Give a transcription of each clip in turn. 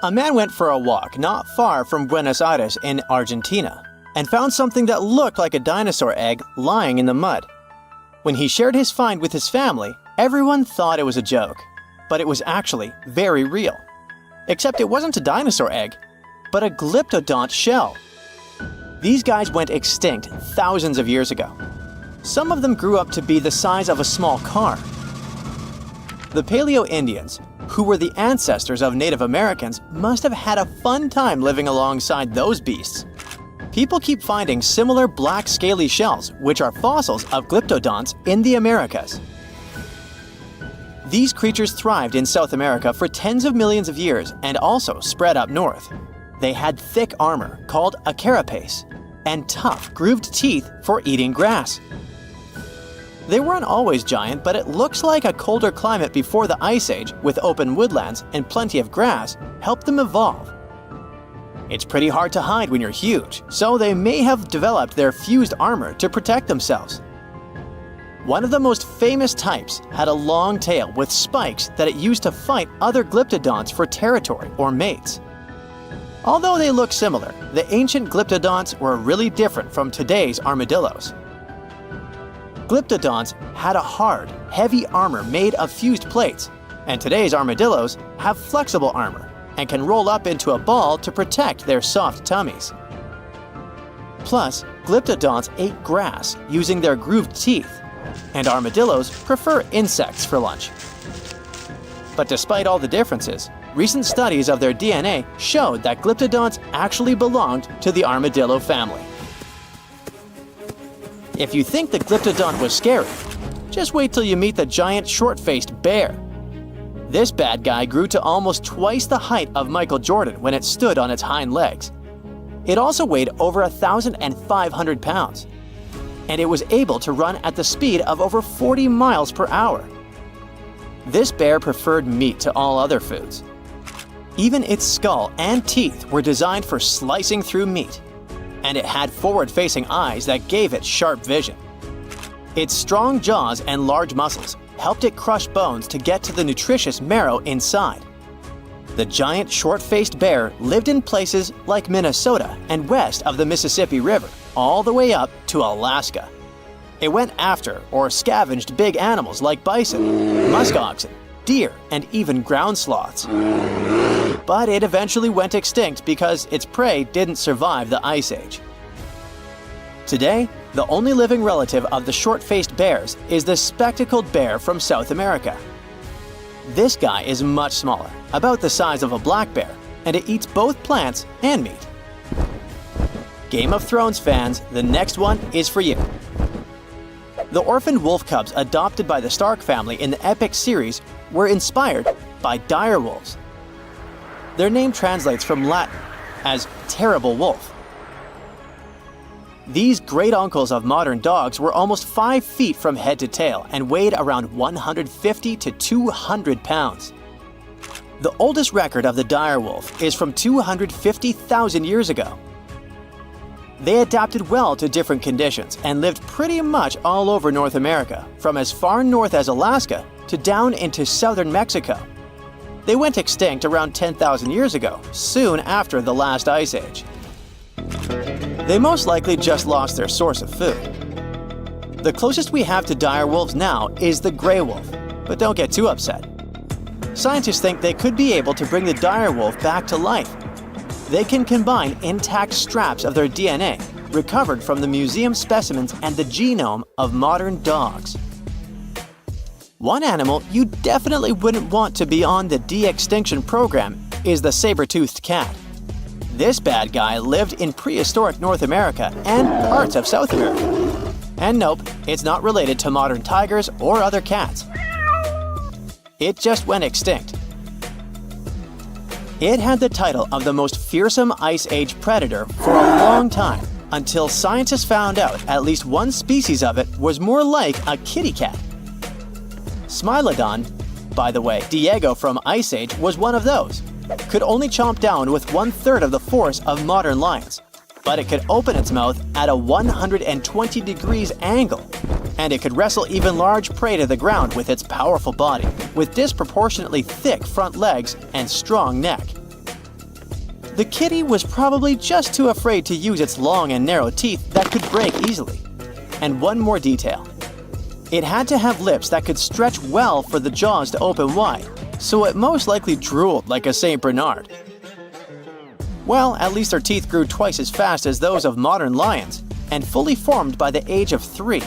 A man went for a walk not far from Buenos Aires in Argentina and found something that looked like a dinosaur egg lying in the mud. When he shared his find with his family, everyone thought it was a joke, but it was actually very real. Except it wasn't a dinosaur egg, but a Glyptodon shell. These guys went extinct thousands of years ago. Some of them grew up to be the size of a small car. The Paleo-Indians, who were the ancestors of Native Americans, must have had a fun time living alongside those beasts. People keep finding similar black scaly shells, which are fossils of Glyptodons in the Americas. These creatures thrived in South America for tens of millions of years and also spread up north. They had thick armor, called a carapace, and tough, grooved teeth for eating grass. They weren't always giant, but it looks like a colder climate before the Ice Age, with open woodlands and plenty of grass, helped them evolve. It's pretty hard to hide when you're huge, so they may have developed their fused armor to protect themselves. One of the most famous types had a long tail with spikes that it used to fight other Glyptodons for territory or mates. Although they look similar, the ancient Glyptodons were really different from today's armadillos. Glyptodons had a hard, heavy armor made of fused plates, and today's armadillos have flexible armor and can roll up into a ball to protect their soft tummies. Plus, Glyptodons ate grass using their grooved teeth, and armadillos prefer insects for lunch. But despite all the differences, recent studies of their DNA showed that Glyptodons actually belonged to the armadillo family. If you think the Glyptodon was scary, just wait till you meet the giant short-faced bear. This bad guy grew to almost twice the height of Michael Jordan when it stood on its hind legs. It also weighed over 1,500 pounds, and it was able to run at the speed of over 40 miles per hour. This bear preferred meat to all other foods. Even its skull and teeth were designed for slicing through meat, and it had forward-facing eyes that gave it sharp vision. Its strong jaws and large muscles helped it crush bones to get to the nutritious marrow inside. The giant short-faced bear lived in places like Minnesota and west of the Mississippi River, all the way up to Alaska. It went after or scavenged big animals like bison, musk oxen, deer, and even ground sloths. But it eventually went extinct because its prey didn't survive the Ice Age. Today, the only living relative of the short-faced bears is the spectacled bear from South America. This guy is much smaller, about the size of a black bear, and it eats both plants and meat. Game of Thrones fans, the next one is for you. The orphaned wolf cubs adopted by the Stark family in the epic series were inspired by direwolves. Their name translates from Latin as terrible wolf. These great uncles of modern dogs were almost 5 feet from head to tail and weighed around 150 to 200 pounds. The oldest record of the direwolf is from 250,000 years ago. They adapted well to different conditions and lived pretty much all over North America, from as far north as Alaska to down into southern Mexico. They went extinct around 10,000 years ago, soon after the last Ice Age. They most likely just lost their source of food. The closest we have to direwolves now is the gray wolf, but don't get too upset. Scientists think they could be able to bring the direwolf back to life. They can combine intact straps of their DNA, recovered from the museum specimens and the genome of modern dogs. One animal you definitely wouldn't want to be on the de-extinction program is the saber-toothed cat. This bad guy lived in prehistoric North America and parts of South America. And nope, it's not related to modern tigers or other cats. It just went extinct. It had the title of the most fearsome Ice Age predator for a long time, until scientists found out at least one species of it was more like a kitty cat. Smilodon, by the way, Diego from Ice Age was one of those. Could only chomp down with 1/3 of the force of modern lions, but it could open its mouth at a 120 degrees angle, and it could wrestle even large prey to the ground with its powerful body, with disproportionately thick front legs and strong neck. The kitty was probably just too afraid to use its long and narrow teeth that could break easily. And one more detail. It had to have lips that could stretch well for the jaws to open wide, so it most likely drooled like a St. Bernard. Well, at least their teeth grew twice as fast as those of modern lions, and fully formed by the age of 3.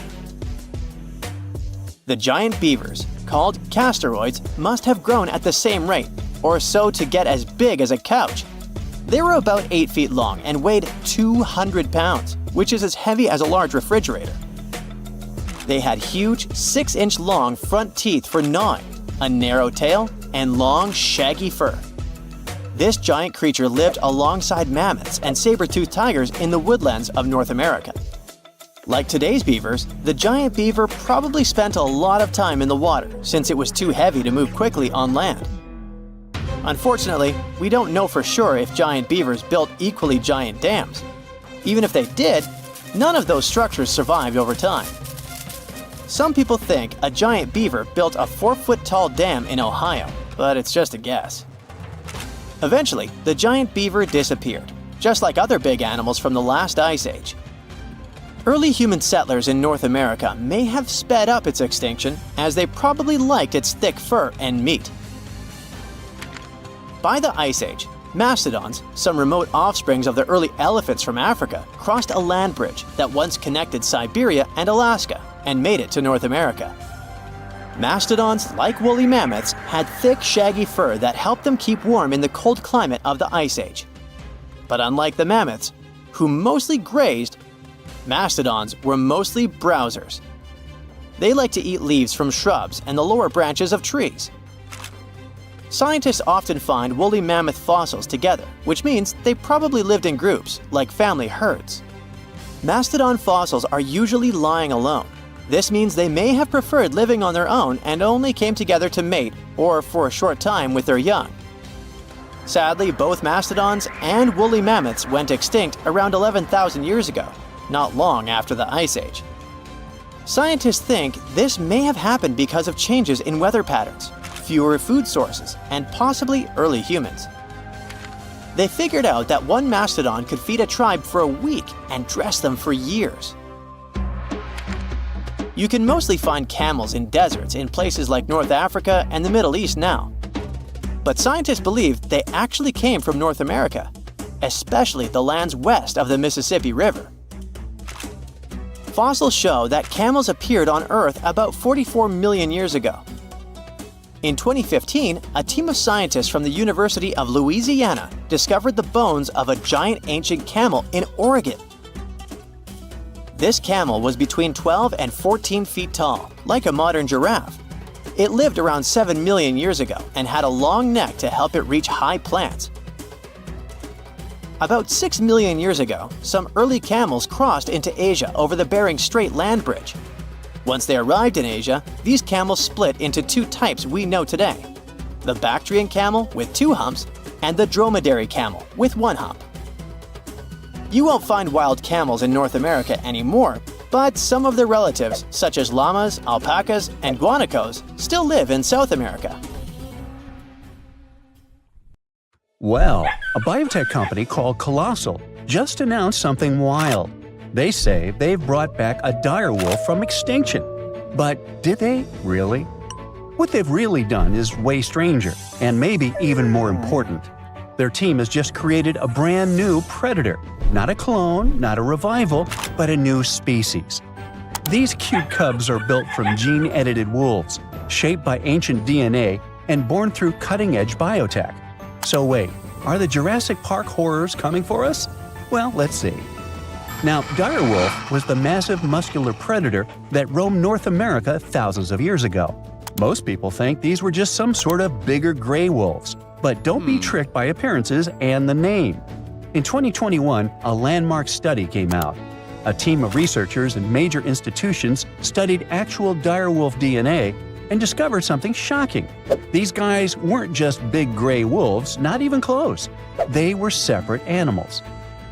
The giant beavers, called castoroids, must have grown at the same rate, or so to get as big as a couch. They were about 8 feet long and weighed 200 pounds, which is as heavy as a large refrigerator. They had huge 6-inch long front teeth for gnawing, a narrow tail, and long, shaggy fur. This giant creature lived alongside mammoths and saber-toothed tigers in the woodlands of North America. Like today's beavers, the giant beaver probably spent a lot of time in the water since it was too heavy to move quickly on land. Unfortunately, we don't know for sure if giant beavers built equally giant dams. Even if they did, none of those structures survived over time. Some people think a giant beaver built a 4-foot-tall dam in Ohio, but it's just a guess. Eventually, the giant beaver disappeared, just like other big animals from the last ice age. Early human settlers in North America may have sped up its extinction, as they probably liked its thick fur and meat. By the Ice Age, mastodons, some remote offsprings of the early elephants from Africa, crossed a land bridge that once connected Siberia and Alaska and made it to North America. Mastodons, like woolly mammoths, had thick, shaggy fur that helped them keep warm in the cold climate of the Ice Age. But unlike the mammoths, who mostly grazed, mastodons were mostly browsers. They like to eat leaves from shrubs and the lower branches of trees. Scientists often find woolly mammoth fossils together, which means they probably lived in groups, like family herds. Mastodon fossils are usually lying alone. This means they may have preferred living on their own and only came together to mate or for a short time with their young. Sadly, both mastodons and woolly mammoths went extinct around 11,000 years ago, not long after the Ice Age. Scientists think this may have happened because of changes in weather patterns, fewer food sources, and possibly early humans. They figured out that one mastodon could feed a tribe for a week and dress them for years. You can mostly find camels in deserts in places like North Africa and the Middle East now. But scientists believe they actually came from North America, especially the lands west of the Mississippi River. Fossils show that camels appeared on Earth about 44 million years ago. In 2015, a team of scientists from the University of Louisiana discovered the bones of a giant ancient camel in Oregon. This camel was between 12 and 14 feet tall, like a modern giraffe. It lived around 7 million years ago and had a long neck to help it reach high plants. About 6 million years ago, some early camels crossed into Asia over the Bering Strait land bridge. Once they arrived in Asia, these camels split into 2 types we know today: the Bactrian camel with 2 humps and the dromedary camel with 1 hump. You won't find wild camels in North America anymore, but some of their relatives, such as llamas, alpacas, and guanacos, still live in South America. Well, a biotech company called Glacial just announced something wild. They say they've brought back a direwolf from extinction. But did they really? What they've really done is way stranger, and maybe even more important. Their team has just created a brand new predator. Not a clone, not a revival, but a new species. These cute cubs are built from gene-edited wolves, shaped by ancient DNA and born through cutting-edge biotech. So wait, are the Jurassic Park horrors coming for us? Well, let's see. Now, direwolf was the massive muscular predator that roamed North America thousands of years ago. Most people think these were just some sort of bigger gray wolves, but don't be tricked by appearances and the name. In 2021, a landmark study came out. A team of researchers in major institutions studied actual direwolf DNA and discovered something shocking. These guys weren't just big gray wolves, not even close. They were separate animals.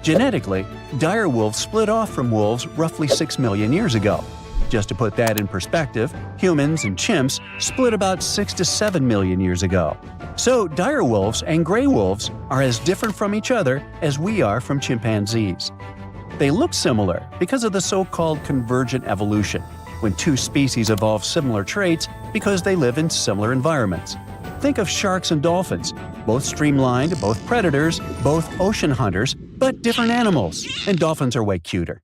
Genetically, direwolves split off from wolves roughly 6 million years ago. Just to put that in perspective, humans and chimps split about 6 to 7 million years ago. So direwolves and gray wolves are as different from each other as we are from chimpanzees. They look similar because of the so-called convergent evolution, when two species evolve similar traits because they live in similar environments. Think of sharks and dolphins, both streamlined, both predators, both ocean hunters, but different animals, and dolphins are way cuter.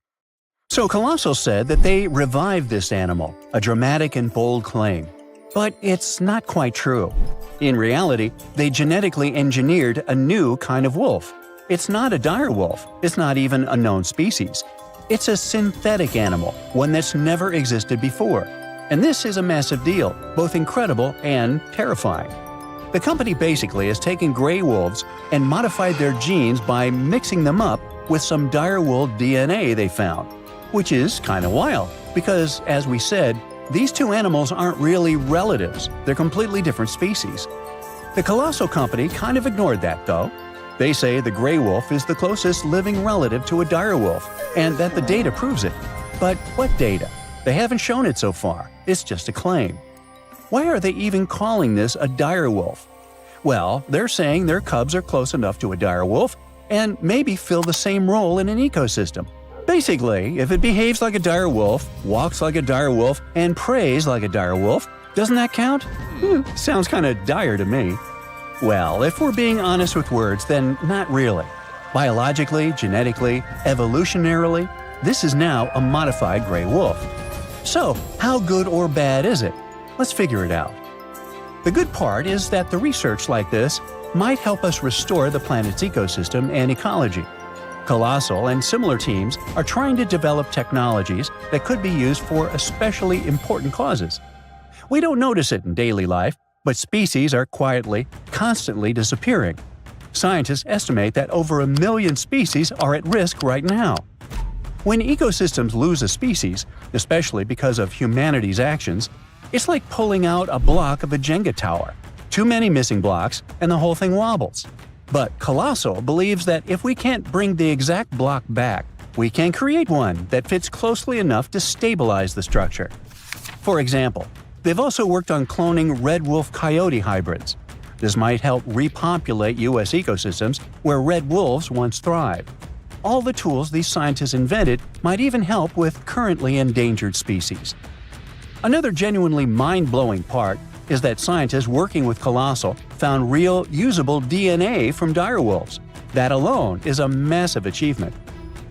So Colossal said that they revived this animal, a dramatic and bold claim. But it's not quite true. In reality, they genetically engineered a new kind of wolf. It's not a direwolf, it's not even a known species. It's a synthetic animal, one that's never existed before. And this is a massive deal, both incredible and terrifying. The company basically has taken gray wolves and modified their genes by mixing them up with some direwolf DNA they found. Which is kind of wild, because, as we said, these two animals aren't really relatives, they're completely different species. The Colossal company kind of ignored that, though. They say the gray wolf is the closest living relative to a direwolf, and that the data proves it. But what data? They haven't shown it so far, it's just a claim. Why are they even calling this a direwolf? Well, they're saying their cubs are close enough to a direwolf and maybe fill the same role in an ecosystem. Basically, if it behaves like a direwolf, walks like a direwolf, and preys like a direwolf, doesn't that count? Sounds kinda dire to me. Well, if we're being honest with words, then not really. Biologically, genetically, evolutionarily, this is now a modified gray wolf. So, how good or bad is it? Let's figure it out. The good part is that the research like this might help us restore the planet's ecosystem and ecology. Colossal and similar teams are trying to develop technologies that could be used for especially important causes. We don't notice it in daily life, but species are quietly, constantly disappearing. Scientists estimate that over 1 million species are at risk right now. When ecosystems lose a species, especially because of humanity's actions, it's like pulling out a block of a Jenga tower. Too many missing blocks, and the whole thing wobbles. But Colossal believes that if we can't bring the exact block back, we can create one that fits closely enough to stabilize the structure. For example, they've also worked on cloning red wolf-coyote hybrids. This might help repopulate U.S. ecosystems where red wolves once thrived. All the tools these scientists invented might even help with currently endangered species. Another genuinely mind-blowing part is that scientists working with Colossal found real, usable DNA from direwolves. That alone is a massive achievement.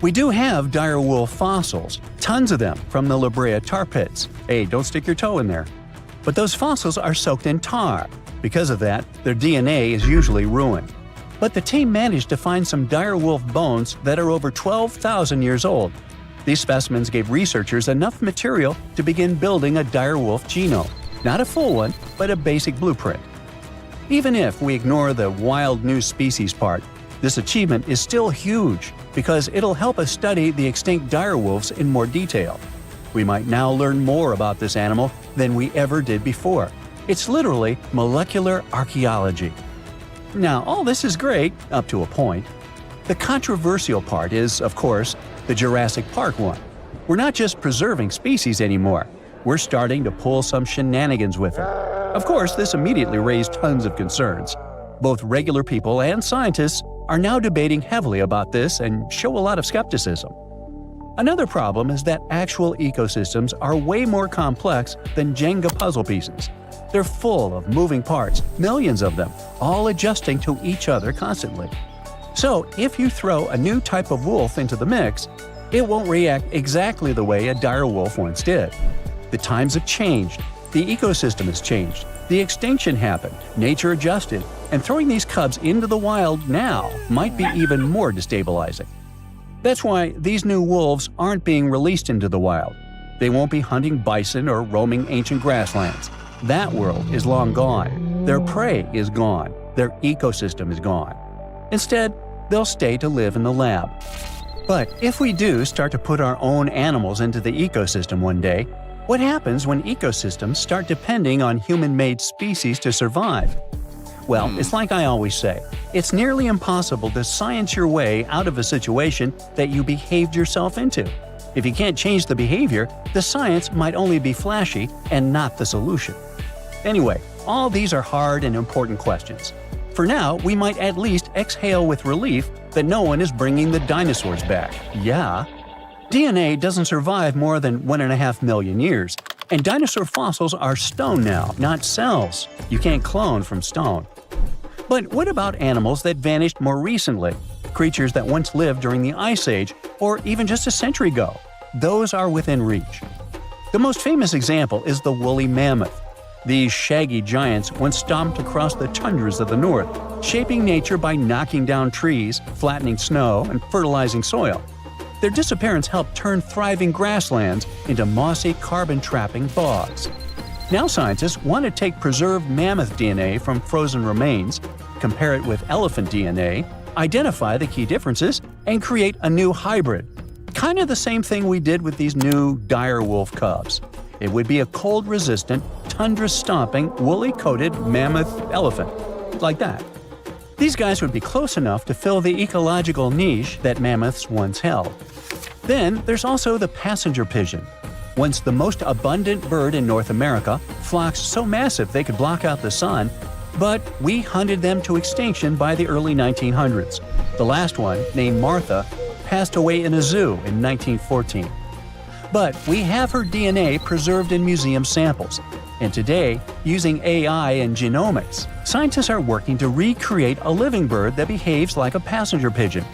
We do have direwolf fossils, tons of them from the La Brea tar pits. Hey, don't stick your toe in there. But those fossils are soaked in tar. Because of that, their DNA is usually ruined. But the team managed to find some direwolf bones that are over 12,000 years old. These specimens gave researchers enough material to begin building a direwolf genome. Not a full one, but a basic blueprint. Even if we ignore the wild new species part, this achievement is still huge because it'll help us study the extinct direwolves in more detail. We might now learn more about this animal than we ever did before. It's literally molecular archaeology. Now, all this is great, up to a point. The controversial part is, of course, the Jurassic Park one. We're not just preserving species anymore. We're starting to pull some shenanigans with it. Of course, this immediately raised tons of concerns. Both regular people and scientists are now debating heavily about this and show a lot of skepticism. Another problem is that actual ecosystems are way more complex than Jenga puzzle pieces. They're full of moving parts, millions of them, all adjusting to each other constantly. So, if you throw a new type of wolf into the mix, it won't react exactly the way a direwolf once did. The times have changed, the ecosystem has changed, the extinction happened, nature adjusted, and throwing these cubs into the wild now might be even more destabilizing. That's why these new wolves aren't being released into the wild. They won't be hunting bison or roaming ancient grasslands. That world is long gone. Their prey is gone. Their ecosystem is gone. Instead, they'll stay to live in the lab. But if we do start to put our own animals into the ecosystem one day, what happens when ecosystems start depending on human-made species to survive? Well, it's like I always say, it's nearly impossible to science your way out of a situation that you behaved yourself into. If you can't change the behavior, the science might only be flashy and not the solution. Anyway, all these are hard and important questions. For now, we might at least exhale with relief that no one is bringing the dinosaurs back. Yeah. DNA doesn't survive more than 1.5 million years, and dinosaur fossils are stone now, not cells. You can't clone from stone. But what about animals that vanished more recently? Creatures that once lived during the Ice Age, or even just a century ago? Those are within reach. The most famous example is the woolly mammoth. These shaggy giants once stomped across the tundras of the north, shaping nature by knocking down trees, flattening snow, and fertilizing soil. Their disappearance helped turn thriving grasslands into mossy, carbon-trapping bogs. Now scientists want to take preserved mammoth DNA from frozen remains, compare it with elephant DNA, identify the key differences, and create a new hybrid. Kind of the same thing we did with these new direwolf cubs. It would be a cold-resistant, tundra-stomping, woolly-coated mammoth elephant. Like that. These guys would be close enough to fill the ecological niche that mammoths once held. Then there's also the passenger pigeon. Once the most abundant bird in North America, flocks so massive they could block out the sun, but we hunted them to extinction by the early 1900s. The last one, named Martha, passed away in a zoo in 1914. But we have her DNA preserved in museum samples. And today, using AI and genomics, scientists are working to recreate a living bird that behaves like a passenger pigeon.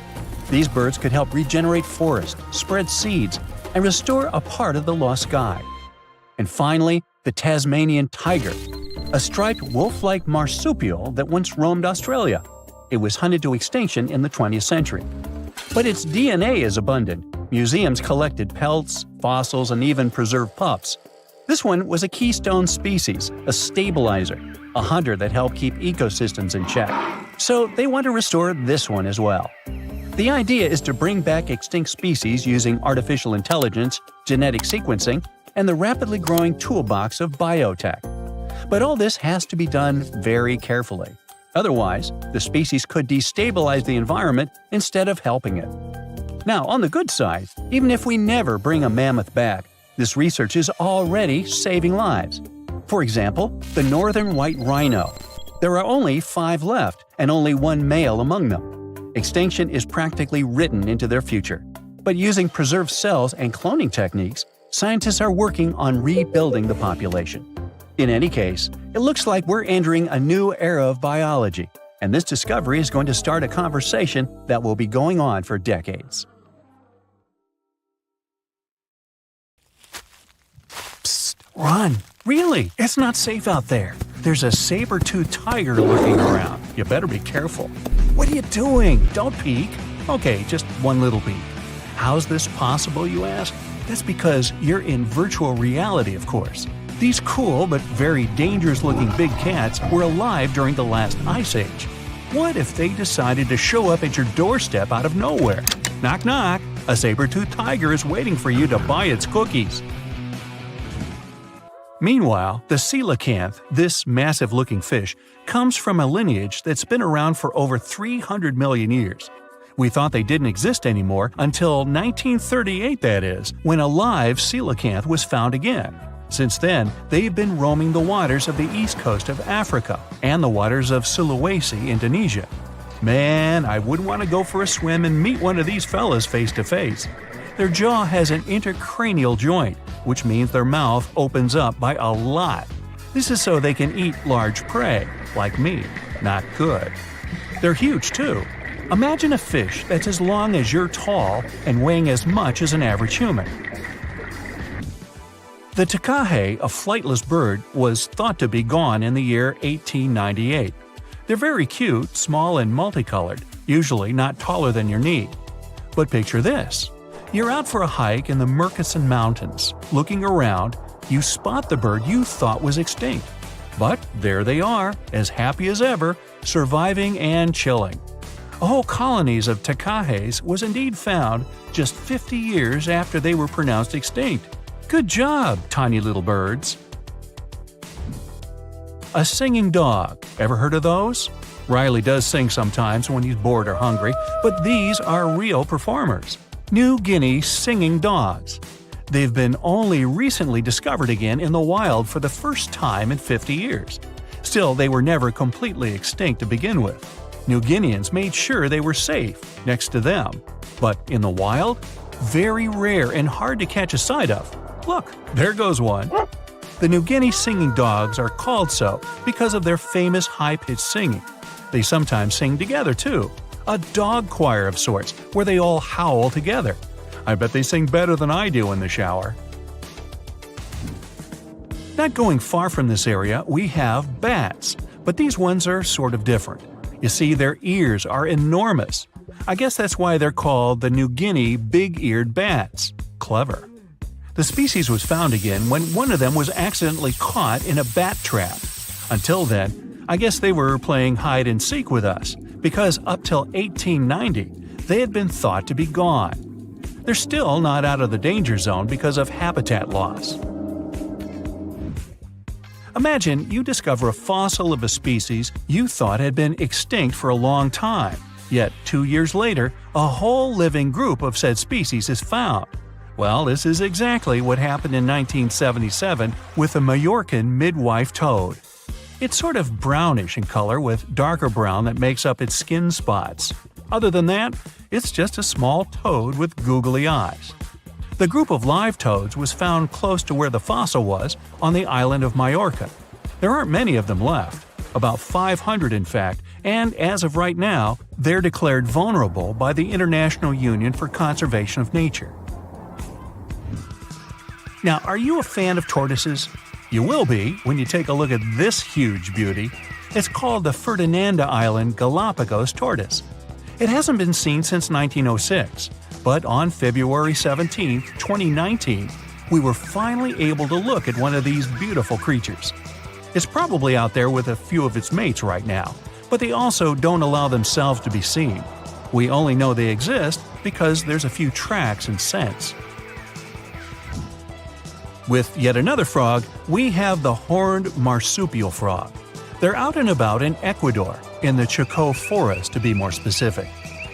These birds could help regenerate forests, spread seeds, and restore a part of the lost sky. And finally, the Tasmanian tiger, a striped wolf-like marsupial that once roamed Australia. It was hunted to extinction in the 20th century. But its DNA is abundant. Museums collected pelts, fossils, and even preserved pups. This one was a keystone species, a stabilizer, a hunter that helped keep ecosystems in check. So they want to restore this one as well. The idea is to bring back extinct species using artificial intelligence, genetic sequencing, and the rapidly growing toolbox of biotech. But all this has to be done very carefully. Otherwise, the species could destabilize the environment instead of helping it. Now, on the good side, even if we never bring a mammoth back, this research is already saving lives. For example, the northern white rhino. There are only 5 left, and only 1 male among them. Extinction is practically written into their future. But using preserved cells and cloning techniques, scientists are working on rebuilding the population. In any case, it looks like we're entering a new era of biology, and this discovery is going to start a conversation that will be going on for decades. Psst, run! Really, it's not safe out there. There's a saber-toothed tiger lurking around. You better be careful. What are you doing? Don't peek. Okay, just one little peek. How's this possible, you ask? That's because you're in virtual reality, of course. These cool but very dangerous-looking big cats were alive during the last ice age. What if they decided to show up at your doorstep out of nowhere? Knock knock, a saber-toothed tiger is waiting for you to buy its cookies. Meanwhile, the coelacanth, this massive-looking fish, comes from a lineage that's been around for over 300 million years. We thought they didn't exist anymore until 1938, that is, when a live coelacanth was found again. Since then, they've been roaming the waters of the east coast of Africa and the waters of Sulawesi, Indonesia. Man, I wouldn't want to go for a swim and meet one of these fellas face to face. Their jaw has an intercranial joint, which means their mouth opens up by a lot. This is so they can eat large prey, like me. Not good. They're huge, too. Imagine a fish that's as long as you're tall and weighing as much as an average human. The takahe, a flightless bird, was thought to be gone in the year 1898. They're very cute, small and multicolored, usually not taller than your knee. But picture this. You're out for a hike in the Murchison Mountains. Looking around, you spot the bird you thought was extinct. But there they are, as happy as ever, surviving and chilling. Whole colonies of takahes was indeed found just 50 years after they were pronounced extinct. Good job, tiny little birds. A singing dog. Ever heard of those? Riley does sing sometimes when he's bored or hungry, but these are real performers. New Guinea singing dogs. They've been only recently discovered again in the wild for the first time in 50 years. Still, they were never completely extinct to begin with. New Guineans made sure they were safe next to them. But in the wild? Very rare and hard to catch a sight of. Look, there goes one. The New Guinea singing dogs are called so because of their famous high-pitched singing. They sometimes sing together too. A dog choir of sorts, where they all howl together. I bet they sing better than I do in the shower. Not going far from this area, we have bats, but these ones are sort of different. You see, their ears are enormous. I guess that's why they're called the New Guinea big-eared bats. Clever. The species was found again when one of them was accidentally caught in a bat trap. Until then, I guess they were playing hide-and-seek with us, because up till 1890, they had been thought to be gone. They're still not out of the danger zone because of habitat loss. Imagine you discover a fossil of a species you thought had been extinct for a long time, yet 2 years later, a whole living group of said species is found. Well, this is exactly what happened in 1977 with the Majorcan midwife toad. It's sort of brownish in color with darker brown that makes up its skin spots. Other than that, it's just a small toad with googly eyes. The group of live toads was found close to where the fossil was, on the island of Majorca. There aren't many of them left, about 500 in fact, and as of right now, they're declared vulnerable by the International Union for Conservation of Nature. Now, are you a fan of tortoises? You will be when you take a look at this huge beauty. It's called the Ferdinanda Island Galapagos tortoise. It hasn't been seen since 1906, but on February 17, 2019, we were finally able to look at one of these beautiful creatures. It's probably out there with a few of its mates right now, but they also don't allow themselves to be seen. We only know they exist because there's a few tracks and scents. With yet another frog, we have the horned marsupial frog. They're out and about in Ecuador, in the Chocó Forest to be more specific.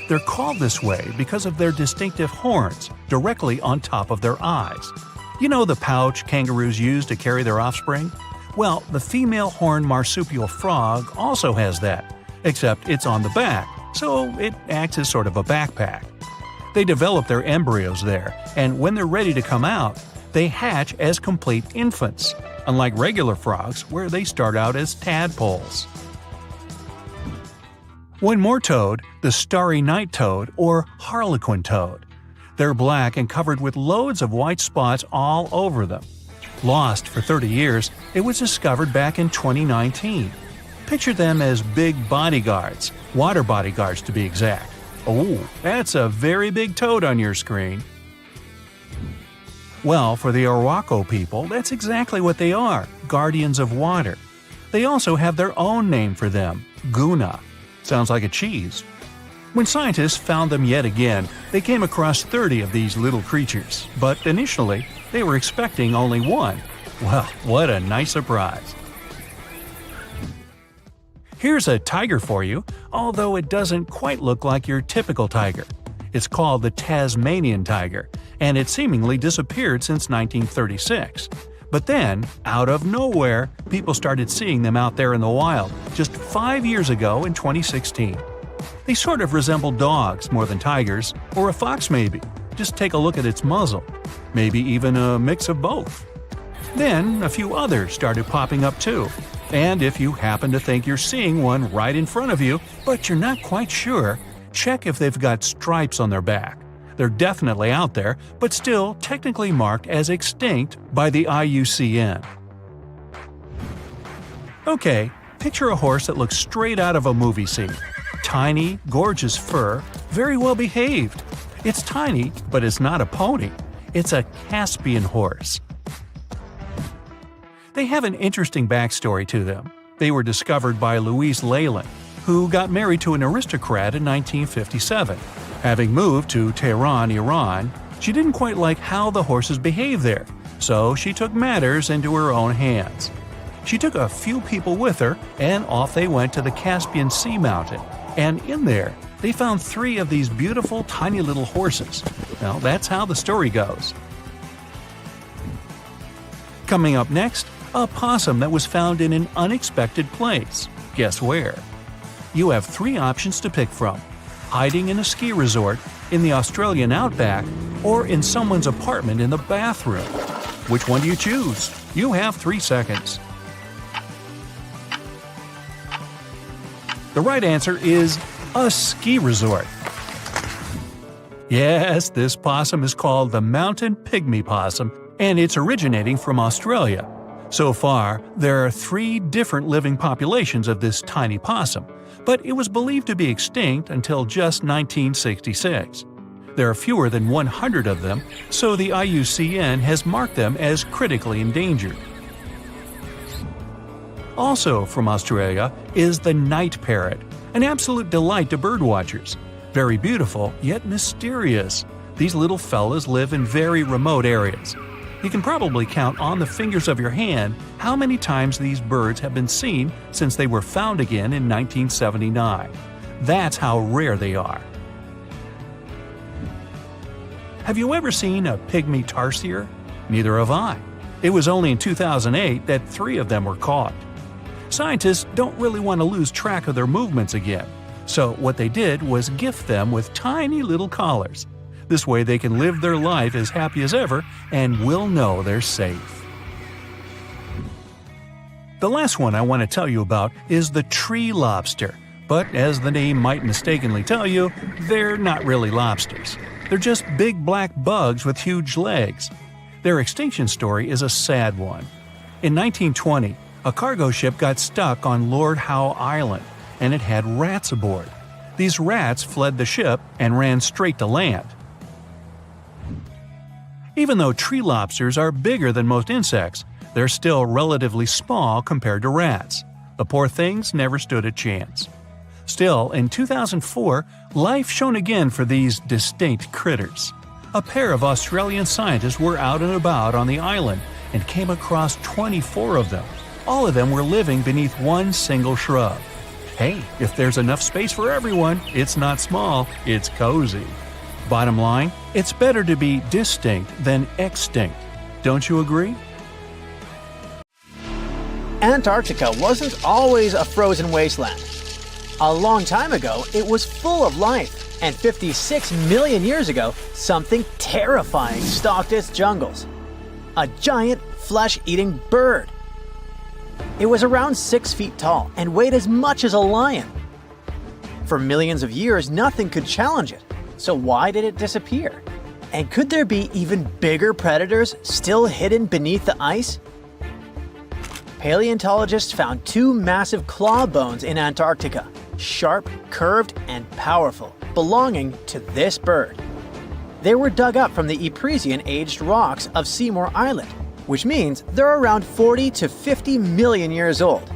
They're called this way because of their distinctive horns directly on top of their eyes. You know the pouch kangaroos use to carry their offspring? Well, the female horned marsupial frog also has that, except it's on the back, so it acts as sort of a backpack. They develop their embryos there, and when they're ready to come out, they hatch as complete infants, unlike regular frogs where they start out as tadpoles. One more toad, the starry night toad or harlequin toad. They're black and covered with loads of white spots all over them. Lost for 30 years, it was discovered back in 2019. Picture them as big bodyguards, water bodyguards to be exact. Oh, that's a very big toad on your screen. Well, for the Arhuaco people, that's exactly what they are, guardians of water. They also have their own name for them, Guna. Sounds like a cheese. When scientists found them yet again, they came across 30 of these little creatures, but initially, they were expecting only one. Well, what a nice surprise. Here's a tiger for you, although it doesn't quite look like your typical tiger. It's called the Tasmanian tiger, and it seemingly disappeared since 1936. But then, out of nowhere, people started seeing them out there in the wild just 5 years ago in 2016. They sort of resemble dogs more than tigers, or a fox maybe. Just take a look at its muzzle. Maybe even a mix of both. Then, a few others started popping up too. And if you happen to think you're seeing one right in front of you, but you're not quite sure, check if they've got stripes on their back. They're definitely out there, but still technically marked as extinct by the IUCN. Okay, picture a horse that looks straight out of a movie scene. Tiny, gorgeous fur, very well behaved. It's tiny, but it's not a pony. It's a Caspian horse. They have an interesting backstory to them. They were discovered by Louise Leyland, who got married to an aristocrat in 1957. Having moved to Tehran, Iran, she didn't quite like how the horses behaved there, so she took matters into her own hands. She took a few people with her, and off they went to the Caspian Sea mountain, and in there, they found 3 of these beautiful tiny little horses. Well, that's how the story goes. Coming up next, a possum that was found in an unexpected place. Guess where? You have 3 options to pick from: hiding in a ski resort, in the Australian outback, or in someone's apartment in the bathroom. Which one do you choose? You have 3 seconds. The right answer is a ski resort. Yes, this possum is called the mountain pygmy possum, and it's originating from Australia. So far, there are 3 different living populations of this tiny possum, but it was believed to be extinct until just 1966. There are fewer than 100 of them, so the IUCN has marked them as critically endangered. Also from Australia is the night parrot, an absolute delight to birdwatchers. Very beautiful, yet mysterious. These little fellas live in very remote areas. You can probably count on the fingers of your hand how many times these birds have been seen since they were found again in 1979. That's how rare they are. Have you ever seen a pygmy tarsier? Neither have I. It was only in 2008 that 3 of them were caught. Scientists don't really want to lose track of their movements again, so what they did was gift them with tiny little collars. This way they can live their life as happy as ever and will know they're safe. The last one I want to tell you about is the tree lobster, but as the name might mistakenly tell you, they're not really lobsters. They're just big black bugs with huge legs. Their extinction story is a sad one. In 1920, a cargo ship got stuck on Lord Howe Island, and it had rats aboard. These rats fled the ship and ran straight to land. Even though tree lobsters are bigger than most insects, they're still relatively small compared to rats. The poor things never stood a chance. Still, in 2004, life shone again for these distinct critters. A pair of Australian scientists were out and about on the island and came across 24 of them. All of them were living beneath one single shrub. Hey, if there's enough space for everyone, it's not small, it's cozy. Bottom line, it's better to be distinct than extinct. Don't you agree? Antarctica wasn't always a frozen wasteland. A long time ago, it was full of life, and 56 million years ago, something terrifying stalked its jungles. A giant, flesh-eating bird. It was around 6 feet tall and weighed as much as a lion. For millions of years, nothing could challenge it. So why did it disappear? And could there be even bigger predators still hidden beneath the ice? Paleontologists found 2 massive claw bones in Antarctica, sharp, curved, and powerful, belonging to this bird. They were dug up from the Epresian-aged rocks of Seymour Island, which means they're around 40 to 50 million years old.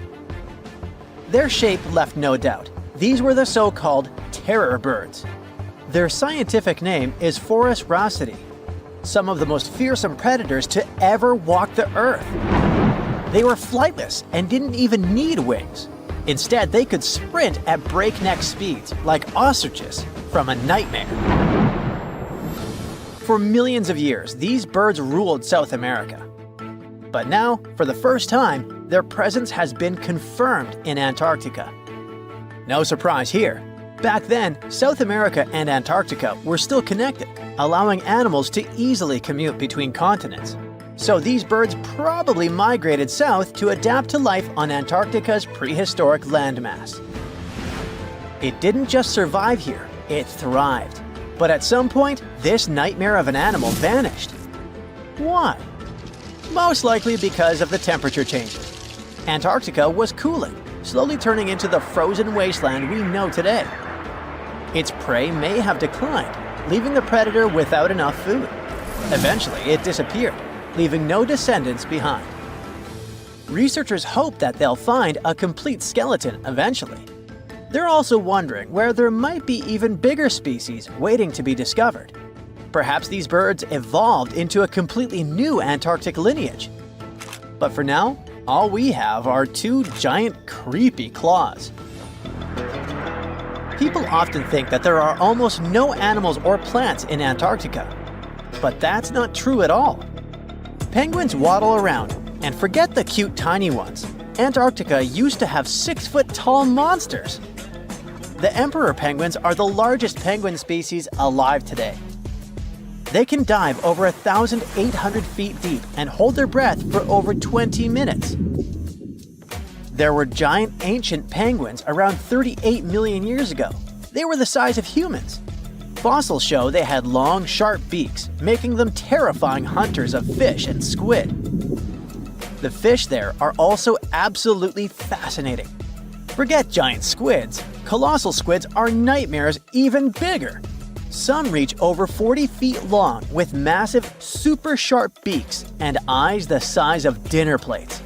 Their shape left no doubt. These were the so-called terror birds. Their scientific name is Forus raceti, some of the most fearsome predators to ever walk the earth. They were flightless and didn't even need wings. Instead, they could sprint at breakneck speeds, like ostriches from a nightmare. For millions of years, these birds ruled South America. But now, for the first time, their presence has been confirmed in Antarctica. No surprise here. Back then, South America and Antarctica were still connected, allowing animals to easily commute between continents. So these birds probably migrated south to adapt to life on Antarctica's prehistoric landmass. It didn't just survive here, it thrived. But at some point, this nightmare of an animal vanished. Why? Most likely because of the temperature changes. Antarctica was cooling, slowly turning into the frozen wasteland we know today. Its prey may have declined, leaving the predator without enough food. Eventually, it disappeared, leaving no descendants behind. Researchers hope that they'll find a complete skeleton eventually. They're also wondering where there might be even bigger species waiting to be discovered. Perhaps these birds evolved into a completely new Antarctic lineage. But for now, all we have are 2 giant, creepy claws. People often think that there are almost no animals or plants in Antarctica, But that's not true at all. Penguins waddle around, and forget the cute tiny ones. Antarctica used to have 6-foot-tall monsters. The emperor penguins are the largest penguin species alive today. They can dive over 1,800 feet deep and hold their breath for over 20 minutes. There were giant ancient penguins around 38 million years ago. They were the size of humans. Fossils show they had long, sharp beaks, making them terrifying hunters of fish and squid. The fish there are also absolutely fascinating. Forget giant squids. Colossal squids are nightmares even bigger. Some reach over 40 feet long with massive, super sharp beaks and eyes the size of dinner plates.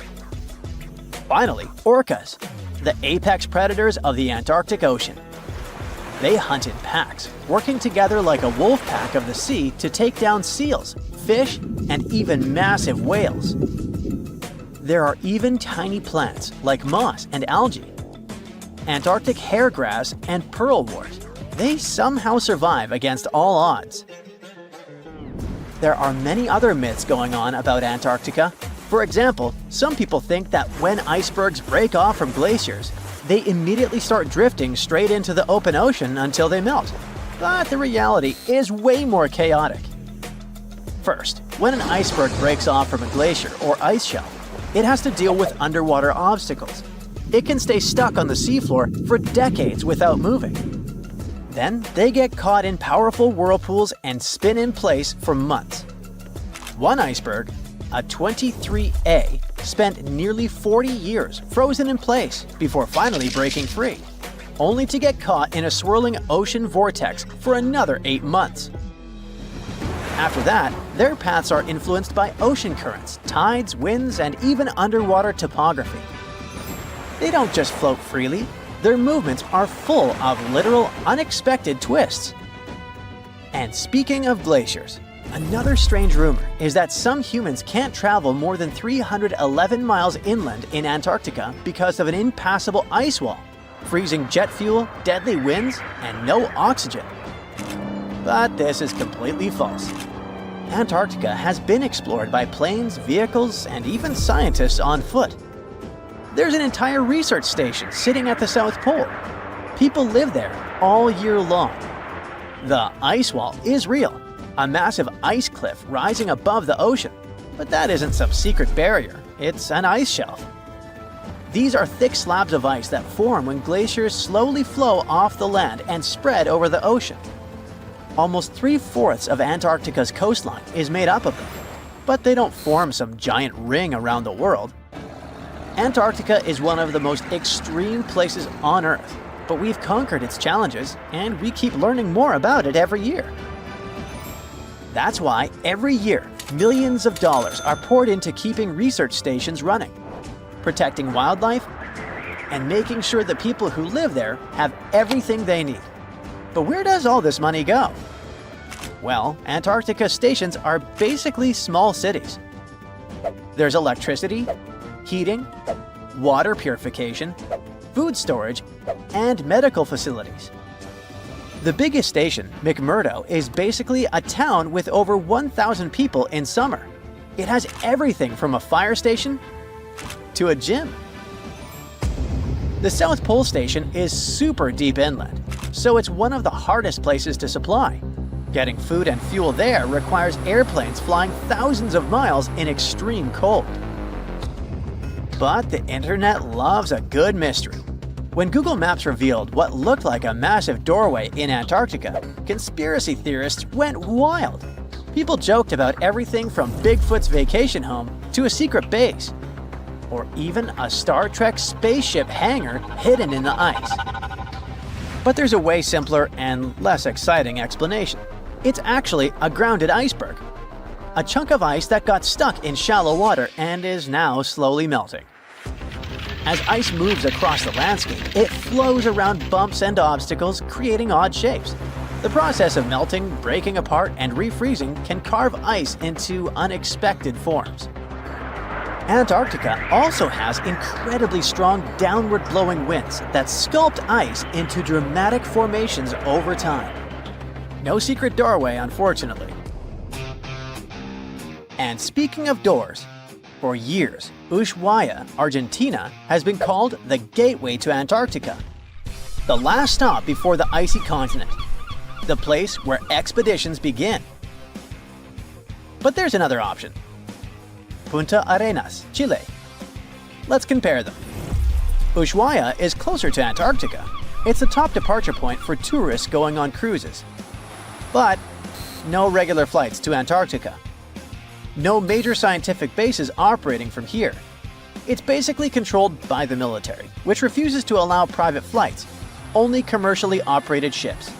Finally, orcas, the apex predators of the Antarctic Ocean. They hunt in packs, working together like a wolf pack of the sea to take down seals, fish, and even massive whales. There are even tiny plants like moss and algae, Antarctic hairgrass, and pearlwort. They somehow survive against all odds. There are many other myths going on about Antarctica. For example, some people think that when icebergs break off from glaciers, they immediately start drifting straight into the open ocean until they melt. But the reality is way more chaotic. First, when an iceberg breaks off from a glacier or ice shelf, it has to deal with underwater obstacles. It can stay stuck on the seafloor for decades without moving. Then they get caught in powerful whirlpools and spin in place for months. One iceberg, a 23A, spent nearly 40 years frozen in place before finally breaking free, only to get caught in a swirling ocean vortex for another 8 months. After that, their paths are influenced by ocean currents, tides, winds, and even underwater topography. They don't just float freely, their movements are full of literal, unexpected twists. And speaking of glaciers, another strange rumor is that some humans can't travel more than 311 miles inland in Antarctica because of an impassable ice wall, freezing jet fuel, deadly winds, and no oxygen. But this is completely false. Antarctica has been explored by planes, vehicles, and even scientists on foot. There's an entire research station sitting at the South Pole. People live there all year long. The ice wall is real, a massive ice cliff rising above the ocean. But that isn't some secret barrier, it's an ice shelf. These are thick slabs of ice that form when glaciers slowly flow off the land and spread over the ocean. Almost 3/4 of Antarctica's coastline is made up of them, but they don't form some giant ring around the world. Antarctica is one of the most extreme places on Earth, but we've conquered its challenges, and we keep learning more about it every year. That's why every year, millions of dollars are poured into keeping research stations running, protecting wildlife, and making sure the people who live there have everything they need. But where does all this money go? Well, Antarctica stations are basically small cities. There's electricity, heating, water purification, food storage, and medical facilities. The biggest station, McMurdo, is basically a town with over 1,000 people in summer. It has everything from a fire station to a gym. The South Pole Station is super deep inland, so it's one of the hardest places to supply. Getting food and fuel there requires airplanes flying thousands of miles in extreme cold. But the internet loves a good mystery. When Google Maps revealed what looked like a massive doorway in Antarctica, conspiracy theorists went wild. People joked about everything from Bigfoot's vacation home to a secret base, or even a Star Trek spaceship hangar hidden in the ice. But there's a way simpler and less exciting explanation. It's actually a grounded iceberg, a chunk of ice that got stuck in shallow water and is now slowly melting. As ice moves across the landscape, it flows around bumps and obstacles, creating odd shapes. The process of melting, breaking apart, and refreezing can carve ice into unexpected forms. Antarctica also has incredibly strong downward-blowing winds that sculpt ice into dramatic formations over time. No secret doorway, unfortunately. And speaking of doors, for years, Ushuaia, Argentina, has been called the gateway to Antarctica. The last stop before the icy continent. The place where expeditions begin. But there's another option. Punta Arenas, Chile. Let's compare them. Ushuaia is closer to Antarctica. It's the top departure point for tourists going on cruises. But no regular flights to Antarctica. No major scientific bases operating from here. It's basically controlled by the military, which refuses to allow private flights, only commercially operated ships.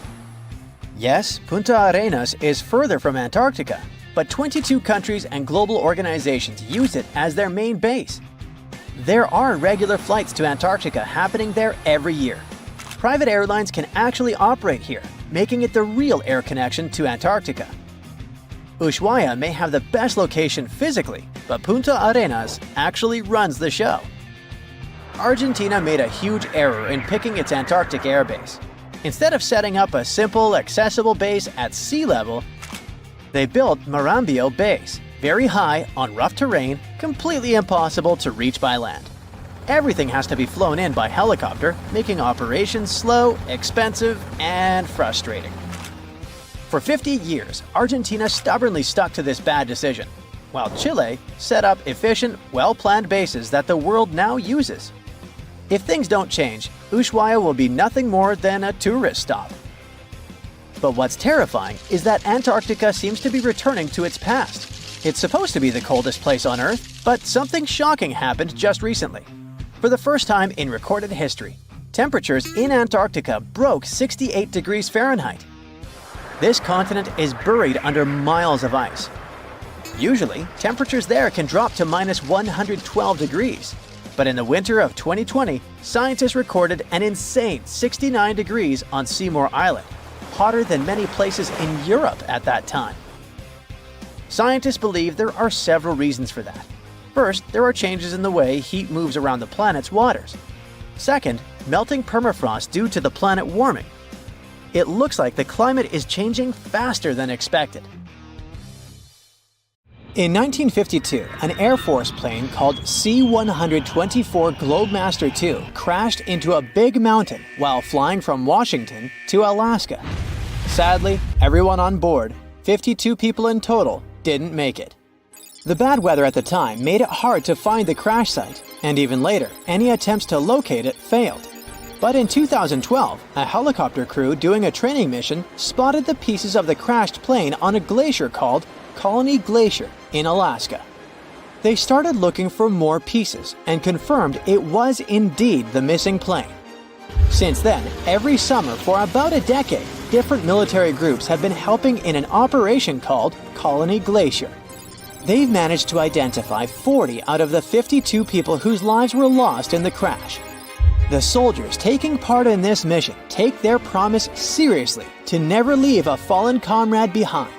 Yes, Punta Arenas is further from Antarctica, but 22 countries and global organizations use it as their main base. There are regular flights to Antarctica happening there every year. Private airlines can actually operate here, making it the real air connection to Antarctica. Ushuaia may have the best location physically, but Punta Arenas actually runs the show. Argentina made a huge error in picking its Antarctic airbase. Instead of setting up a simple, accessible base at sea level, they built Marambio Base, very high, on rough terrain, completely impossible to reach by land. Everything has to be flown in by helicopter, making operations slow, expensive, and frustrating. For 50 years, Argentina stubbornly stuck to this bad decision, while Chile set up efficient, well-planned bases that the world now uses. If things don't change, Ushuaia will be nothing more than a tourist stop. But what's terrifying is that Antarctica seems to be returning to its past. It's supposed to be the coldest place on Earth, but something shocking happened just recently. For the first time in recorded history, temperatures in Antarctica broke 68 degrees Fahrenheit. This continent is buried under miles of ice. Usually, temperatures there can drop to minus 112 degrees. But in the winter of 2020, scientists recorded an insane 69 degrees on Seymour Island, hotter than many places in Europe at that time. Scientists believe there are several reasons for that. First, there are changes in the way heat moves around the planet's waters. Second, melting permafrost due to the planet warming. It looks like the climate is changing faster than expected. In 1952, an Air Force plane called C-124 Globemaster II crashed into a big mountain while flying from Washington to Alaska. Sadly, everyone on board, 52 people in total, didn't make it. The bad weather at the time made it hard to find the crash site, and even later, any attempts to locate it failed. But in 2012, a helicopter crew doing a training mission spotted the pieces of the crashed plane on a glacier called Colony Glacier in Alaska. They started looking for more pieces and confirmed it was indeed the missing plane. Since then, every summer for about a decade, different military groups have been helping in an operation called Colony Glacier. They've managed to identify 40 out of the 52 people whose lives were lost in the crash. The soldiers taking part in this mission take their promise seriously to never leave a fallen comrade behind.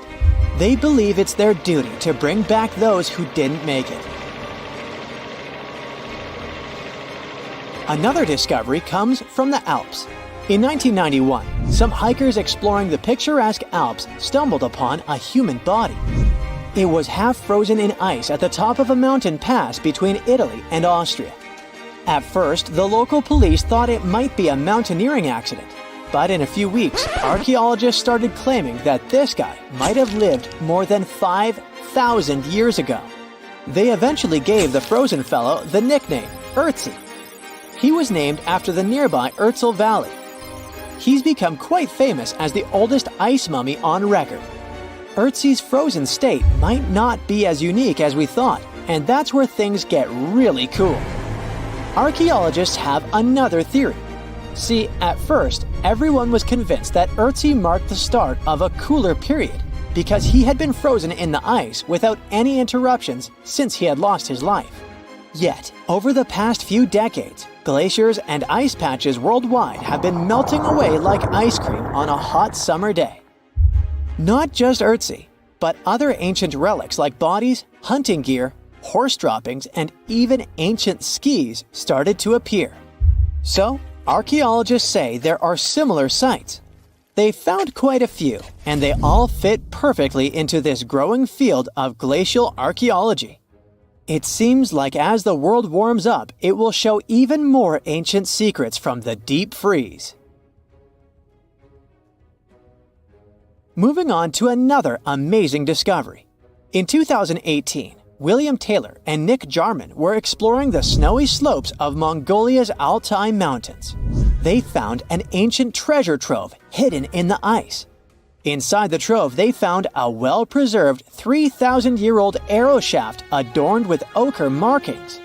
They believe it's their duty to bring back those who didn't make it. Another discovery comes from the Alps. In 1991, some hikers exploring the picturesque Alps stumbled upon a human body. It was half frozen in ice at the top of a mountain pass between Italy and Austria. At first, the local police thought it might be a mountaineering accident, but in a few weeks, archaeologists started claiming that this guy might have lived more than 5,000 years ago. They eventually gave the frozen fellow the nickname Ötzi. He was named after the nearby Ötztal Valley. He's become quite famous as the oldest ice mummy on record. Ötzi's frozen state might not be as unique as we thought, and that's where things get really cool. Archaeologists have another theory. See, at first, everyone was convinced that Ötzi marked the start of a cooler period because he had been frozen in the ice without any interruptions since he had lost his life. Yet, over the past few decades, glaciers and ice patches worldwide have been melting away like ice cream on a hot summer day. Not just Ötzi, but other ancient relics like bodies, hunting gear, horse droppings, and even ancient skis started to appear. So, archaeologists say there are similar sites. They found quite a few, and they all fit perfectly into this growing field of glacial archaeology. It seems like as the world warms up, it will show even more ancient secrets from the deep freeze. Moving on to another amazing discovery. In 2018, William Taylor and Nick Jarman were exploring the snowy slopes of Mongolia's Altai Mountains. They found an ancient treasure trove hidden in the ice. Inside the trove, they found a well-preserved 3,000-year-old arrow shaft adorned with ochre markings.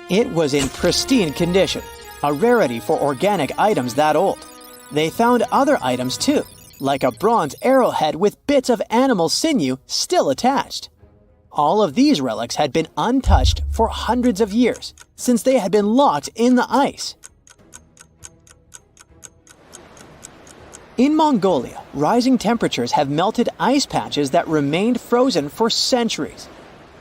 It was in pristine condition, a rarity for organic items that old. They found other items too, like a bronze arrowhead with bits of animal sinew still attached. All of these relics had been untouched for hundreds of years, since they had been locked in the ice. In Mongolia, rising temperatures have melted ice patches that remained frozen for centuries.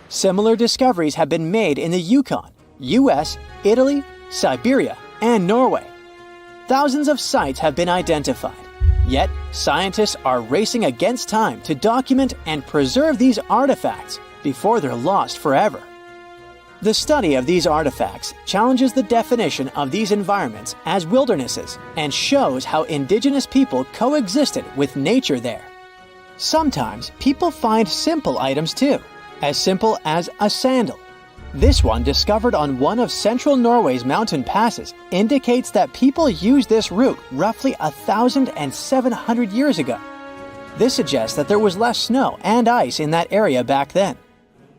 Similar discoveries have been made in the Yukon, US, Italy, Siberia, and Norway. Thousands of sites have been identified. Yet, scientists are racing against time to document and preserve these artifacts before they're lost forever. The study of these artifacts challenges the definition of these environments as wildernesses and shows how indigenous people coexisted with nature there. Sometimes people find simple items too, as simple as a sandal. This one, discovered on one of central Norway's mountain passes, indicates that people used this route roughly 1,700 years ago. This suggests that there was less snow and ice in that area back then.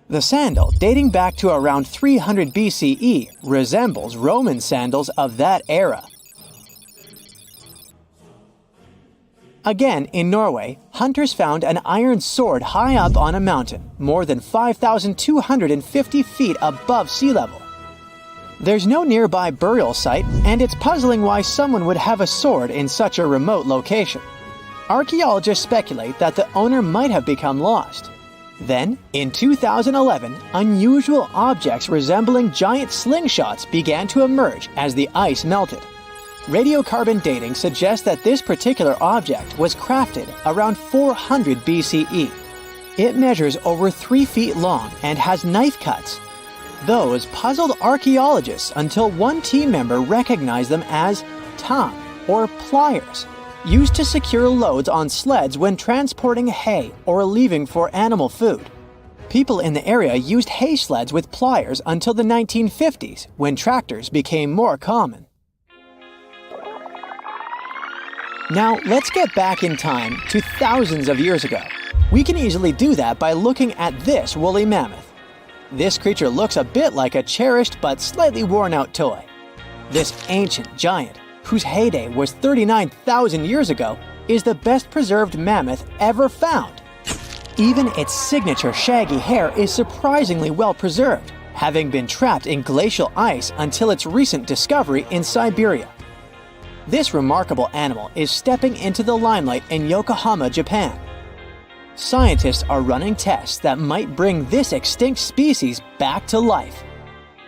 The sandal, dating back to around 300 BCE, resembles Roman sandals of that era. Again, in Norway, hunters found an iron sword high up on a mountain, more than 5,250 feet above sea level. There's no nearby burial site, and it's puzzling why someone would have a sword in such a remote location. Archaeologists speculate that the owner might have become lost. Then, in 2011, unusual objects resembling giant slingshots began to emerge as the ice melted. Radiocarbon dating suggests that this particular object was crafted around 400 BCE. It measures over 3 feet long and has knife cuts. Those puzzled archaeologists until one team member recognized them as tong, or pliers, used to secure loads on sleds when transporting hay or leaving for animal food. People in the area used hay sleds with pliers until the 1950s, when tractors became more common. Now, let's get back in time to thousands of years ago. We can easily do that by looking at this woolly mammoth. This creature looks a bit like a cherished but slightly worn-out toy. This ancient giant, whose heyday was 39,000 years ago, is the best-preserved mammoth ever found. Even its signature shaggy hair is surprisingly well-preserved, having been trapped in glacial ice until its recent discovery in Siberia. This remarkable animal is stepping into the limelight in Yokohama, Japan. Scientists are running tests that might bring this extinct species back to life.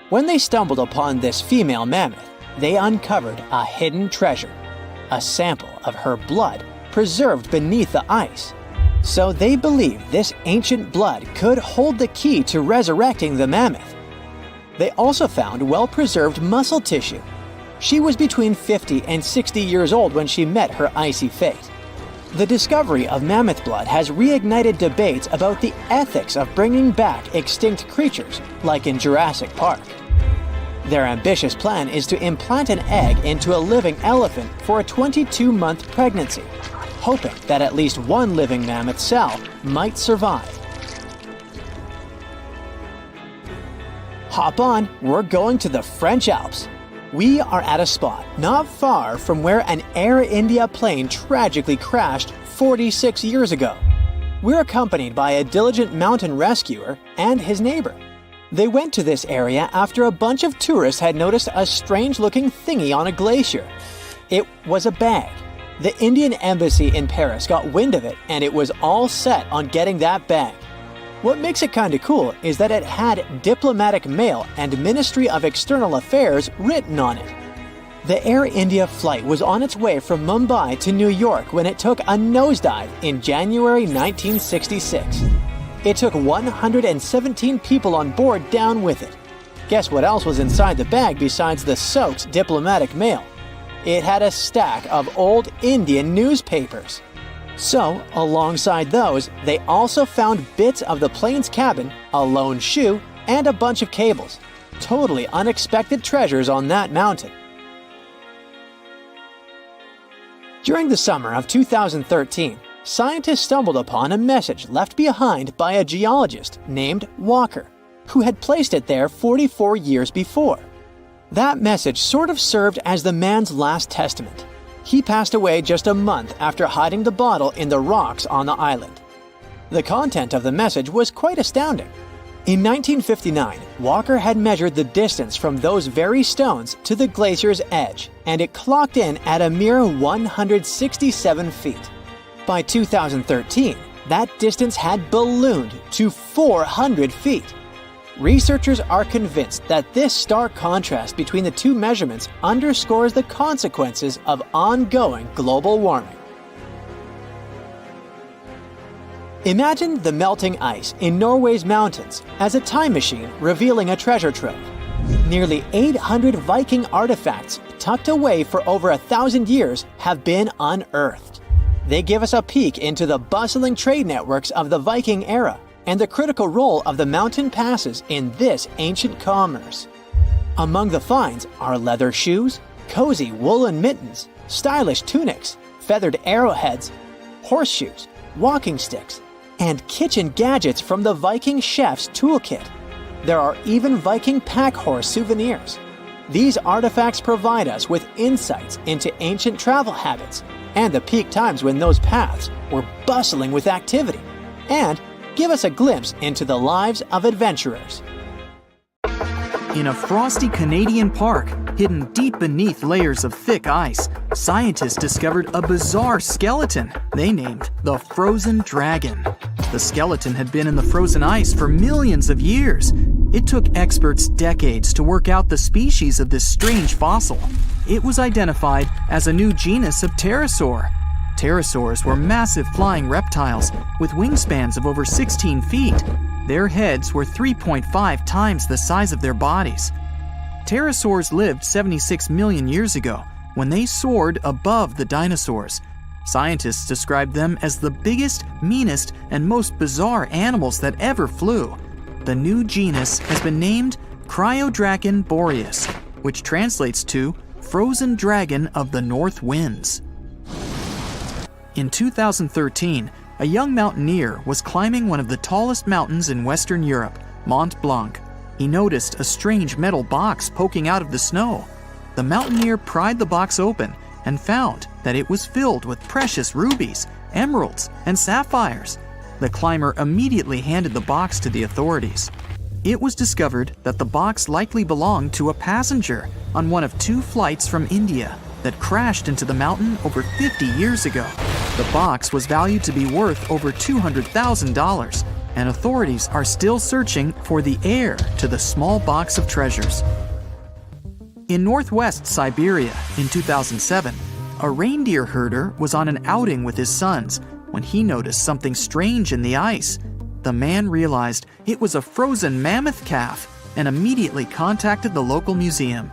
When they stumbled upon this female mammoth, they uncovered a hidden treasure, a sample of her blood preserved beneath the ice. So they believe this ancient blood could hold the key to resurrecting the mammoth. They also found well-preserved muscle tissue. She was between 50 and 60 years old when she met her icy fate. The discovery of mammoth blood has reignited debates about the ethics of bringing back extinct creatures, like in Jurassic Park. Their ambitious plan is to implant an egg into a living elephant for a 22-month pregnancy, hoping that at least one living mammoth cell might survive. Hop on, we're going to the French Alps. We are at a spot not far from where an Air India plane tragically crashed 46 years ago. We're accompanied by a diligent mountain rescuer and his neighbor. They went to this area after a bunch of tourists had noticed a strange-looking thingy on a glacier. It was a bag. The Indian embassy in Paris got wind of it, and it was all set on getting that bag. What makes it kinda cool is that it had diplomatic mail and Ministry of External Affairs written on it. The Air India flight was on its way from Mumbai to New York when it took a nosedive in January 1966. It took 117 people on board down with it. Guess what else was inside the bag besides the soaked diplomatic mail? It had a stack of old Indian newspapers. So, alongside those, they also found bits of the plane's cabin, a lone shoe, and a bunch of cables. Totally unexpected treasures on that mountain. During the summer of 2013, scientists stumbled upon a message left behind by a geologist named Walker, who had placed it there 44 years before. That message sort of served as the man's last testament. He passed away just a month after hiding the bottle in the rocks on the island. The content of the message was quite astounding. In 1959, Walker had measured the distance from those very stones to the glacier's edge, and it clocked in at a mere 167 feet. By 2013, that distance had ballooned to 400 feet. Researchers are convinced that this stark contrast between the two measurements underscores the consequences of ongoing global warming. Imagine the melting ice in Norway's mountains as a time machine revealing a treasure trove. Nearly 800 Viking artifacts tucked away for over 1,000 years have been unearthed. They give us a peek into the bustling trade networks of the Viking era and the critical role of the mountain passes in this ancient commerce. Among the finds are leather shoes, cozy woolen mittens, stylish tunics, feathered arrowheads, horseshoes, walking sticks, and kitchen gadgets from the Viking chef's toolkit. There are even Viking pack horse souvenirs. These artifacts provide us with insights into ancient travel habits and the peak times when those paths were bustling with activity, and give us a glimpse into the lives of adventurers. In a frosty Canadian park, hidden deep beneath layers of thick ice, scientists discovered a bizarre skeleton they named the Frozen Dragon. The skeleton had been in the frozen ice for millions of years. It took experts decades to work out the species of this strange fossil. It was identified as a new genus of pterosaur. Pterosaurs were massive flying reptiles with wingspans of over 16 feet. Their heads were 3.5 times the size of their bodies. Pterosaurs lived 76 million years ago when they soared above the dinosaurs. Scientists described them as the biggest, meanest, and most bizarre animals that ever flew. The new genus has been named Cryodragon boreas, which translates to Frozen Dragon of the North Winds. In 2013, a young mountaineer was climbing one of the tallest mountains in Western Europe, Mont Blanc. He noticed a strange metal box poking out of the snow. The mountaineer pried the box open and found that it was filled with precious rubies, emeralds, and sapphires. The climber immediately handed the box to the authorities. It was discovered that the box likely belonged to a passenger on one of 2 flights from India that crashed into the mountain over 50 years ago. The box was valued to be worth over $200,000, and authorities are still searching for the heir to the small box of treasures. In northwest Siberia in 2007, a reindeer herder was on an outing with his sons when he noticed something strange in the ice. The man realized it was a frozen mammoth calf and immediately contacted the local museum.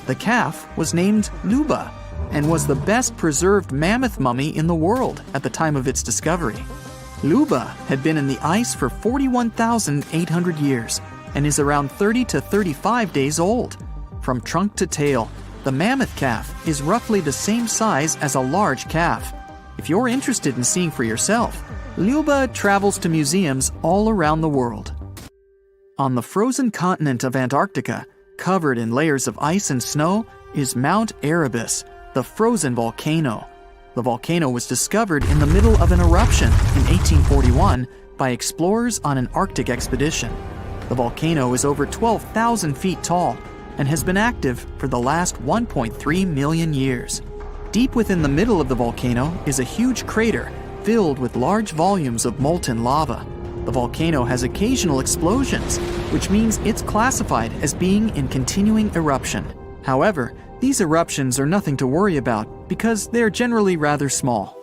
The calf was named Luba and was the best preserved mammoth mummy in the world at the time of its discovery. Luba had been in the ice for 41,800 years and is around 30 to 35 days old. From trunk to tail, the mammoth calf is roughly the same size as a large calf. If you're interested in seeing for yourself, Luba travels to museums all around the world. On the frozen continent of Antarctica, covered in layers of ice and snow, is Mount Erebus, the frozen volcano. The volcano was discovered in the middle of an eruption in 1841 by explorers on an Arctic expedition. The volcano is over 12,000 feet tall and has been active for the last 1.3 million years. Deep within the middle of the volcano is a huge crater filled with large volumes of molten lava. The volcano has occasional explosions, which means it's classified as being in continuing eruption. However, These eruptions are nothing to worry about because they're generally rather small.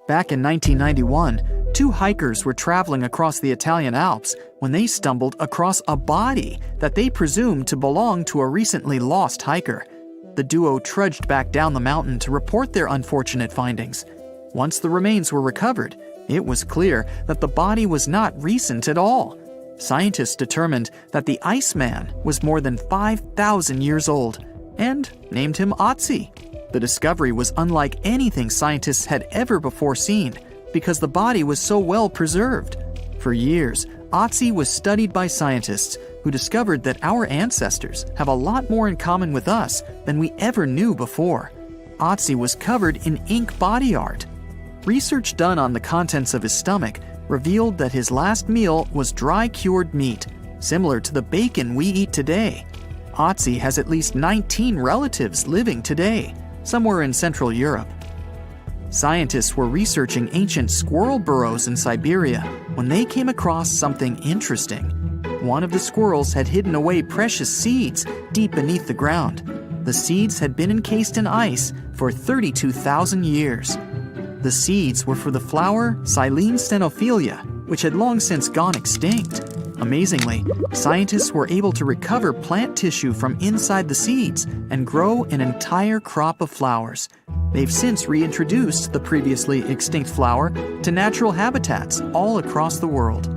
Back in 1991, two hikers were traveling across the Italian Alps when they stumbled across a body that they presumed to belong to a recently lost hiker. The duo trudged back down the mountain to report their unfortunate findings. Once the remains were recovered, it was clear that the body was not recent at all. Scientists determined that the Iceman was more than 5,000 years old and named him Otzi. The discovery was unlike anything scientists had ever before seen because the body was so well preserved. For years, Otzi was studied by scientists who discovered that our ancestors have a lot more in common with us than we ever knew before. Otzi was covered in ink body art. Research done on the contents of his stomach revealed that his last meal was dry-cured meat, similar to the bacon we eat today. Otzi has at least 19 relatives living today, somewhere in Central Europe. Scientists were researching ancient squirrel burrows in Siberia when they came across something interesting. One of the squirrels had hidden away precious seeds deep beneath the ground. The seeds had been encased in ice for 32,000 years. The seeds were for the flower Silene stenophilia, which had long since gone extinct. Amazingly, scientists were able to recover plant tissue from inside the seeds and grow an entire crop of flowers. They've since reintroduced the previously extinct flower to natural habitats all across the world.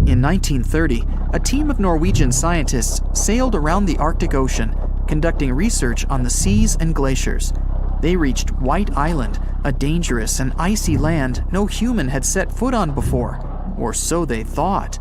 In 1930, a team of Norwegian scientists sailed around the Arctic Ocean, conducting research on the seas and glaciers. They reached White Island, a dangerous and icy land no human had set foot on before, or so they thought.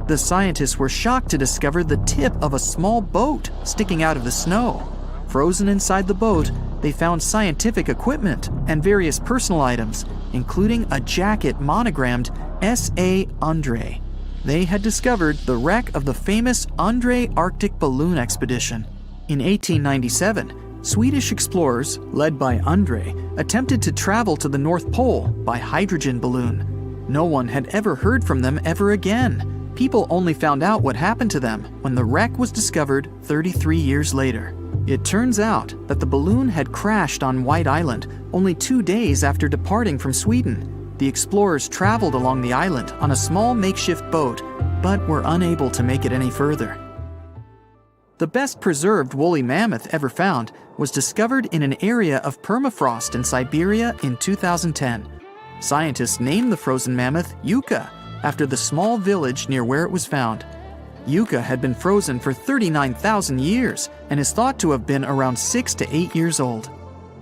The scientists were shocked to discover the tip of a small boat sticking out of the snow. Frozen inside the boat, they found scientific equipment and various personal items, including a jacket monogrammed S.A. Andre. They had discovered the wreck of the famous Andre Arctic balloon expedition. In 1897, Swedish explorers, led by Andre, attempted to travel to the North Pole by hydrogen balloon. No one had ever heard from them ever again. People only found out what happened to them when the wreck was discovered 33 years later. It turns out that the balloon had crashed on White Island only 2 days after departing from Sweden. The explorers traveled along the island on a small makeshift boat, but were unable to make it any further. The best preserved woolly mammoth ever found was discovered in an area of permafrost in Siberia in 2010. Scientists named the frozen mammoth Yucca, after the small village near where it was found. Yucca had been frozen for 39,000 years and is thought to have been around 6 to 8 years old.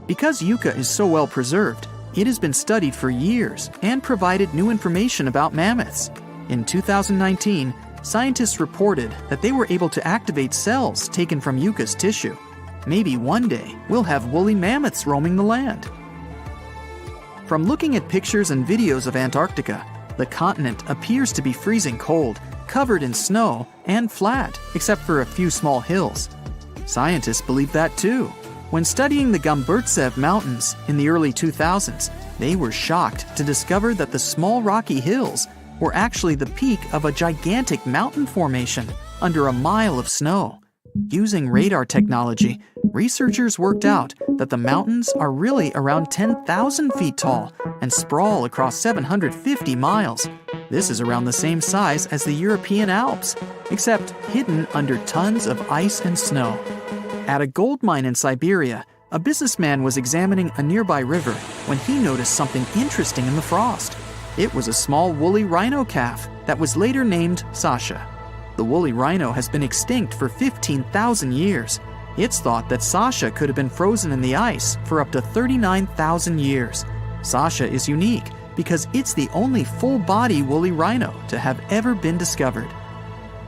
Because Yucca is so well preserved, it has been studied for years and provided new information about mammoths. In 2019, scientists reported that they were able to activate cells taken from Yucca's tissue. Maybe one day we'll have woolly mammoths roaming the land. From looking at pictures and videos of Antarctica, the continent appears to be freezing cold, covered in snow, and flat, except for a few small hills. Scientists believe that too. When studying the Gomburtsev Mountains in the early 2000s, they were shocked to discover that the small rocky hills were actually the peak of a gigantic mountain formation under a mile of snow. Using radar technology, researchers worked out that the mountains are really around 10,000 feet tall and sprawl across 750 miles. This is around the same size as the European Alps, except hidden under tons of ice and snow. At a gold mine in Siberia, a businessman was examining a nearby river when he noticed something interesting in the frost. It was a small woolly rhino calf that was later named Sasha. The woolly rhino has been extinct for 15,000 years. It's thought that Sasha could have been frozen in the ice for up to 39,000 years. Sasha is unique because it's the only full-body woolly rhino to have ever been discovered.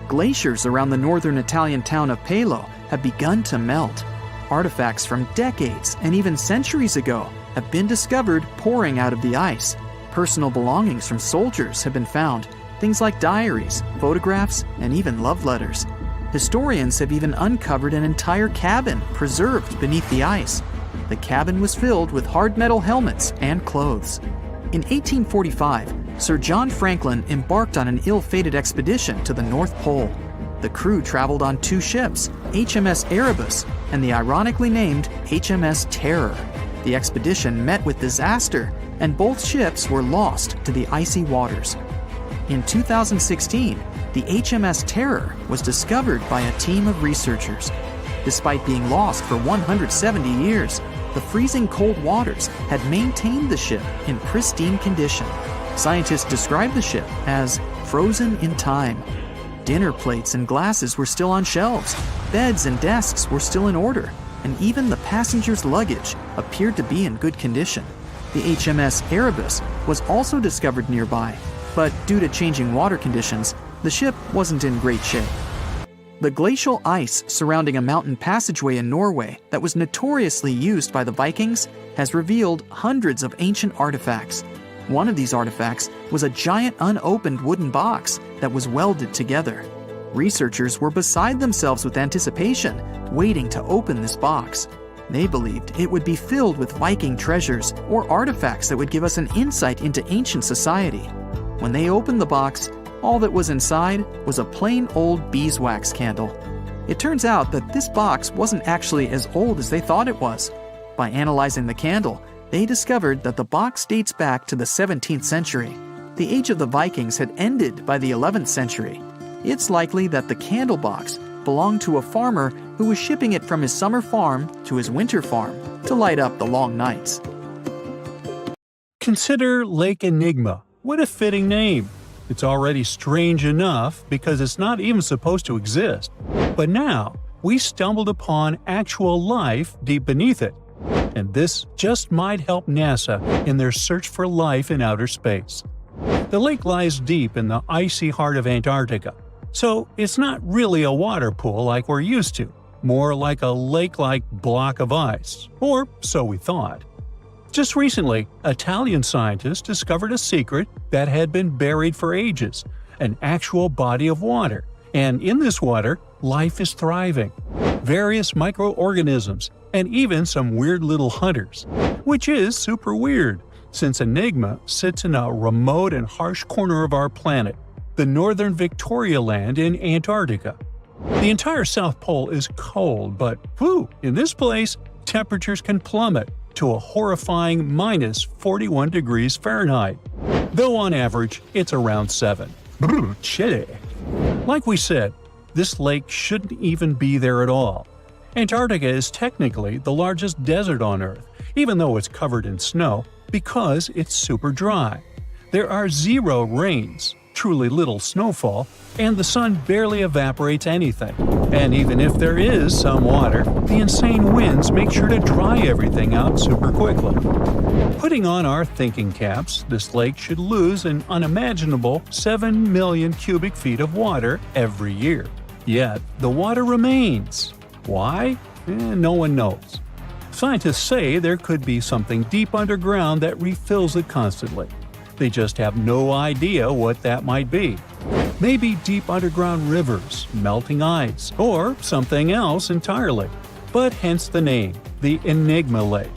Glaciers around the northern Italian town of Pelo have begun to melt. Artifacts from decades and even centuries ago have been discovered pouring out of the ice. Personal belongings from soldiers have been found, things like diaries, photographs, and even love letters. Historians have even uncovered an entire cabin preserved beneath the ice. The cabin was filled with hard metal helmets and clothes. In 1845, Sir John Franklin embarked on an ill-fated expedition to the North Pole. The crew traveled on 2 ships, HMS Erebus and the ironically named HMS Terror. The expedition met with disaster, and both ships were lost to the icy waters. In 2016, the HMS Terror was discovered by a team of researchers. Despite being lost for 170 years, the freezing cold waters had maintained the ship in pristine condition. Scientists described the ship as frozen in time. Dinner plates and glasses were still on shelves, beds and desks were still in order, and even the passengers' luggage appeared to be in good condition. The HMS Erebus was also discovered nearby, but due to changing water conditions, the ship wasn't in great shape. The glacial ice surrounding a mountain passageway in Norway that was notoriously used by the Vikings has revealed hundreds of ancient artifacts. One of these artifacts was a giant unopened wooden box that was welded together. Researchers were beside themselves with anticipation, waiting to open this box. They believed it would be filled with Viking treasures or artifacts that would give us an insight into ancient society. When they opened the box, all that was inside was a plain old beeswax candle. It turns out that this box wasn't actually as old as they thought it was. By analyzing the candle, they discovered that the box dates back to the 17th century. The age of the Vikings had ended by the 11th century. It's likely that the candle box belonged to a farmer who was shipping it from his summer farm to his winter farm to light up the long nights. Consider Lake Enigma. What a fitting name. It's already strange enough because it's not even supposed to exist. But now, we stumbled upon actual life deep beneath it. And this just might help NASA in their search for life in outer space. The lake lies deep in the icy heart of Antarctica, so it's not really a water pool like we're used to, more like a lake-like block of ice, or so we thought. Just recently, Italian scientists discovered a secret that had been buried for ages, an actual body of water, and in this water, life is thriving. Various microorganisms, and even some weird little hunters. Which is super weird, since Enigma sits in a remote and harsh corner of our planet, the northern Victoria Land in Antarctica. The entire South Pole is cold, but in this place, temperatures can plummet to a horrifying minus 41 degrees Fahrenheit, though on average it's around 7. Chilly. Like we said, this lake shouldn't even be there at all. Antarctica is technically the largest desert on Earth, even though it's covered in snow, because it's super dry. There are 0 rains, truly little snowfall, and the sun barely evaporates anything. And even if there is some water, the insane winds make sure to dry everything out super quickly. Putting on our thinking caps, this lake should lose an unimaginable 7 million cubic feet of water every year. Yet, the water remains. Why? No one knows. Scientists say there could be something deep underground that refills it constantly. They just have no idea what that might be. Maybe deep underground rivers, melting ice, or something else entirely. But hence the name, the Enigma Lake.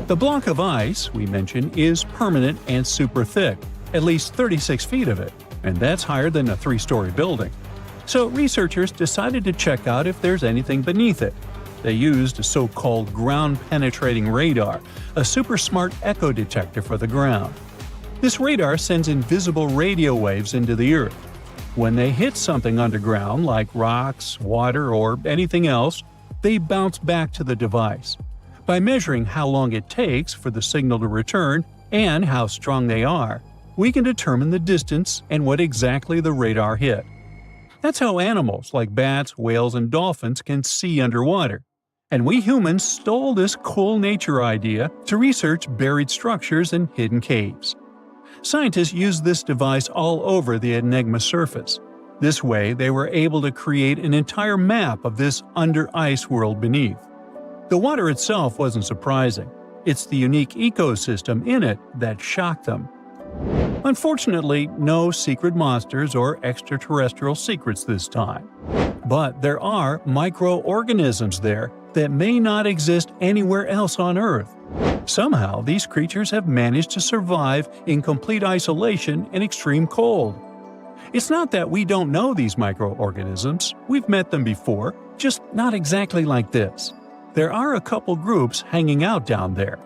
The block of ice, we mentioned, is permanent and super thick, at least 36 feet of it, and that's higher than a 3-story building. So researchers decided to check out if there's anything beneath it. They used a so-called ground-penetrating radar, a super-smart echo detector for the ground. This radar sends invisible radio waves into the Earth. When they hit something underground, like rocks, water, or anything else, they bounce back to the device. By measuring how long it takes for the signal to return and how strong they are, we can determine the distance and what exactly the radar hit. That's how animals like bats, whales, and dolphins can see underwater. And we humans stole this cool nature idea to research buried structures and hidden caves. Scientists used this device all over the Enigma surface. This way, they were able to create an entire map of this under-ice world beneath. The water itself wasn't surprising. It's the unique ecosystem in it that shocked them. Unfortunately, no secret monsters or extraterrestrial secrets this time. But there are microorganisms there that may not exist anywhere else on Earth. Somehow, these creatures have managed to survive in complete isolation and extreme cold. It's not that we don't know these microorganisms, we've met them before, just not exactly like this. There are a couple groups hanging out down there.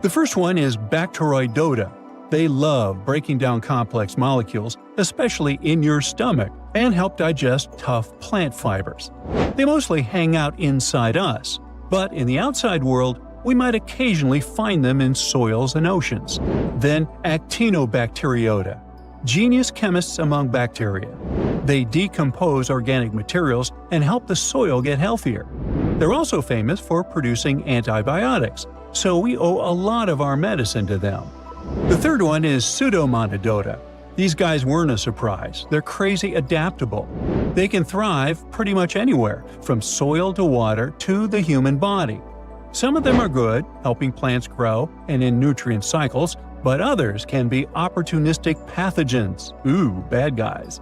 The first one is Bacteroidota. They love breaking down complex molecules, especially in your stomach, and help digest tough plant fibers. They mostly hang out inside us, but in the outside world, we might occasionally find them in soils and oceans. Then Actinobacteriota, genius chemists among bacteria. They decompose organic materials and help the soil get healthier. They're also famous for producing antibiotics, so we owe a lot of our medicine to them. The third one is Pseudomonodota. These guys weren't a surprise. They're crazy adaptable. They can thrive pretty much anywhere, from soil to water to the human body. Some of them are good, helping plants grow and in nutrient cycles, but others can be opportunistic pathogens. Ooh, bad guys.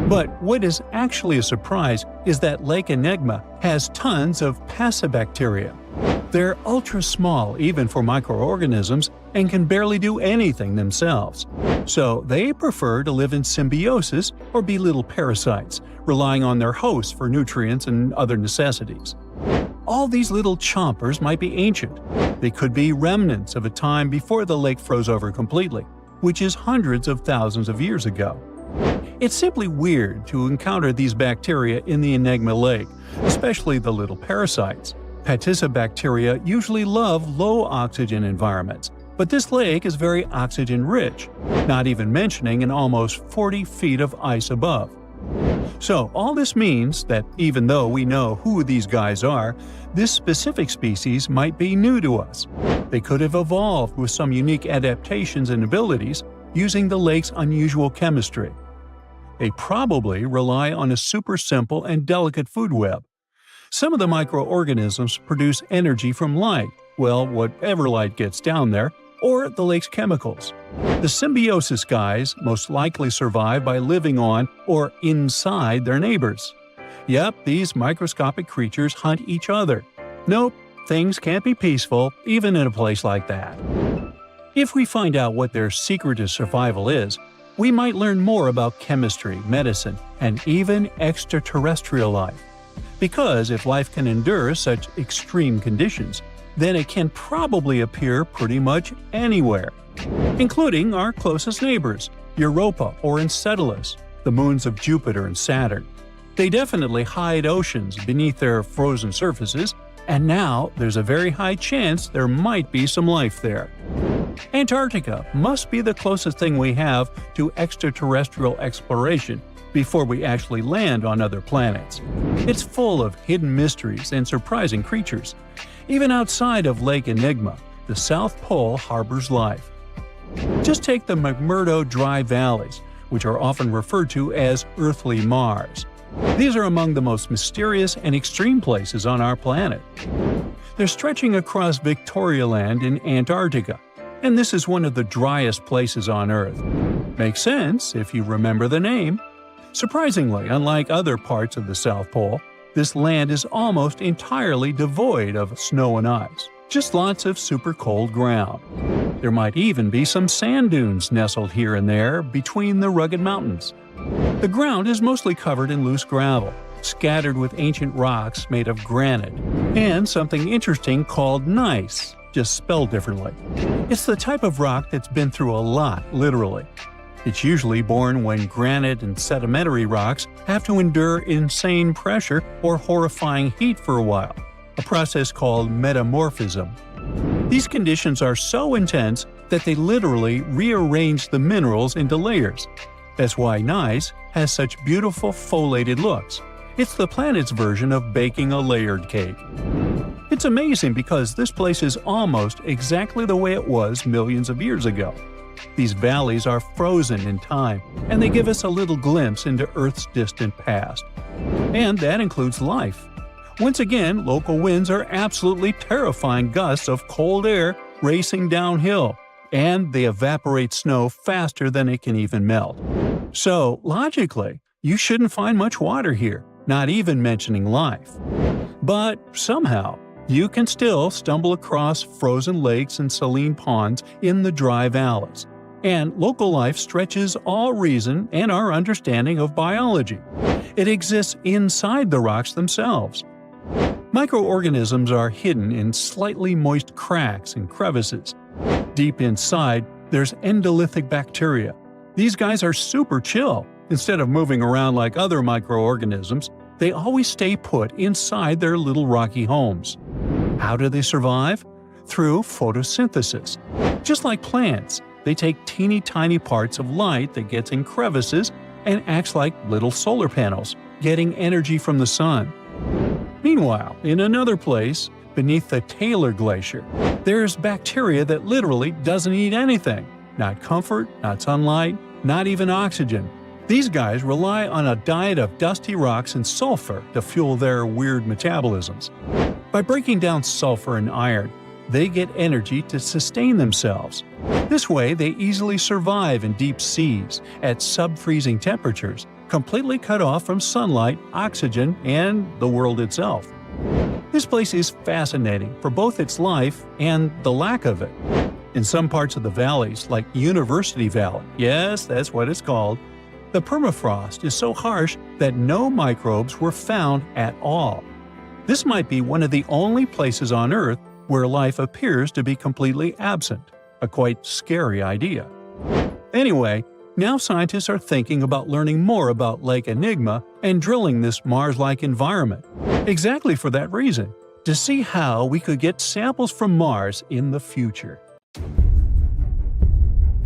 But what is actually a surprise is that Lake Enigma has tons of passibacteria. They're ultra small even for microorganisms and can barely do anything themselves. So they prefer to live in symbiosis or be little parasites, relying on their hosts for nutrients and other necessities. All these little chompers might be ancient. They could be remnants of a time before the lake froze over completely, which is hundreds of thousands of years ago. It's simply weird to encounter these bacteria in the Enigma Lake, especially the little parasites. Passibacteria usually love low-oxygen environments, but this lake is very oxygen-rich, not even mentioning an almost 40 feet of ice above. So all this means that even though we know who these guys are, this specific species might be new to us. They could have evolved with some unique adaptations and abilities using the lake's unusual chemistry. They probably rely on a super simple and delicate food web. Some of the microorganisms produce energy from light, well, whatever light gets down there, or the lake's chemicals. The symbiosis guys most likely survive by living on or inside their neighbors. Yep, these microscopic creatures hunt each other. Nope, things can't be peaceful even in a place like that. If we find out what their secret to survival is, we might learn more about chemistry, medicine, and even extraterrestrial life. Because if life can endure such extreme conditions, then it can probably appear pretty much anywhere, including our closest neighbors, Europa or Enceladus, the moons of Jupiter and Saturn. They definitely hide oceans beneath their frozen surfaces, and now there's a very high chance there might be some life there. Antarctica must be the closest thing we have to extraterrestrial exploration before we actually land on other planets. It's full of hidden mysteries and surprising creatures. Even outside of Lake Enigma, the South Pole harbors life. Just take the McMurdo Dry Valleys, which are often referred to as Earthly Mars. These are among the most mysterious and extreme places on our planet. They're stretching across Victoria Land in Antarctica, and this is one of the driest places on Earth. Makes sense if you remember the name. Surprisingly, unlike other parts of the South Pole, this land is almost entirely devoid of snow and ice, just lots of super cold ground. There might even be some sand dunes nestled here and there between the rugged mountains. The ground is mostly covered in loose gravel, scattered with ancient rocks made of granite, and something interesting called gneiss, just spelled differently. It's the type of rock that's been through a lot, literally. It's usually born when granite and sedimentary rocks have to endure insane pressure or horrifying heat for a while, a process called metamorphism. These conditions are so intense that they literally rearrange the minerals into layers. That's why gneiss has such beautiful foliated looks. It's the planet's version of baking a layered cake. It's amazing because this place is almost exactly the way it was millions of years ago. These valleys are frozen in time, and they give us a little glimpse into Earth's distant past. And that includes life. Once again, local winds are absolutely terrifying gusts of cold air racing downhill, and they evaporate snow faster than it can even melt. So, logically, you shouldn't find much water here, not even mentioning life. But somehow, you can still stumble across frozen lakes and saline ponds in the dry valleys. And local life stretches all reason and our understanding of biology. It exists inside the rocks themselves. Microorganisms are hidden in slightly moist cracks and crevices. Deep inside, there's endolithic bacteria. These guys are super chill. Instead of moving around like other microorganisms, they always stay put inside their little rocky homes. How do they survive? Through photosynthesis. Just like plants, they take teeny tiny parts of light that gets in crevices and acts like little solar panels, getting energy from the sun. Meanwhile, in another place, beneath the Taylor Glacier, there's bacteria that literally doesn't eat anything. Not comfort, not sunlight, not even oxygen. These guys rely on a diet of dusty rocks and sulfur to fuel their weird metabolisms. By breaking down sulfur and iron, they get energy to sustain themselves. This way, they easily survive in deep seas at sub-freezing temperatures, completely cut off from sunlight, oxygen, and the world itself. This place is fascinating for both its life and the lack of it. In some parts of the valleys, like University Valley, yes, that's what it's called, the permafrost is so harsh that no microbes were found at all. This might be one of the only places on Earth where life appears to be completely absent, a quite scary idea. Anyway, now scientists are thinking about learning more about Lake Enigma and drilling this Mars-like environment. Exactly for that reason, to see how we could get samples from Mars in the future.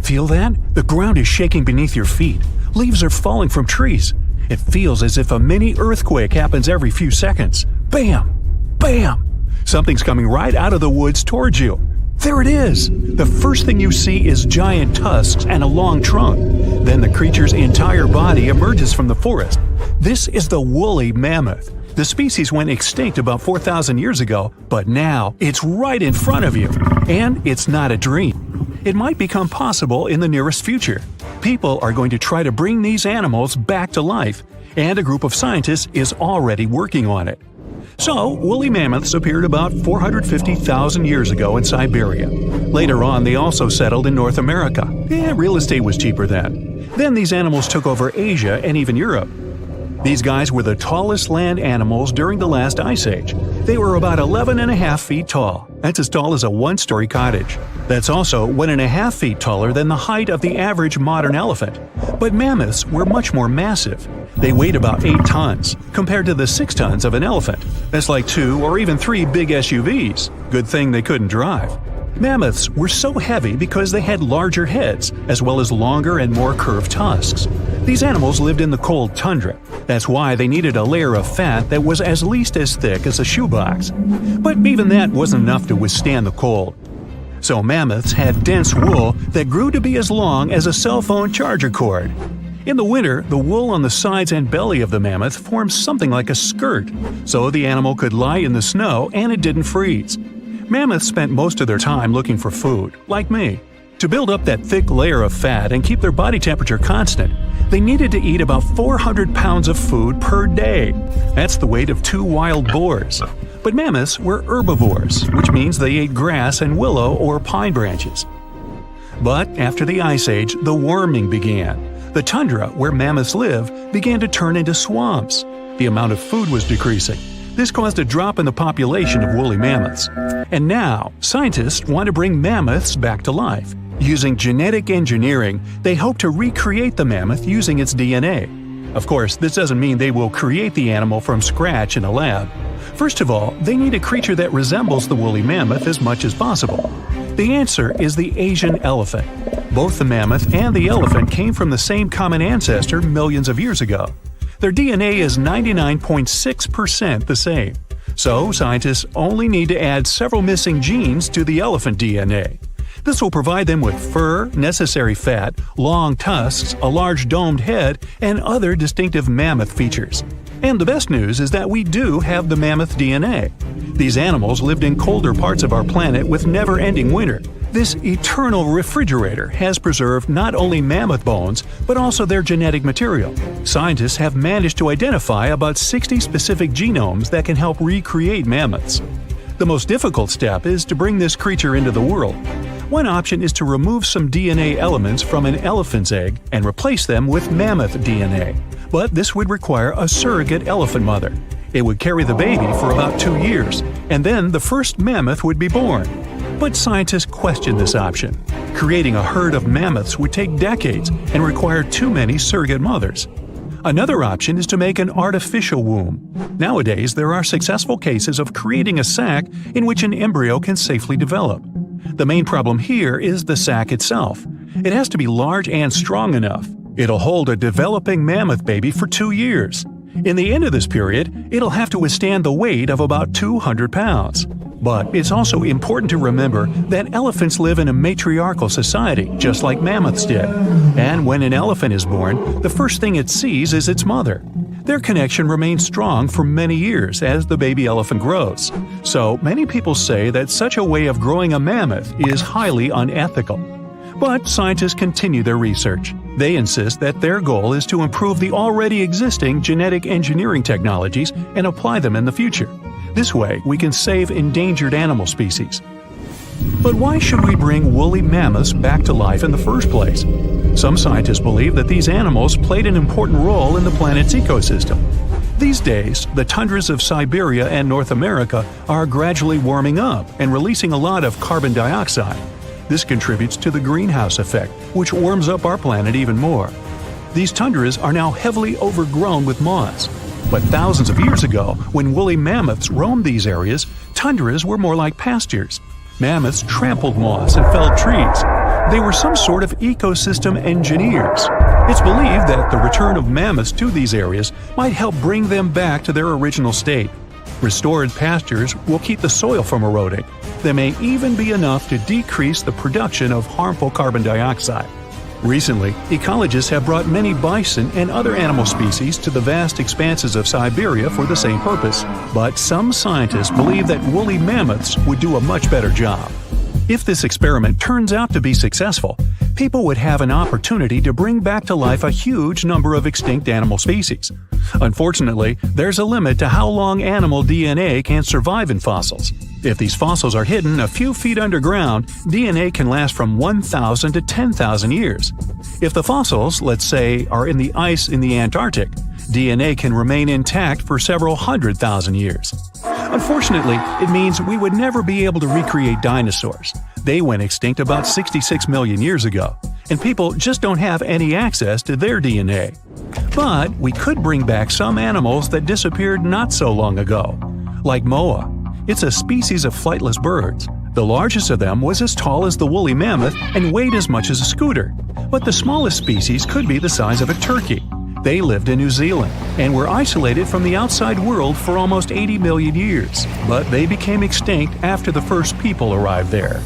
Feel that? The ground is shaking beneath your feet. Leaves are falling from trees. It feels as if a mini earthquake happens every few seconds. Bam! Bam! Something's coming right out of the woods towards you. There it is! The first thing you see is giant tusks and a long trunk. Then the creature's entire body emerges from the forest. This is the woolly mammoth. The species went extinct about 4,000 years ago, but now it's right in front of you. And it's not a dream. It might become possible in the nearest future. People are going to try to bring these animals back to life, and a group of scientists is already working on it. So, woolly mammoths appeared about 450,000 years ago in Siberia. Later on, they also settled in North America. Real estate was cheaper then. Then these animals took over Asia and even Europe. These guys were the tallest land animals during the last ice age. They were about 11.5 feet tall. That's as tall as a one-story cottage. That's also 1.5 feet taller than the height of the average modern elephant. But mammoths were much more massive. They weighed about 8 tons, compared to the 6 tons of an elephant. That's like 2 or even 3 big SUVs. Good thing they couldn't drive. Mammoths were so heavy because they had larger heads, as well as longer and more curved tusks. These animals lived in the cold tundra. That's why they needed a layer of fat that was at least as thick as a shoebox. But even that wasn't enough to withstand the cold. So mammoths had dense wool that grew to be as long as a cell phone charger cord. In the winter, the wool on the sides and belly of the mammoth formed something like a skirt, so the animal could lie in the snow and it didn't freeze. Mammoths spent most of their time looking for food, like me. To build up that thick layer of fat and keep their body temperature constant, they needed to eat about 400 pounds of food per day. That's the weight of 2 wild boars. But mammoths were herbivores, which means they ate grass and willow or pine branches. But after the Ice Age, the warming began. The tundra, where mammoths live, began to turn into swamps. The amount of food was decreasing. This caused a drop in the population of woolly mammoths. And now, scientists want to bring mammoths back to life. Using genetic engineering, they hope to recreate the mammoth using its DNA. Of course, this doesn't mean they will create the animal from scratch in a lab. First of all, they need a creature that resembles the woolly mammoth as much as possible. The answer is the Asian elephant. Both the mammoth and the elephant came from the same common ancestor millions of years ago. Their DNA is 99.6% the same. So, scientists only need to add several missing genes to the elephant DNA. This will provide them with fur, necessary fat, long tusks, a large domed head, and other distinctive mammoth features. And the best news is that we do have the mammoth DNA. These animals lived in colder parts of our planet with never-ending winter. This eternal refrigerator has preserved not only mammoth bones, but also their genetic material. Scientists have managed to identify about 60 specific genomes that can help recreate mammoths. The most difficult step is to bring this creature into the world. One option is to remove some DNA elements from an elephant's egg and replace them with mammoth DNA, but this would require a surrogate elephant mother. It would carry the baby for about 2 years, and then the first mammoth would be born. But scientists question this option. Creating a herd of mammoths would take decades and require too many surrogate mothers. Another option is to make an artificial womb. Nowadays, there are successful cases of creating a sac in which an embryo can safely develop. The main problem here is the sac itself. It has to be large and strong enough. It'll hold a developing mammoth baby for 2 years. In the end of this period, it'll have to withstand the weight of about 200 pounds. But it's also important to remember that elephants live in a matriarchal society, just like mammoths did. And when an elephant is born, the first thing it sees is its mother. Their connection remains strong for many years as the baby elephant grows. So many people say that such a way of growing a mammoth is highly unethical. But scientists continue their research. They insist that their goal is to improve the already existing genetic engineering technologies and apply them in the future. This way, we can save endangered animal species. But why should we bring woolly mammoths back to life in the first place? Some scientists believe that these animals played an important role in the planet's ecosystem. These days, the tundras of Siberia and North America are gradually warming up and releasing a lot of carbon dioxide. This contributes to the greenhouse effect, which warms up our planet even more. These tundras are now heavily overgrown with moss. But thousands of years ago, when woolly mammoths roamed these areas, tundras were more like pastures. Mammoths trampled moss and felled trees. They were some sort of ecosystem engineers. It's believed that the return of mammoths to these areas might help bring them back to their original state. Restored pastures will keep the soil from eroding. They may even be enough to decrease the production of harmful carbon dioxide. Recently, ecologists have brought many bison and other animal species to the vast expanses of Siberia for the same purpose. But some scientists believe that woolly mammoths would do a much better job. If this experiment turns out to be successful, people would have an opportunity to bring back to life a huge number of extinct animal species. Unfortunately, there's a limit to how long animal DNA can survive in fossils. If these fossils are hidden a few feet underground, DNA can last from 1,000 to 10,000 years. If the fossils, let's say, are in the ice in the Antarctic, DNA can remain intact for several 100,000 years. Unfortunately, it means we would never be able to recreate dinosaurs. They went extinct about 66 million years ago, and people just don't have any access to their DNA. But we could bring back some animals that disappeared not so long ago, like moa. It's a species of flightless birds. The largest of them was as tall as the woolly mammoth and weighed as much as a scooter, but the smallest species could be the size of a turkey. They lived in New Zealand and were isolated from the outside world for almost 80 million years, but they became extinct after the first people arrived there.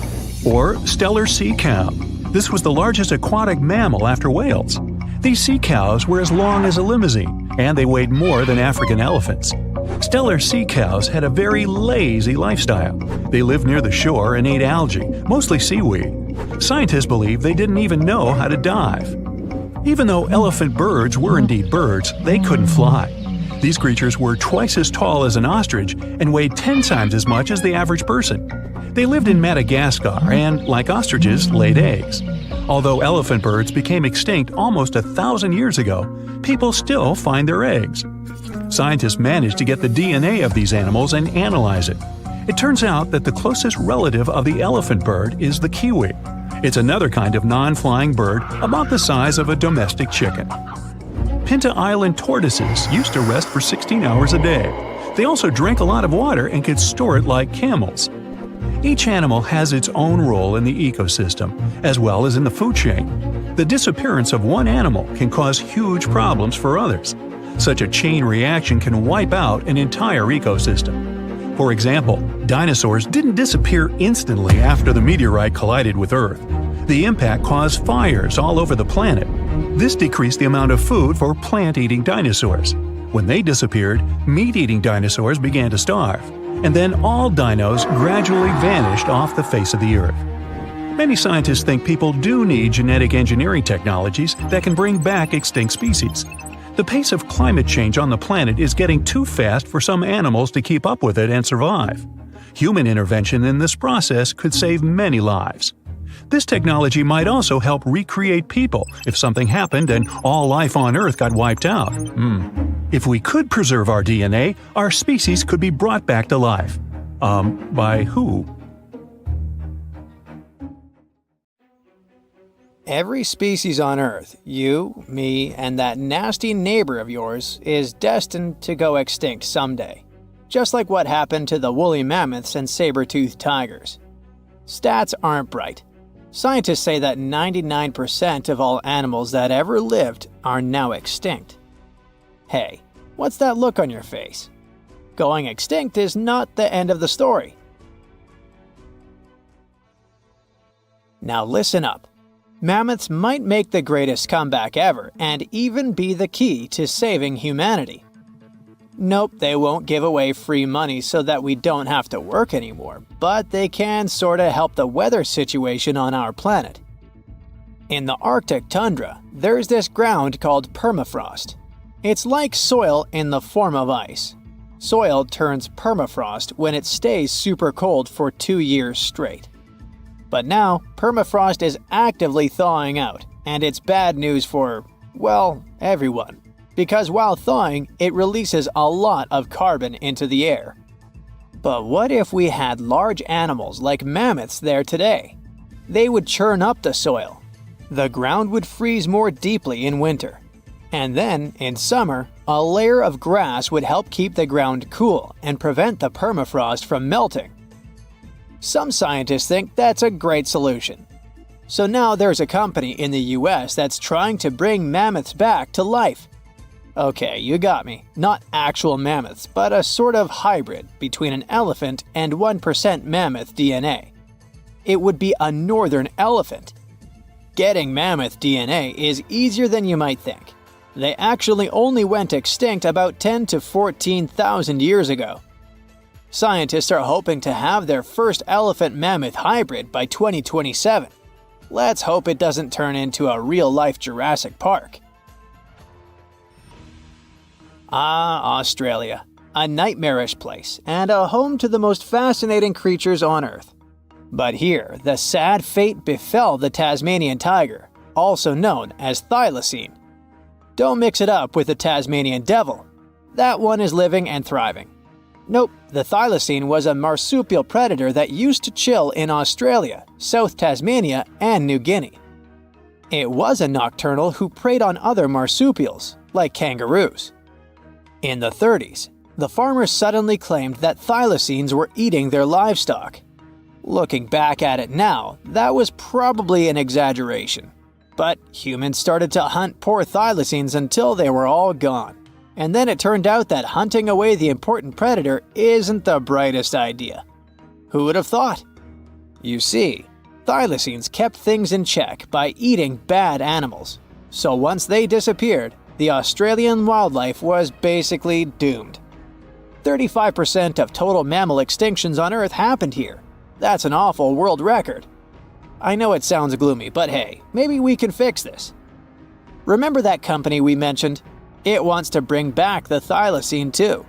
Or stellar sea cow. This was the largest aquatic mammal after whales. These sea cows were as long as a limousine, and they weighed more than African elephants. Stellar sea cows had a very lazy lifestyle. They lived near the shore and ate algae, mostly seaweed. Scientists believe they didn't even know how to dive. Even though elephant birds were indeed birds, they couldn't fly. These creatures were twice as tall as an ostrich and weighed 10 times as much as the average person. They lived in Madagascar and, like ostriches, laid eggs. Although elephant birds became extinct almost 1,000 years ago, people still find their eggs. Scientists managed to get the DNA of these animals and analyze it. It turns out that the closest relative of the elephant bird is the kiwi. It's another kind of non-flying bird about the size of a domestic chicken. Pinta Island tortoises used to rest for 16 hours a day. They also drank a lot of water and could store it like camels. Each animal has its own role in the ecosystem, as well as in the food chain. The disappearance of one animal can cause huge problems for others. Such a chain reaction can wipe out an entire ecosystem. For example, dinosaurs didn't disappear instantly after the meteorite collided with Earth. The impact caused fires all over the planet. This decreased the amount of food for plant-eating dinosaurs. When they disappeared, meat-eating dinosaurs began to starve. And then all dinos gradually vanished off the face of the Earth. Many scientists think people do need genetic engineering technologies that can bring back extinct species. The pace of climate change on the planet is getting too fast for some animals to keep up with it and survive. Human intervention in this process could save many lives. This technology might also help recreate people if something happened and all life on Earth got wiped out. If we could preserve our DNA, our species could be brought back to life. By who? Every species on Earth, you, me, and that nasty neighbor of yours, is destined to go extinct someday. Just like what happened to the woolly mammoths and saber-toothed tigers. Stats aren't bright. Scientists say that 99% of all animals that ever lived are now extinct. Hey, what's that look on your face? Going extinct is not the end of the story. Now listen up. Mammoths might make the greatest comeback ever and even be the key to saving humanity. Nope, they won't give away free money so that we don't have to work anymore, but they can sorta help the weather situation on our planet. In the Arctic tundra, there's this ground called permafrost. It's like soil in the form of ice. Soil turns permafrost when it stays super cold for 2 years straight. But now, permafrost is actively thawing out, and it's bad news for, well, everyone. Because while thawing, it releases a lot of carbon into the air. But what if we had large animals like mammoths there today? They would churn up the soil. The ground would freeze more deeply in winter. And then, in summer, a layer of grass would help keep the ground cool and prevent the permafrost from melting. Some scientists think that's a great solution. So now there's a company in the US that's trying to bring mammoths back to life. Okay, you got me. Not actual mammoths, but a sort of hybrid between an elephant and 1% mammoth DNA. It would be a northern elephant. Getting mammoth DNA is easier than you might think. They actually only went extinct about 10 to 14,000 years ago. Scientists are hoping to have their first elephant-mammoth hybrid by 2027. Let's hope it doesn't turn into a real-life Jurassic Park. Australia. A nightmarish place, and a home to the most fascinating creatures on Earth. But here, the sad fate befell the Tasmanian tiger, also known as thylacine. Don't mix it up with the Tasmanian devil. That one is living and thriving. Nope, the thylacine was a marsupial predator that used to chill in Australia, South Tasmania, and New Guinea. It was a nocturnal who preyed on other marsupials, like kangaroos. In the 30s, the farmers suddenly claimed that thylacines were eating their livestock. Looking back at it now, that was probably an exaggeration. But humans started to hunt poor thylacines until they were all gone. And then it turned out that hunting away the important predator isn't the brightest idea. Who would have thought? You see, thylacines kept things in check by eating bad animals. So once they disappeared, the Australian wildlife was basically doomed. 35% of total mammal extinctions on Earth happened here. That's an awful world record. I know it sounds gloomy, but hey, maybe we can fix this. Remember that company we mentioned? It wants to bring back the thylacine too.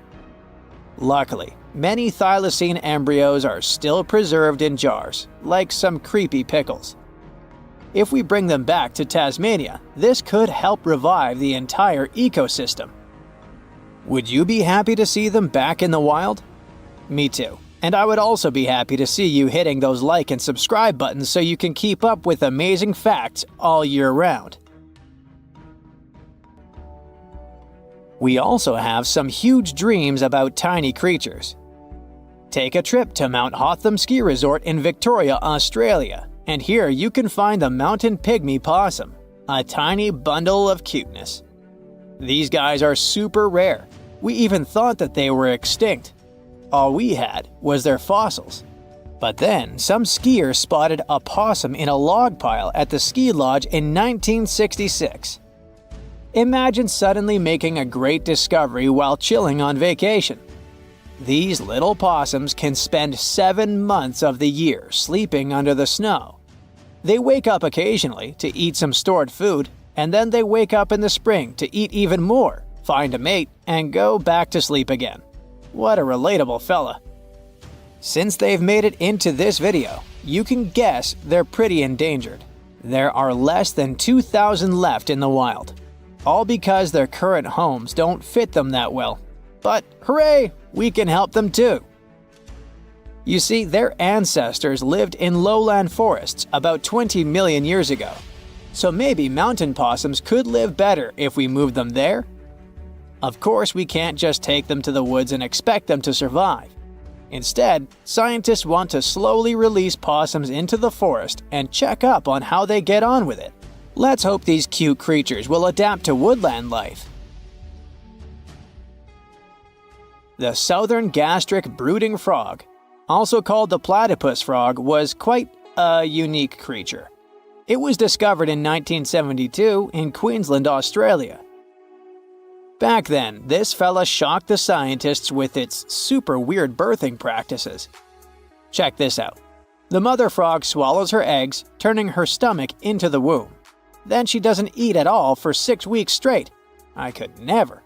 Luckily, many thylacine embryos are still preserved in jars, like some creepy pickles. If we bring them back to Tasmania, this could help revive the entire ecosystem. Would you be happy to see them back in the wild? Me too. And I would also be happy to see you hitting those like and subscribe buttons so you can keep up with amazing facts all year round. We also have some huge dreams about tiny creatures. Take a trip to Mount Hotham Ski Resort in Victoria, Australia, and here you can find the mountain pygmy possum, a tiny bundle of cuteness. These guys are super rare. We even thought that they were extinct. All we had was their fossils. But then, some skiers spotted a possum in a log pile at the ski lodge in 1966. Imagine suddenly making a great discovery while chilling on vacation. These little possums can spend 7 months of the year sleeping under the snow. They wake up occasionally to eat some stored food, and then they wake up in the spring to eat even more, find a mate, and go back to sleep again. What a relatable fella. Since they've made it into this video, you can guess they're pretty endangered. There are less than 2,000 left in the wild, all because their current homes don't fit them that well. But hooray, we can help them too! You see, their ancestors lived in lowland forests about 20 million years ago, so maybe mountain possums could live better if we moved them there? Of course, we can't just take them to the woods and expect them to survive. Instead, scientists want to slowly release possums into the forest and check up on how they get on with it. Let's hope these cute creatures will adapt to woodland life. The southern gastric brooding frog, also called the platypus frog, was quite a unique creature. It was discovered in 1972 in Queensland, Australia. Back then, this fella shocked the scientists with its super weird birthing practices. Check this out. The mother frog swallows her eggs, turning her stomach into the womb. Then she doesn't eat at all for 6 weeks straight. I could never.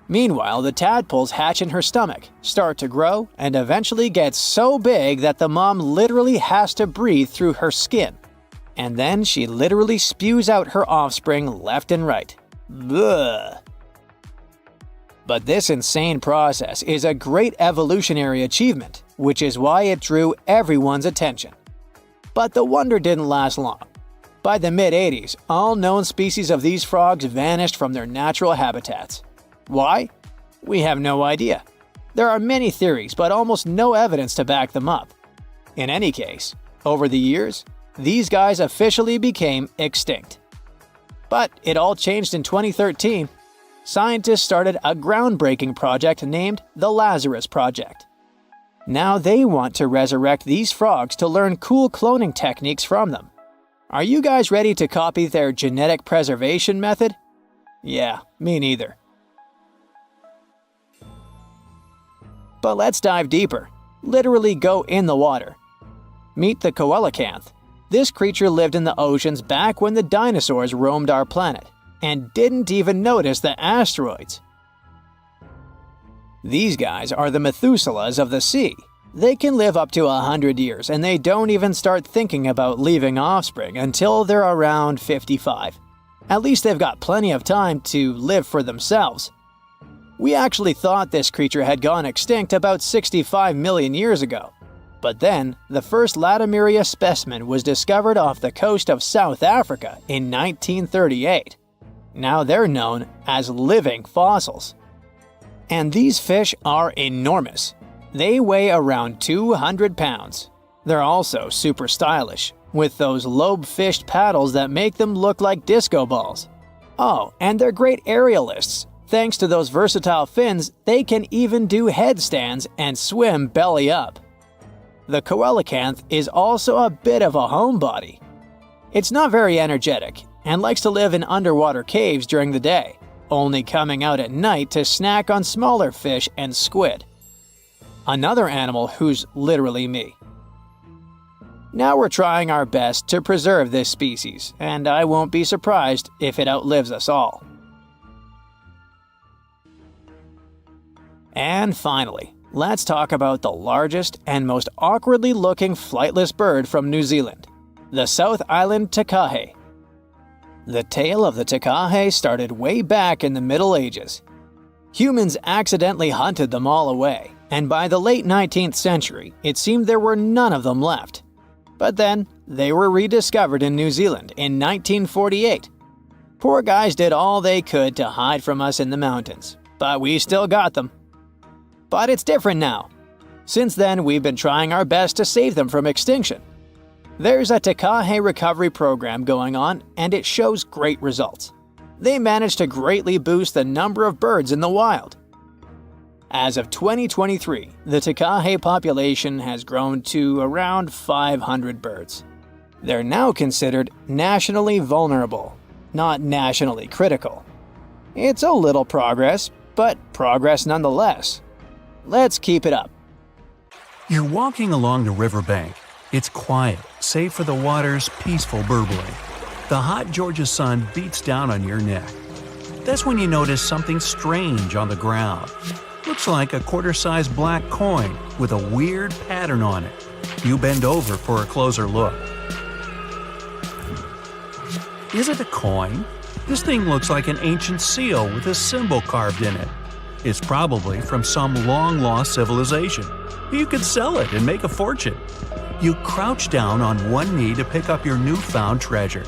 Meanwhile, the tadpoles hatch in her stomach, start to grow, and eventually get so big that the mom literally has to breathe through her skin. And then she literally spews out her offspring left and right. Bleh. But this insane process is a great evolutionary achievement, which is why it drew everyone's attention. But the wonder didn't last long. By the mid-80s, all known species of these frogs vanished from their natural habitats. Why? We have no idea. There are many theories, but almost no evidence to back them up. In any case, over the years, these guys officially became extinct. But it all changed in 2013. Scientists started a groundbreaking project named the Lazarus Project. Now they want to resurrect these frogs to learn cool cloning techniques from them. Are you guys ready to copy their genetic preservation method? Yeah, me neither. But let's dive deeper. Literally go in the water. Meet the coelacanth. This creature lived in the oceans back when the dinosaurs roamed our planet, and didn't even notice the asteroids. These guys are the Methuselahs of the sea. They can live up to 100 years, and they don't even start thinking about leaving offspring until they're around 55. At least they've got plenty of time to live for themselves. We actually thought this creature had gone extinct about 65 million years ago. But then, the first Latimeria specimen was discovered off the coast of South Africa in 1938. Now they're known as living fossils. And these fish are enormous. They weigh around 200 pounds. They're also super stylish, with those lobe-fished paddles that make them look like disco balls. Oh, and they're great aerialists. Thanks to those versatile fins, they can even do headstands and swim belly up. The coelacanth is also a bit of a homebody. It's not very energetic and likes to live in underwater caves during the day, only coming out at night to snack on smaller fish and squid. Another animal who's literally me. Now we're trying our best to preserve this species, and I won't be surprised if it outlives us all. And finally, let's talk about the largest and most awkwardly looking flightless bird from New Zealand, the South Island takahe. The tale of the takahe started way back in the Middle Ages. Humans accidentally hunted them all away, and by the late 19th century, it seemed there were none of them left. But then, they were rediscovered in New Zealand in 1948. Poor guys did all they could to hide from us in the mountains, but we still got them. But it's different now. Since then, we've been trying our best to save them from extinction. There's a takahe recovery program going on, and it shows great results. They managed to greatly boost the number of birds in the wild. As of 2023, the takahe population has grown to around 500 birds. They're now considered nationally vulnerable, not nationally critical. It's a little progress, but progress nonetheless. Let's keep it up. You're walking along the riverbank. It's quiet, save for the water's peaceful burbling. The hot Georgia sun beats down on your neck. That's when you notice something strange on the ground. Looks looks like a quarter-sized black coin with a weird pattern on it. You bend over for a closer look. Is it a coin? This thing looks like an ancient seal with a symbol carved in it. It's probably from some long-lost civilization. You could sell it and make a fortune. You crouch down on one knee to pick up your newfound treasure.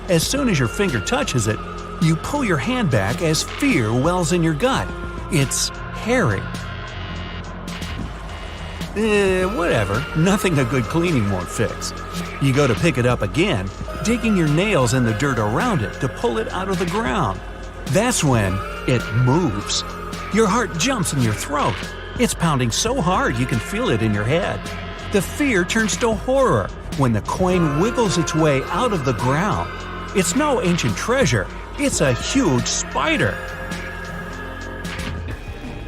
As soon as your finger touches it, you pull your hand back as fear wells in your gut. It's hairy. Whatever. Nothing a good cleaning won't fix. You go to pick it up again, digging your nails in the dirt around it to pull it out of the ground. That's when it moves. Your heart jumps in your throat. It's pounding so hard you can feel it in your head. The fear turns to horror when the coin wiggles its way out of the ground. It's no ancient treasure. It's a huge spider.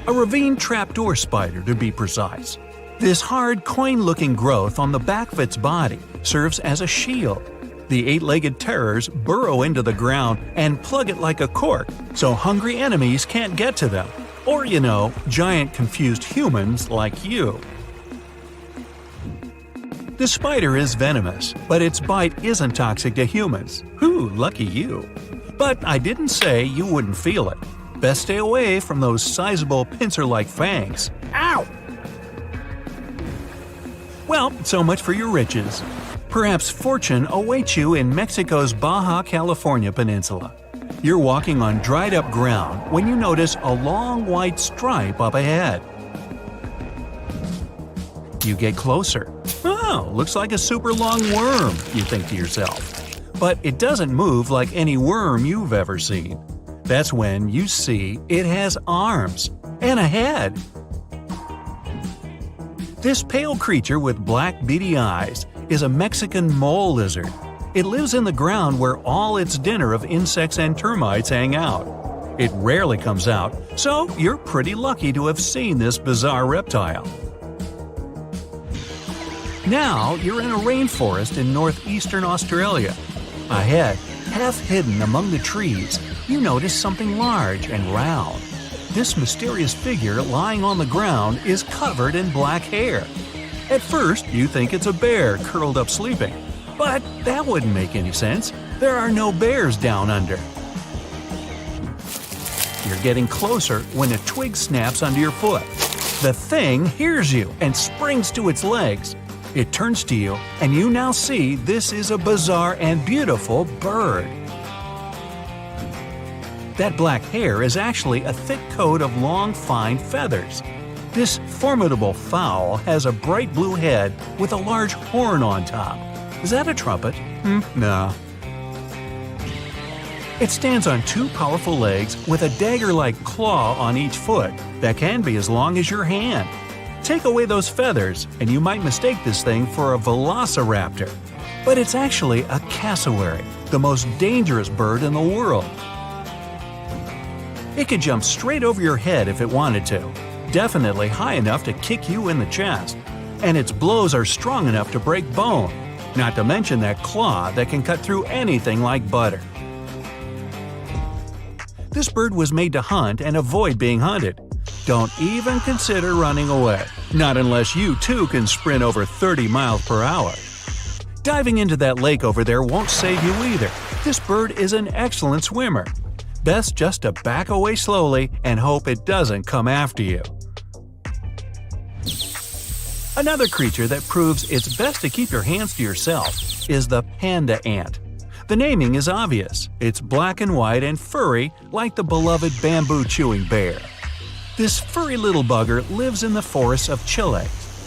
A ravine trapdoor spider, to be precise. This hard, coin-looking growth on the back of its body serves as a shield. The eight-legged terrors burrow into the ground and plug it like a cork, so hungry enemies can't get to them. Or, giant confused humans like you. The spider is venomous, but its bite isn't toxic to humans. Whew, lucky you. But I didn't say you wouldn't feel it. Best stay away from those sizable pincer-like fangs. Ow! Well, so much for your riches. Perhaps fortune awaits you in Mexico's Baja California peninsula. You're walking on dried-up ground when you notice a long white stripe up ahead. You get closer. Oh, looks like a super long worm, you think to yourself. But it doesn't move like any worm you've ever seen. That's when you see it has arms and a head. This pale creature with black beady eyes is a Mexican mole lizard. It lives in the ground where all its dinner of insects and termites hang out. It rarely comes out, so you're pretty lucky to have seen this bizarre reptile. Now you're in a rainforest in northeastern Australia. Ahead, half hidden among the trees, you notice something large and round. This mysterious figure lying on the ground is covered in black hair. At first, you think it's a bear curled up sleeping. But that wouldn't make any sense. There are no bears down under. You're getting closer when a twig snaps under your foot. The thing hears you and springs to its legs. It turns to you, and you now see this is a bizarre and beautiful bird. That black hair is actually a thick coat of long, fine feathers. This formidable fowl has a bright blue head with a large horn on top. Is that a trumpet? No. It stands on two powerful legs with a dagger-like claw on each foot that can be as long as your hand. Take away those feathers, and you might mistake this thing for a velociraptor. But it's actually a cassowary, the most dangerous bird in the world. It could jump straight over your head if it wanted to, definitely high enough to kick you in the chest. And its blows are strong enough to break bone, not to mention that claw that can cut through anything like butter. This bird was made to hunt and avoid being hunted. Don't even consider running away, not unless you too can sprint over 30 miles per hour. Diving into that lake over there won't save you either. This bird is an excellent swimmer. Best just to back away slowly and hope it doesn't come after you. Another creature that proves it's best to keep your hands to yourself is the panda ant. The naming is obvious. It's black and white and furry like the beloved bamboo-chewing bear. This furry little bugger lives in the forests of Chile.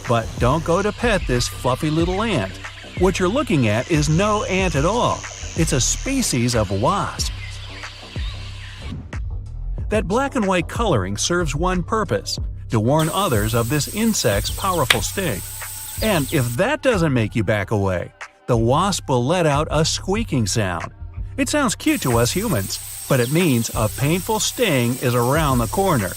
But don't go to pet this fluffy little ant. What you're looking at is no ant at all. It's a species of wasp. That black and white coloring serves one purpose – to warn others of this insect's powerful sting. And if that doesn't make you back away, the wasp will let out a squeaking sound. It sounds cute to us humans, but it means a painful sting is around the corner.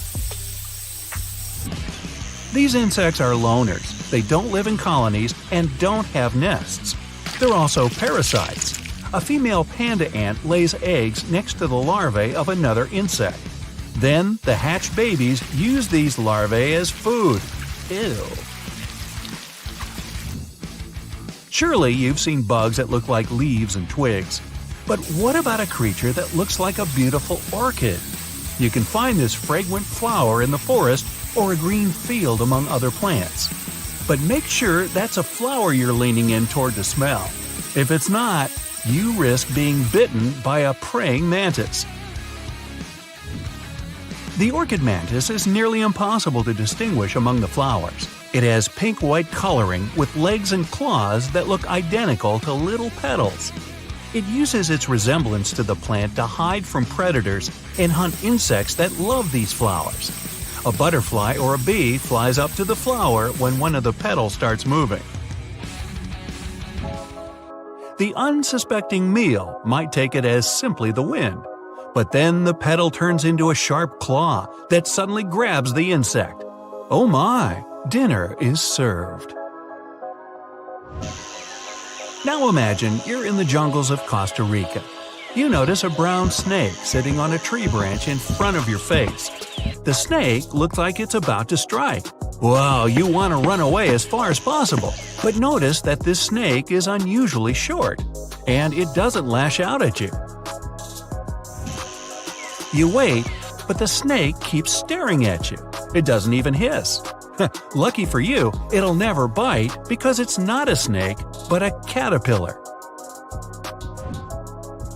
These insects are loners. They don't live in colonies and don't have nests. They're also parasites. A female panda ant lays eggs next to the larvae of another insect. Then the hatched babies use these larvae as food. Ew. Surely you've seen bugs that look like leaves and twigs. But what about a creature that looks like a beautiful orchid? You can find this fragrant flower in the forest or a green field among other plants. But make sure that's a flower you're leaning in toward to smell. If it's not, you risk being bitten by a praying mantis. The orchid mantis is nearly impossible to distinguish among the flowers. It has pink-white coloring with legs and claws that look identical to little petals. It uses its resemblance to the plant to hide from predators and hunt insects that love these flowers. A butterfly or a bee flies up to the flower when one of the petals starts moving. The unsuspecting meal might take it as simply the wind, but then the petal turns into a sharp claw that suddenly grabs the insect. Oh my, dinner is served. Now imagine you're in the jungles of Costa Rica. You notice a brown snake sitting on a tree branch in front of your face. The snake looks like it's about to strike. Wow, you want to run away as far as possible. But notice that this snake is unusually short, and it doesn't lash out at you. You wait, but the snake keeps staring at you. It doesn't even hiss. Lucky for you, it'll never bite because it's not a snake, but a caterpillar.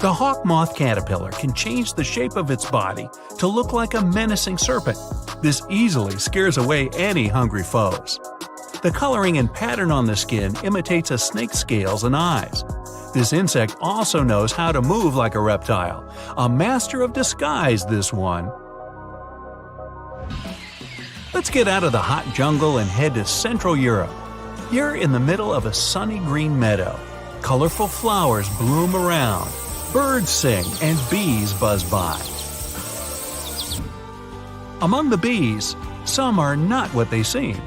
The hawk moth caterpillar can change the shape of its body to look like a menacing serpent. This easily scares away any hungry foes. The coloring and pattern on the skin imitates a snake's scales and eyes. This insect also knows how to move like a reptile. A master of disguise, this one. Let's get out of the hot jungle and head to Central Europe. You're in the middle of a sunny green meadow. Colorful flowers bloom around. Birds sing and bees buzz by. Among the bees, some are not what they seem.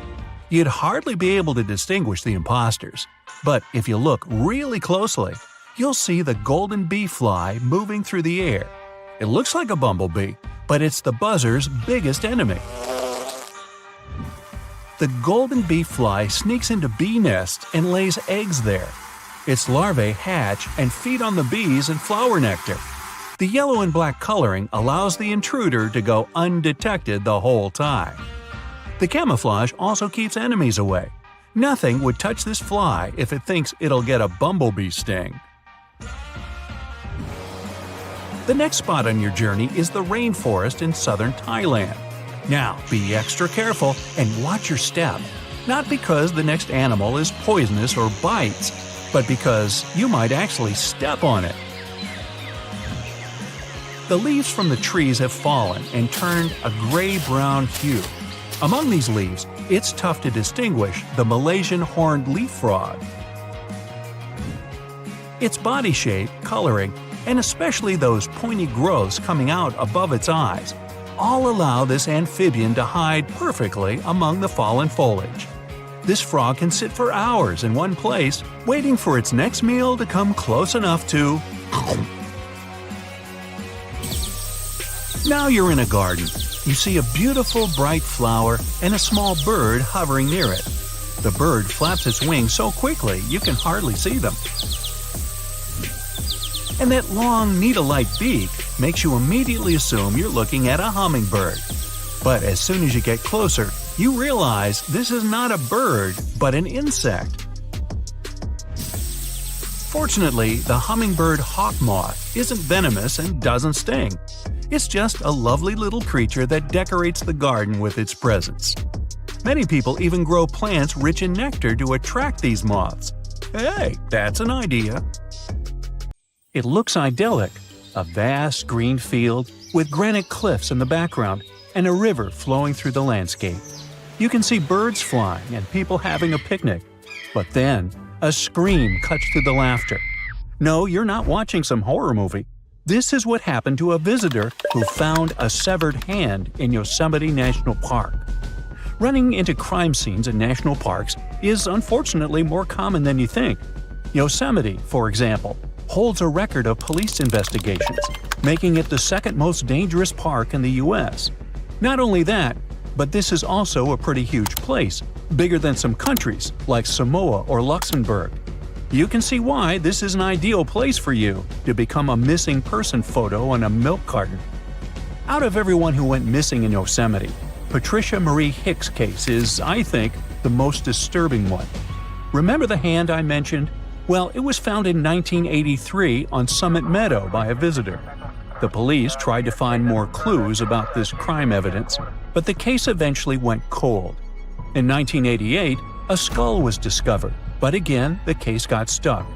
You'd hardly be able to distinguish the imposters. But if you look really closely, you'll see the golden bee fly moving through the air. It looks like a bumblebee, but it's the buzzer's biggest enemy. The golden bee fly sneaks into bee nests and lays eggs there. Its larvae hatch and feed on the bees and flower nectar. The yellow and black coloring allows the intruder to go undetected the whole time. The camouflage also keeps enemies away. Nothing would touch this fly if it thinks it'll get a bumblebee sting. The next spot on your journey is the rainforest in southern Thailand. Now, be extra careful and watch your step. Not because the next animal is poisonous or bites, but because you might actually step on it. The leaves from the trees have fallen and turned a gray-brown hue. Among these leaves, it's tough to distinguish the Malaysian horned leaf frog. Its body shape, coloring, and especially those pointy growths coming out above its eyes all allow this amphibian to hide perfectly among the fallen foliage. This frog can sit for hours in one place, waiting for its next meal to come close enough to… Now you're in a garden. You see a beautiful bright flower and a small bird hovering near it. The bird flaps its wings so quickly you can hardly see them. And that long needle-like beak makes you immediately assume you're looking at a hummingbird. But as soon as you get closer, you realize this is not a bird, but an insect. Fortunately, the hummingbird hawk moth isn't venomous and doesn't sting. It's just a lovely little creature that decorates the garden with its presence. Many people even grow plants rich in nectar to attract these moths. Hey, that's an idea. It looks idyllic, a vast green field with granite cliffs in the background and a river flowing through the landscape. You can see birds flying and people having a picnic. But then, a scream cuts through the laughter. No, you're not watching some horror movie. This is what happened to a visitor who found a severed hand in Yosemite National Park. Running into crime scenes in national parks is unfortunately more common than you think. Yosemite, for example, holds a record of police investigations. making it the second most dangerous park in the U.S. Not only that, but this is also a pretty huge place, bigger than some countries like Samoa or Luxembourg. You can see why this is an ideal place for you to become a missing person photo on a milk carton. Out of everyone who went missing in Yosemite, Patricia Marie Hicks' case is, I think, the most disturbing one. Remember the hand I mentioned? Well, it was found in 1983 on Summit Meadow by a visitor. The police tried to find more clues about this crime evidence, but the case eventually went cold. In 1988, a skull was discovered, but again, the case got stuck.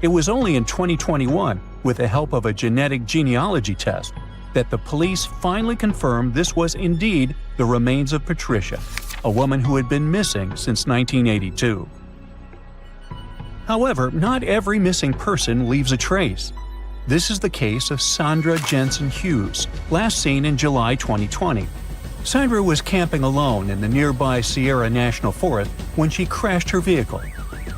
It was only in 2021, with the help of a genetic genealogy test, that the police finally confirmed this was indeed the remains of Patricia, a woman who had been missing since 1982. However, not every missing person leaves a trace. This is the case of Sandra Jensen Hughes, last seen in July 2020. Sandra was camping alone in the nearby Sierra National Forest when she crashed her vehicle.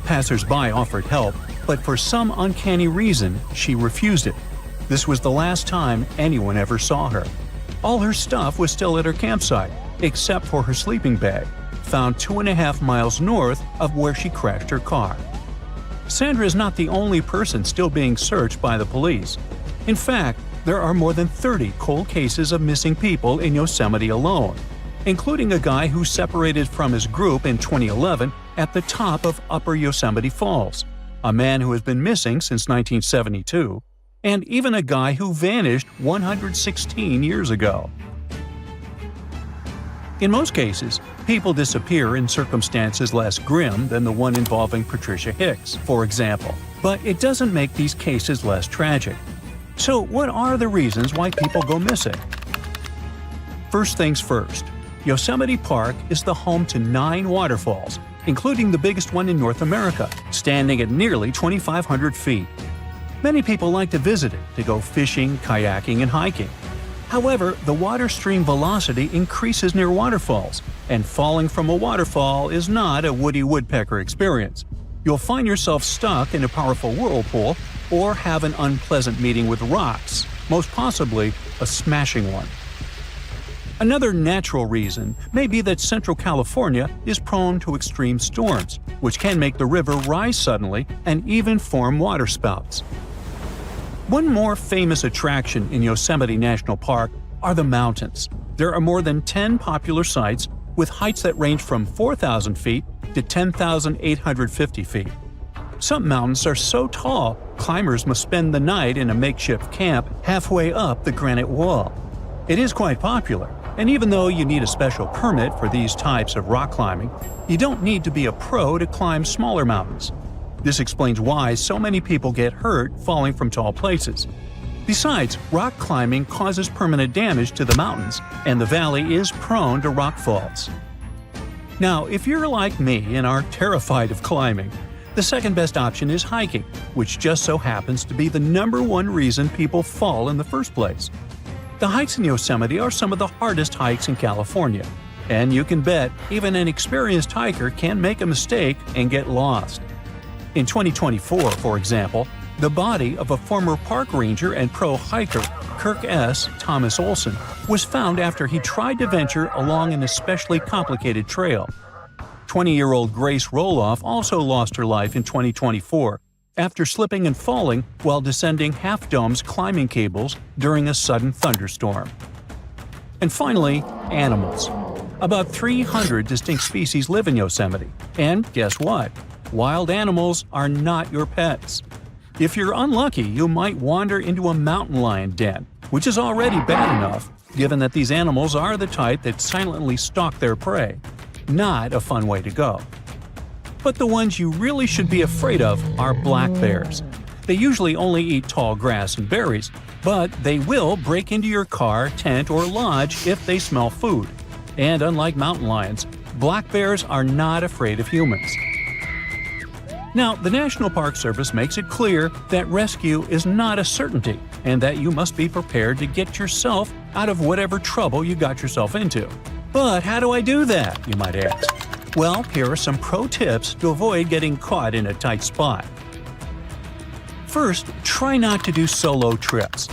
Passers-by offered help, but for some uncanny reason, she refused it. This was the last time anyone ever saw her. All her stuff was still at her campsite, except for her sleeping bag, found 2.5 miles north of where she crashed her car. Sandra is not the only person still being searched by the police. In fact, there are more than 30 cold cases of missing people in Yosemite alone, including a guy who separated from his group in 2011 at the top of Upper Yosemite Falls, a man who has been missing since 1972, and even a guy who vanished 116 years ago. In most cases, people disappear in circumstances less grim than the one involving Patricia Hicks, for example, but it doesn't make these cases less tragic. So what are the reasons why people go missing? First things first, Yosemite Park is the home to 9 waterfalls, including the biggest one in North America, standing at nearly 2,500 feet. Many people like to visit it to go fishing, kayaking, and hiking. However, the water stream velocity increases near waterfalls, and falling from a waterfall is not a Woody Woodpecker experience. You'll find yourself stuck in a powerful whirlpool or have an unpleasant meeting with rocks, most possibly a smashing one. Another natural reason may be that Central California is prone to extreme storms, which can make the river rise suddenly and even form waterspouts. One more famous attraction in Yosemite National Park are the mountains. There are more than 10 popular sites with heights that range from 4,000 feet to 10,850 feet. Some mountains are so tall, climbers must spend the night in a makeshift camp halfway up the granite wall. It is quite popular, and even though you need a special permit for these types of rock climbing, you don't need to be a pro to climb smaller mountains. This explains why so many people get hurt falling from tall places. Besides, rock climbing causes permanent damage to the mountains, and the valley is prone to rock falls. Now, if you're like me and are terrified of climbing, the second best option is hiking, which just so happens to be the #1 reason people fall in the first place. The hikes in Yosemite are some of the hardest hikes in California, and you can bet even an experienced hiker can make a mistake and get lost. In 2024, for example, the body of a former park ranger and pro hiker, Kirk S. Thomas Olson, was found after he tried to venture along an especially complicated trail. 20-year-old Grace Roloff also lost her life in 2024 after slipping and falling while descending Half Dome's climbing cables during a sudden thunderstorm. And finally, animals. About 300 distinct species live in Yosemite, and guess what? Wild animals are not your pets. If you're unlucky, you might wander into a mountain lion den, which is already bad enough, given that these animals are the type that silently stalk their prey. Not a fun way to go. But the ones you really should be afraid of are black bears. They usually only eat tall grass and berries, but they will break into your car, tent, or lodge if they smell food. And unlike mountain lions, black bears are not afraid of humans. Now, the National Park Service makes it clear that rescue is not a certainty and that you must be prepared to get yourself out of whatever trouble you got yourself into. But how do I do that, you might ask? Well, here are some pro tips to avoid getting caught in a tight spot. First, try not to do solo trips.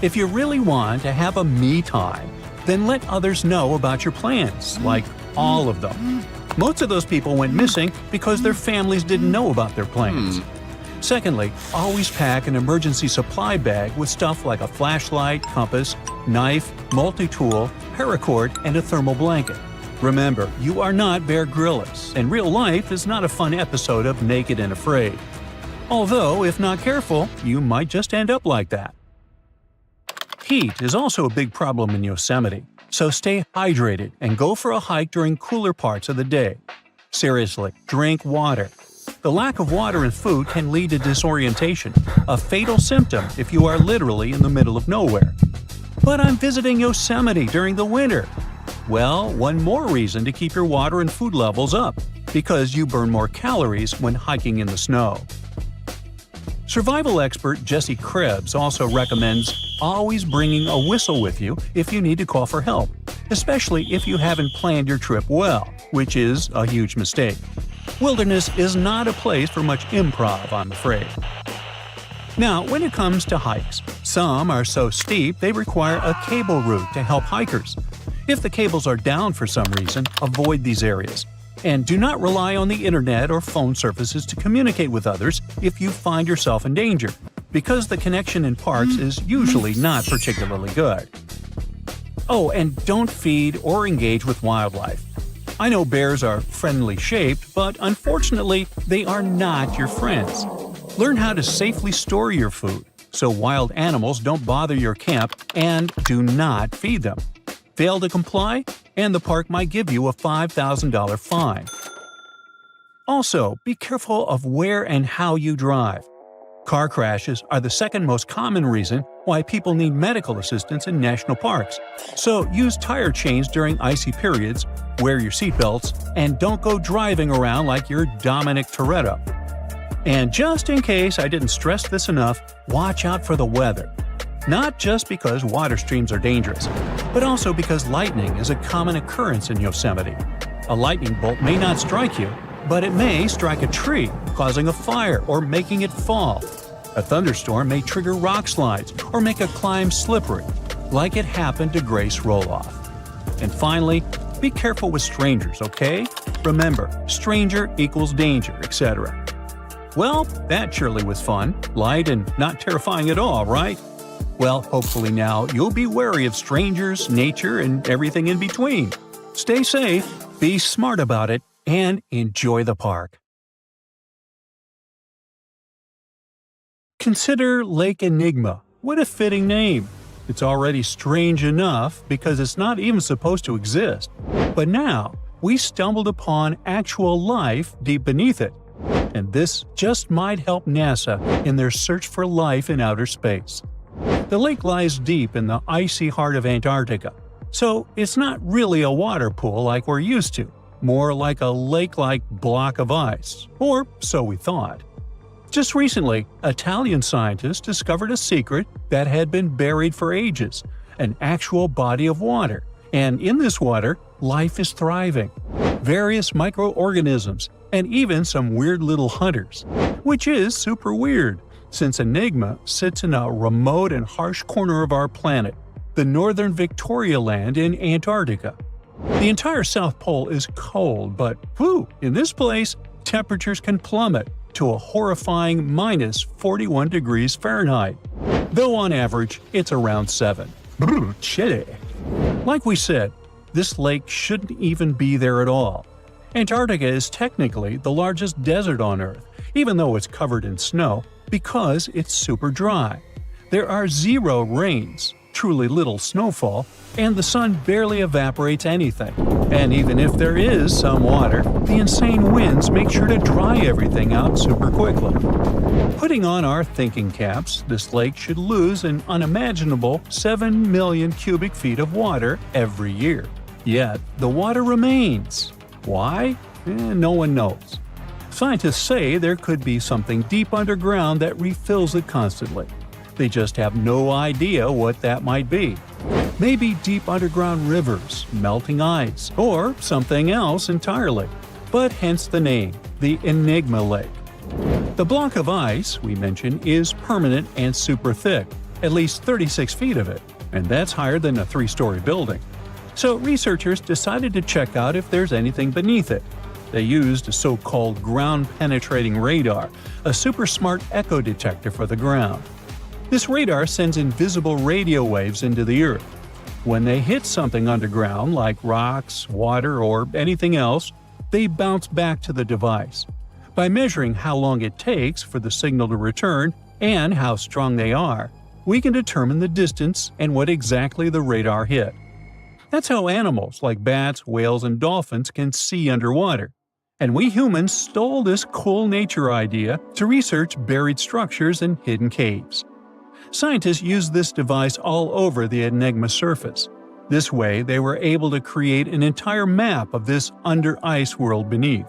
If you really want to have a me time, then let others know about your plans, like all of them. Most of those people went missing because their families didn't know about their plans. Secondly, always pack an emergency supply bag with stuff like a flashlight, compass, knife, multi-tool, paracord, and a thermal blanket. Remember, you are not Bear Grylls, and real life is not a fun episode of Naked and Afraid. Although, if not careful, you might just end up like that. Heat is also a big problem in Yosemite, so stay hydrated and go for a hike during cooler parts of the day. Seriously, drink water. The lack of water and food can lead to disorientation, a fatal symptom if you are literally in the middle of nowhere. But I'm visiting Yosemite during the winter. Well, one more reason to keep your water and food levels up, because you burn more calories when hiking in the snow. Survival expert Jesse Krebs also recommends always bringing a whistle with you if you need to call for help, especially if you haven't planned your trip well, which is a huge mistake. Wilderness is not a place for much improv, I'm afraid. Now, when it comes to hikes, some are so steep they require a cable route to help hikers. If the cables are down for some reason, avoid these areas. And do not rely on the internet or phone services to communicate with others if you find yourself in danger, because the connection in parks is usually not particularly good. Oh, and don't feed or engage with wildlife. I know bears are friendly shaped, but unfortunately, they are not your friends. Learn how to safely store your food so wild animals don't bother your camp, and do not feed them. Fail to comply, and the park might give you a $5,000 fine. Also, be careful of where and how you drive. Car crashes are the second most common reason why people need medical assistance in national parks. So use tire chains during icy periods, wear your seatbelts, and don't go driving around like you're Dominic Toretto. And just in case I didn't stress this enough, watch out for the weather. Not just because water streams are dangerous, but also because lightning is a common occurrence in Yosemite. A lightning bolt may not strike you, but it may strike a tree, causing a fire or making it fall. A thunderstorm may trigger rock slides or make a climb slippery, like it happened to Grace Roloff. And finally, be careful with strangers, okay? Remember, stranger equals danger, etc. Well, that surely was fun, light, and not terrifying at all, right? Well, hopefully now you'll be wary of strangers, nature, and everything in between. Stay safe, be smart about it, and enjoy the park. Consider Lake Enigma. What a fitting name. It's already strange enough because it's not even supposed to exist. But now, we stumbled upon actual life deep beneath it. And this just might help NASA in their search for life in outer space. The lake lies deep in the icy heart of Antarctica, so it's not really a water pool like we're used to, more like a lake-like block of ice, or so we thought. Just recently, Italian scientists discovered a secret that had been buried for ages, an actual body of water, and in this water, life is thriving. Various microorganisms, and even some weird little hunters, which is super weird, since Enigma sits in a remote and harsh corner of our planet, the northern Victoria Land in Antarctica. The entire South Pole is cold, but in this place, temperatures can plummet to a horrifying minus 41 degrees Fahrenheit, though on average it's around 7. Chilly. Like we said, this lake shouldn't even be there at all. Antarctica is technically the largest desert on Earth, even though it's covered in snow, because it's super dry. There are zero rains, truly little snowfall, and the sun barely evaporates anything. And even if there is some water, the insane winds make sure to dry everything out super quickly. Putting on our thinking caps, this lake should lose an unimaginable 7 million cubic feet of water every year. Yet, the water remains. Why? No one knows. Scientists say there could be something deep underground that refills it constantly. They just have no idea what that might be. Maybe deep underground rivers, melting ice, or something else entirely. But hence the name, the Enigma Lake. The block of ice we mentioned is permanent and super thick, at least 36 feet of it, and that's higher than a 3-story building. So researchers decided to check out if there's anything beneath it. They used a so-called ground-penetrating radar, a super-smart echo detector for the ground. This radar sends invisible radio waves into the earth. When they hit something underground, like rocks, water, or anything else, they bounce back to the device. By measuring how long it takes for the signal to return and how strong they are, we can determine the distance and what exactly the radar hit. That's how animals like bats, whales, and dolphins can see underwater. And we humans stole this cool nature idea to research buried structures and hidden caves. Scientists used this device all over the Enigma surface. This way, they were able to create an entire map of this under-ice world beneath.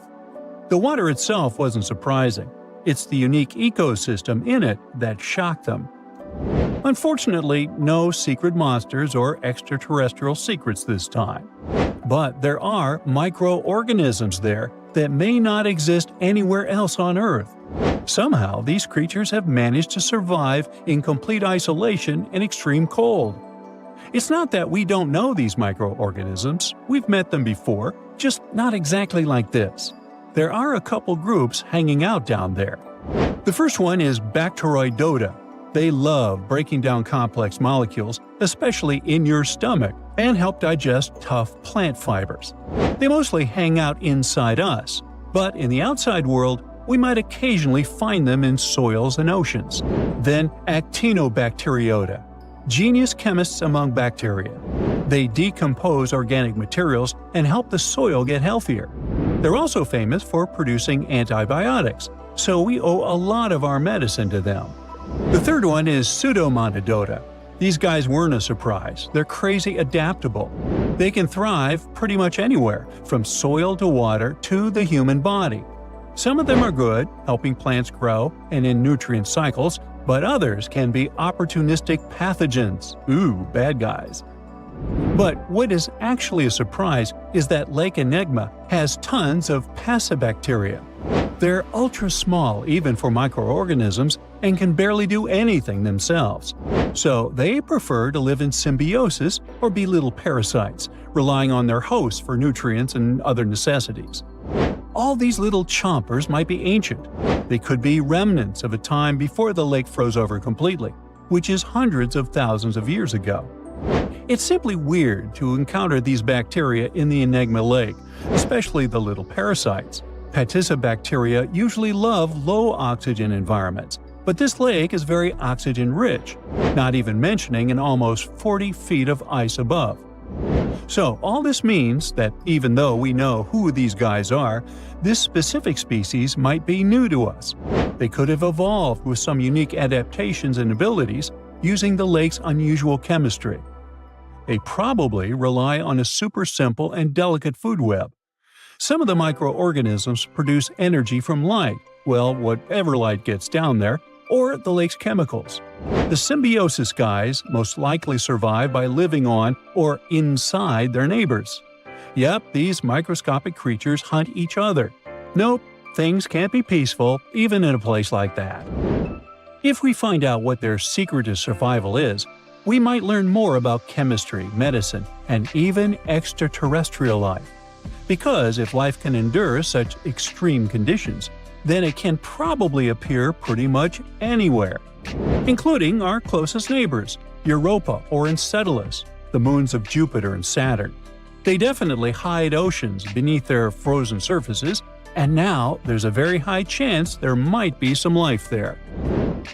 The water itself wasn't surprising. It's the unique ecosystem in it that shocked them. Unfortunately, no secret monsters or extraterrestrial secrets this time. But there are microorganisms there that may not exist anywhere else on Earth. Somehow, these creatures have managed to survive in complete isolation and extreme cold. It's not that we don't know these microorganisms, we've met them before, just not exactly like this. There are a couple groups hanging out down there. The first one is Bacteroidota. They love breaking down complex molecules, especially in your stomach, and help digest tough plant fibers. They mostly hang out inside us, but in the outside world, we might occasionally find them in soils and oceans. Then Actinobacteriota, genius chemists among bacteria. They decompose organic materials and help the soil get healthier. They're also famous for producing antibiotics, so we owe a lot of our medicine to them. The third one is Pseudomonadota. These guys weren't a surprise. They're crazy adaptable. They can thrive pretty much anywhere, from soil to water to the human body. Some of them are good, helping plants grow and in nutrient cycles, but others can be opportunistic pathogens. Ooh, bad guys. But what is actually a surprise is that Lake Enigma has tons of passibacteria. They're ultra-small even for microorganisms and can barely do anything themselves. So they prefer to live in symbiosis or be little parasites, relying on their hosts for nutrients and other necessities. All these little chompers might be ancient. They could be remnants of a time before the lake froze over completely, which is hundreds of thousands of years ago. It's simply weird to encounter these bacteria in the Enigma Lake, especially the little parasites. Passibacteria usually love low-oxygen environments, but this lake is very oxygen-rich, not even mentioning an almost 40 feet of ice above. So all this means that even though we know who these guys are, this specific species might be new to us. They could have evolved with some unique adaptations and abilities using the lake's unusual chemistry. They probably rely on a super simple and delicate food web. Some of the microorganisms produce energy from light, well, whatever light gets down there, or the lake's chemicals. The symbiosis guys most likely survive by living on or inside their neighbors. Yep, these microscopic creatures hunt each other. Nope, things can't be peaceful even in a place like that. If we find out what their secret to survival is, we might learn more about chemistry, medicine, and even extraterrestrial life. Because if life can endure such extreme conditions, then it can probably appear pretty much anywhere, including our closest neighbors, Europa or Enceladus, the moons of Jupiter and Saturn. They definitely hide oceans beneath their frozen surfaces, and now there's a very high chance there might be some life there.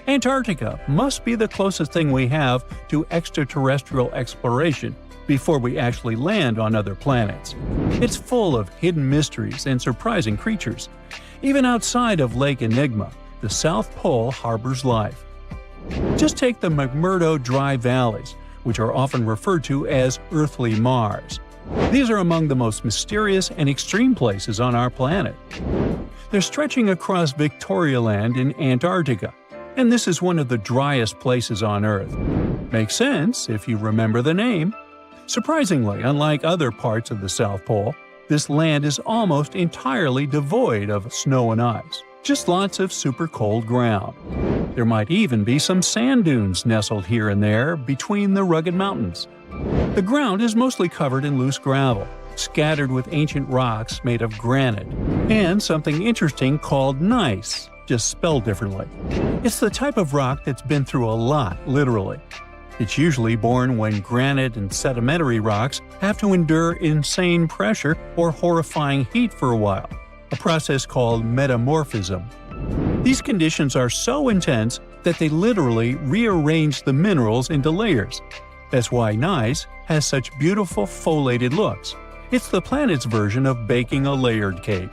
Antarctica must be the closest thing we have to extraterrestrial exploration before we actually land on other planets. It's full of hidden mysteries and surprising creatures. Even outside of Lake Enigma, the South Pole harbors life. Just take the McMurdo Dry Valleys, which are often referred to as Earthly Mars. These are among the most mysterious and extreme places on our planet. They're stretching across Victoria Land in Antarctica, and this is one of the driest places on Earth. Makes sense if you remember the name. Surprisingly, unlike other parts of the South Pole, this land is almost entirely devoid of snow and ice. just lots of super cold ground. There might even be some sand dunes nestled here and there between the rugged mountains. The ground is mostly covered in loose gravel, scattered with ancient rocks made of granite, and something interesting called gneiss, just spelled differently. It's the type of rock that's been through a lot, literally. It's usually born when granite and sedimentary rocks have to endure insane pressure or horrifying heat for a while, a process called metamorphism. These conditions are so intense that they literally rearrange the minerals into layers. That's why gneiss has such beautiful foliated looks. It's the planet's version of baking a layered cake.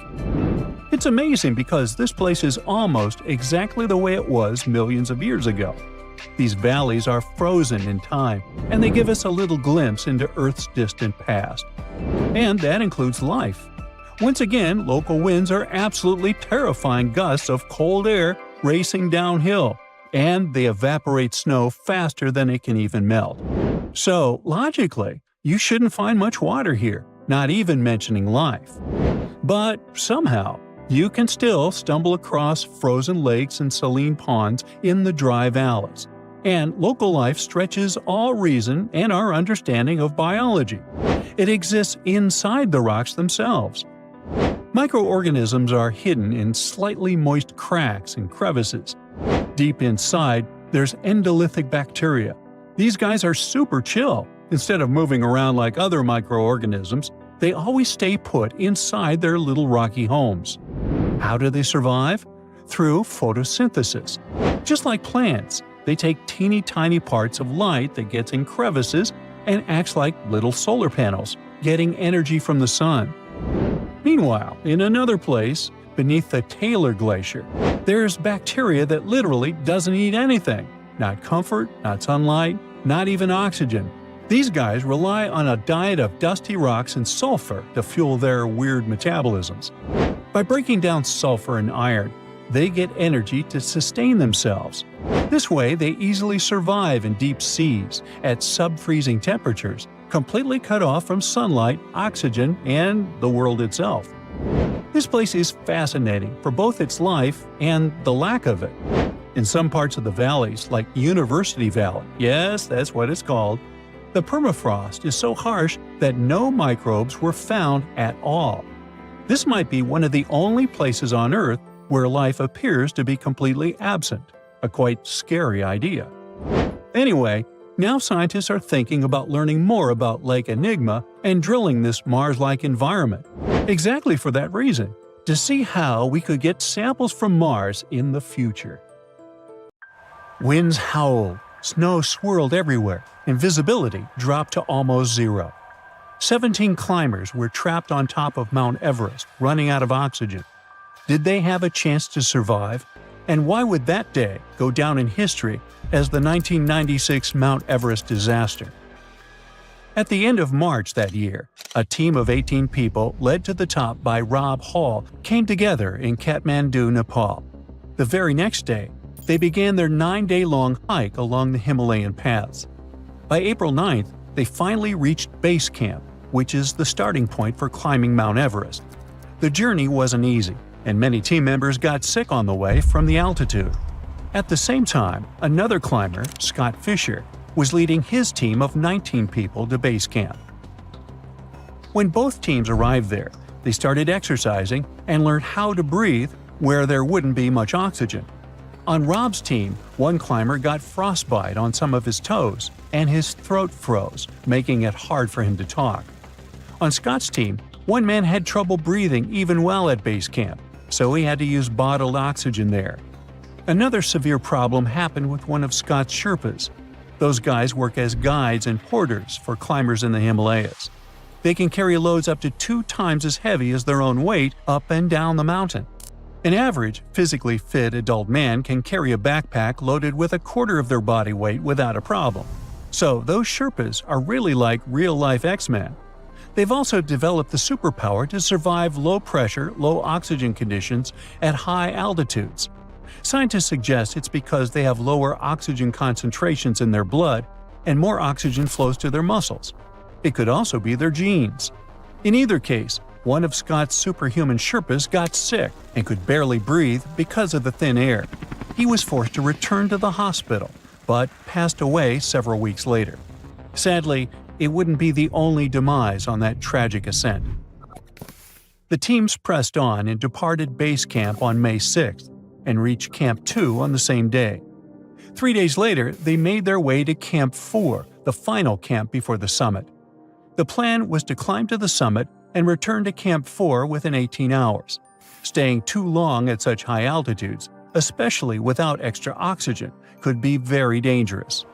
It's amazing because this place is almost exactly the way it was millions of years ago. These valleys are frozen in time, and they give us a little glimpse into Earth's distant past. And that includes life. Once again, local winds are absolutely terrifying gusts of cold air racing downhill, and they evaporate snow faster than it can even melt. So, logically, you shouldn't find much water here, not even mentioning life. But somehow, you can still stumble across frozen lakes and saline ponds in the dry valleys. And local life stretches all reason and our understanding of biology. It exists inside the rocks themselves. Microorganisms are hidden in slightly moist cracks and crevices. Deep inside, there's endolithic bacteria. These guys are super chill. Instead of moving around like other microorganisms, they always stay put inside their little rocky homes. How do they survive? Through photosynthesis. Just like plants, they take teeny tiny parts of light that gets in crevices and acts like little solar panels, getting energy from the sun. Meanwhile, in another place, beneath the Taylor Glacier, there's bacteria that literally doesn't eat anything. Not comfort, not sunlight, not even oxygen. These guys rely on a diet of dusty rocks and sulfur to fuel their weird metabolisms. By breaking down sulfur and iron, they get energy to sustain themselves. This way, they easily survive in deep seas at sub-freezing temperatures, completely cut off from sunlight, oxygen, and the world itself. This place is fascinating for both its life and the lack of it. In some parts of the valleys, like University Valley, yes, that's what it's called, the permafrost is so harsh that no microbes were found at all. This might be one of the only places on Earth where life appears to be completely absent, a quite scary idea. Anyway, now scientists are thinking about learning more about Lake Enigma and drilling this Mars-like environment, exactly for that reason, to see how we could get samples from Mars in the future. Winds howled, snow swirled everywhere, and visibility dropped to almost zero. 17 climbers were trapped on top of Mount Everest, running out of oxygen. Did they have a chance to survive? And why would that day go down in history as the 1996 Mount Everest disaster? At the end of March that year, a team of 18 people led to the top by Rob Hall came together in Kathmandu, Nepal. The very next day, they began their 9-day-long hike along the Himalayan paths. By April 9th, they finally reached base camp, which is the starting point for climbing Mount Everest. The journey wasn't easy, and many team members got sick on the way from the altitude. At the same time, another climber, Scott Fisher, was leading his team of 19 people to base camp. When both teams arrived there, they started exercising and learned how to breathe where there wouldn't be much oxygen. On Rob's team, one climber got frostbite on some of his toes, and his throat froze, making it hard for him to talk. On Scott's team, one man had trouble breathing even while at base camp, so he had to use bottled oxygen there. Another severe problem happened with one of Scott's Sherpas. Those guys work as guides and porters for climbers in the Himalayas. They can carry loads up to 2 times as heavy as their own weight up and down the mountain. An average, physically fit adult man can carry a backpack loaded with a quarter of their body weight without a problem. So those Sherpas are really like real-life X-Men. They've also developed the superpower to survive low-pressure, low-oxygen conditions at high altitudes. Scientists suggest it's because they have lower oxygen concentrations in their blood and more oxygen flows to their muscles. It could also be their genes. In either case, one of Scott's superhuman Sherpas got sick and could barely breathe because of the thin air. He was forced to return to the hospital, but passed away several weeks later. Sadly, it wouldn't be the only demise on that tragic ascent. The teams pressed on and departed base camp on May 6th and reached Camp 2 on the same day. 3 days later, they made their way to Camp 4, the final camp before the summit. The plan was to climb to the summit and return to Camp 4 within 18 hours. Staying too long at such high altitudes, especially without extra oxygen, could be very dangerous.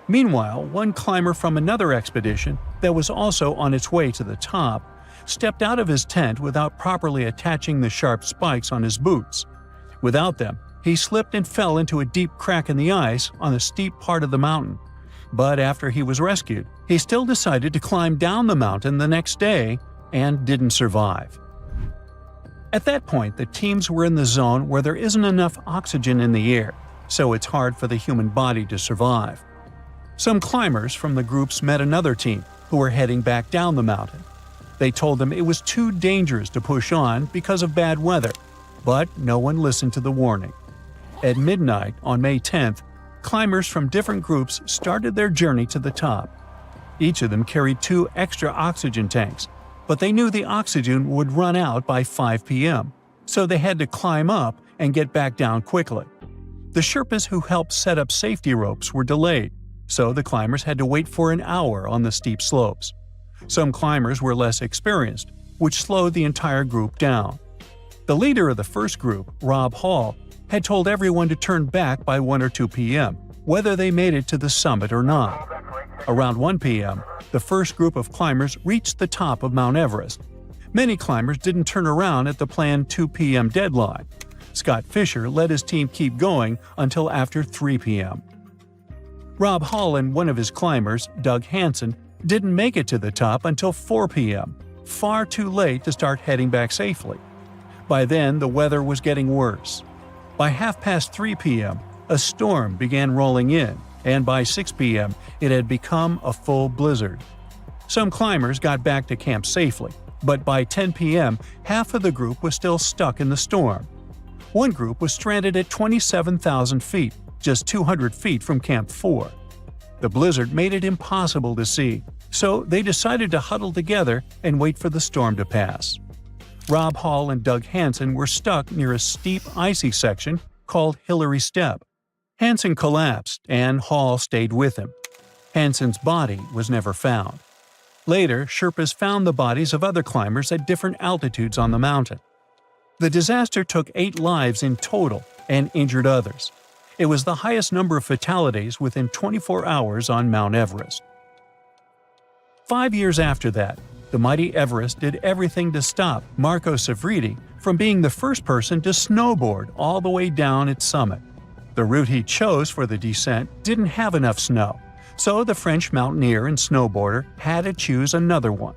Meanwhile, one climber from another expedition that was also on its way to the top stepped out of his tent without properly attaching the sharp spikes on his boots. Without them, he slipped and fell into a deep crack in the ice on a steep part of the mountain. But after he was rescued, he still decided to climb down the mountain the next day and didn't survive. At that point, the teams were in the zone where there isn't enough oxygen in the air, so it's hard for the human body to survive. Some climbers from the groups met another team who were heading back down the mountain. They told them it was too dangerous to push on because of bad weather, but no one listened to the warning. At midnight on May 10th, climbers from different groups started their journey to the top. Each of them carried 2 extra oxygen tanks, but they knew the oxygen would run out by 5 p.m., so they had to climb up and get back down quickly. The Sherpas who helped set up safety ropes were delayed, so the climbers had to wait for an hour on the steep slopes. Some climbers were less experienced, which slowed the entire group down. The leader of the first group, Rob Hall, had told everyone to turn back by 1 or 2 p.m., whether they made it to the summit or not. Around 1 p.m., the first group of climbers reached the top of Mount Everest. Many climbers didn't turn around at the planned 2 p.m. deadline. Scott Fisher let his team keep going until after 3 p.m. Rob Hall and one of his climbers, Doug Hansen, didn't make it to the top until 4 p.m., far too late to start heading back safely. By then, the weather was getting worse. By 3:30 p.m., a storm began rolling in, and by 6 p.m., it had become a full blizzard. Some climbers got back to camp safely, but by 10 p.m., half of the group was still stuck in the storm. One group was stranded at 27,000 feet, just 200 feet from Camp 4. The blizzard made it impossible to see, so they decided to huddle together and wait for the storm to pass. Rob Hall and Doug Hansen were stuck near a steep, icy section called Hillary Step. Hansen collapsed, and Hall stayed with him. Hansen's body was never found. Later, Sherpas found the bodies of other climbers at different altitudes on the mountain. The disaster took 8 lives in total and injured others. It was the highest number of fatalities within 24 hours on Mount Everest. 5 years after that, the mighty Everest did everything to stop Marco Sevriti from being the first person to snowboard all the way down its summit. The route he chose for the descent didn't have enough snow, so the French mountaineer and snowboarder had to choose another one.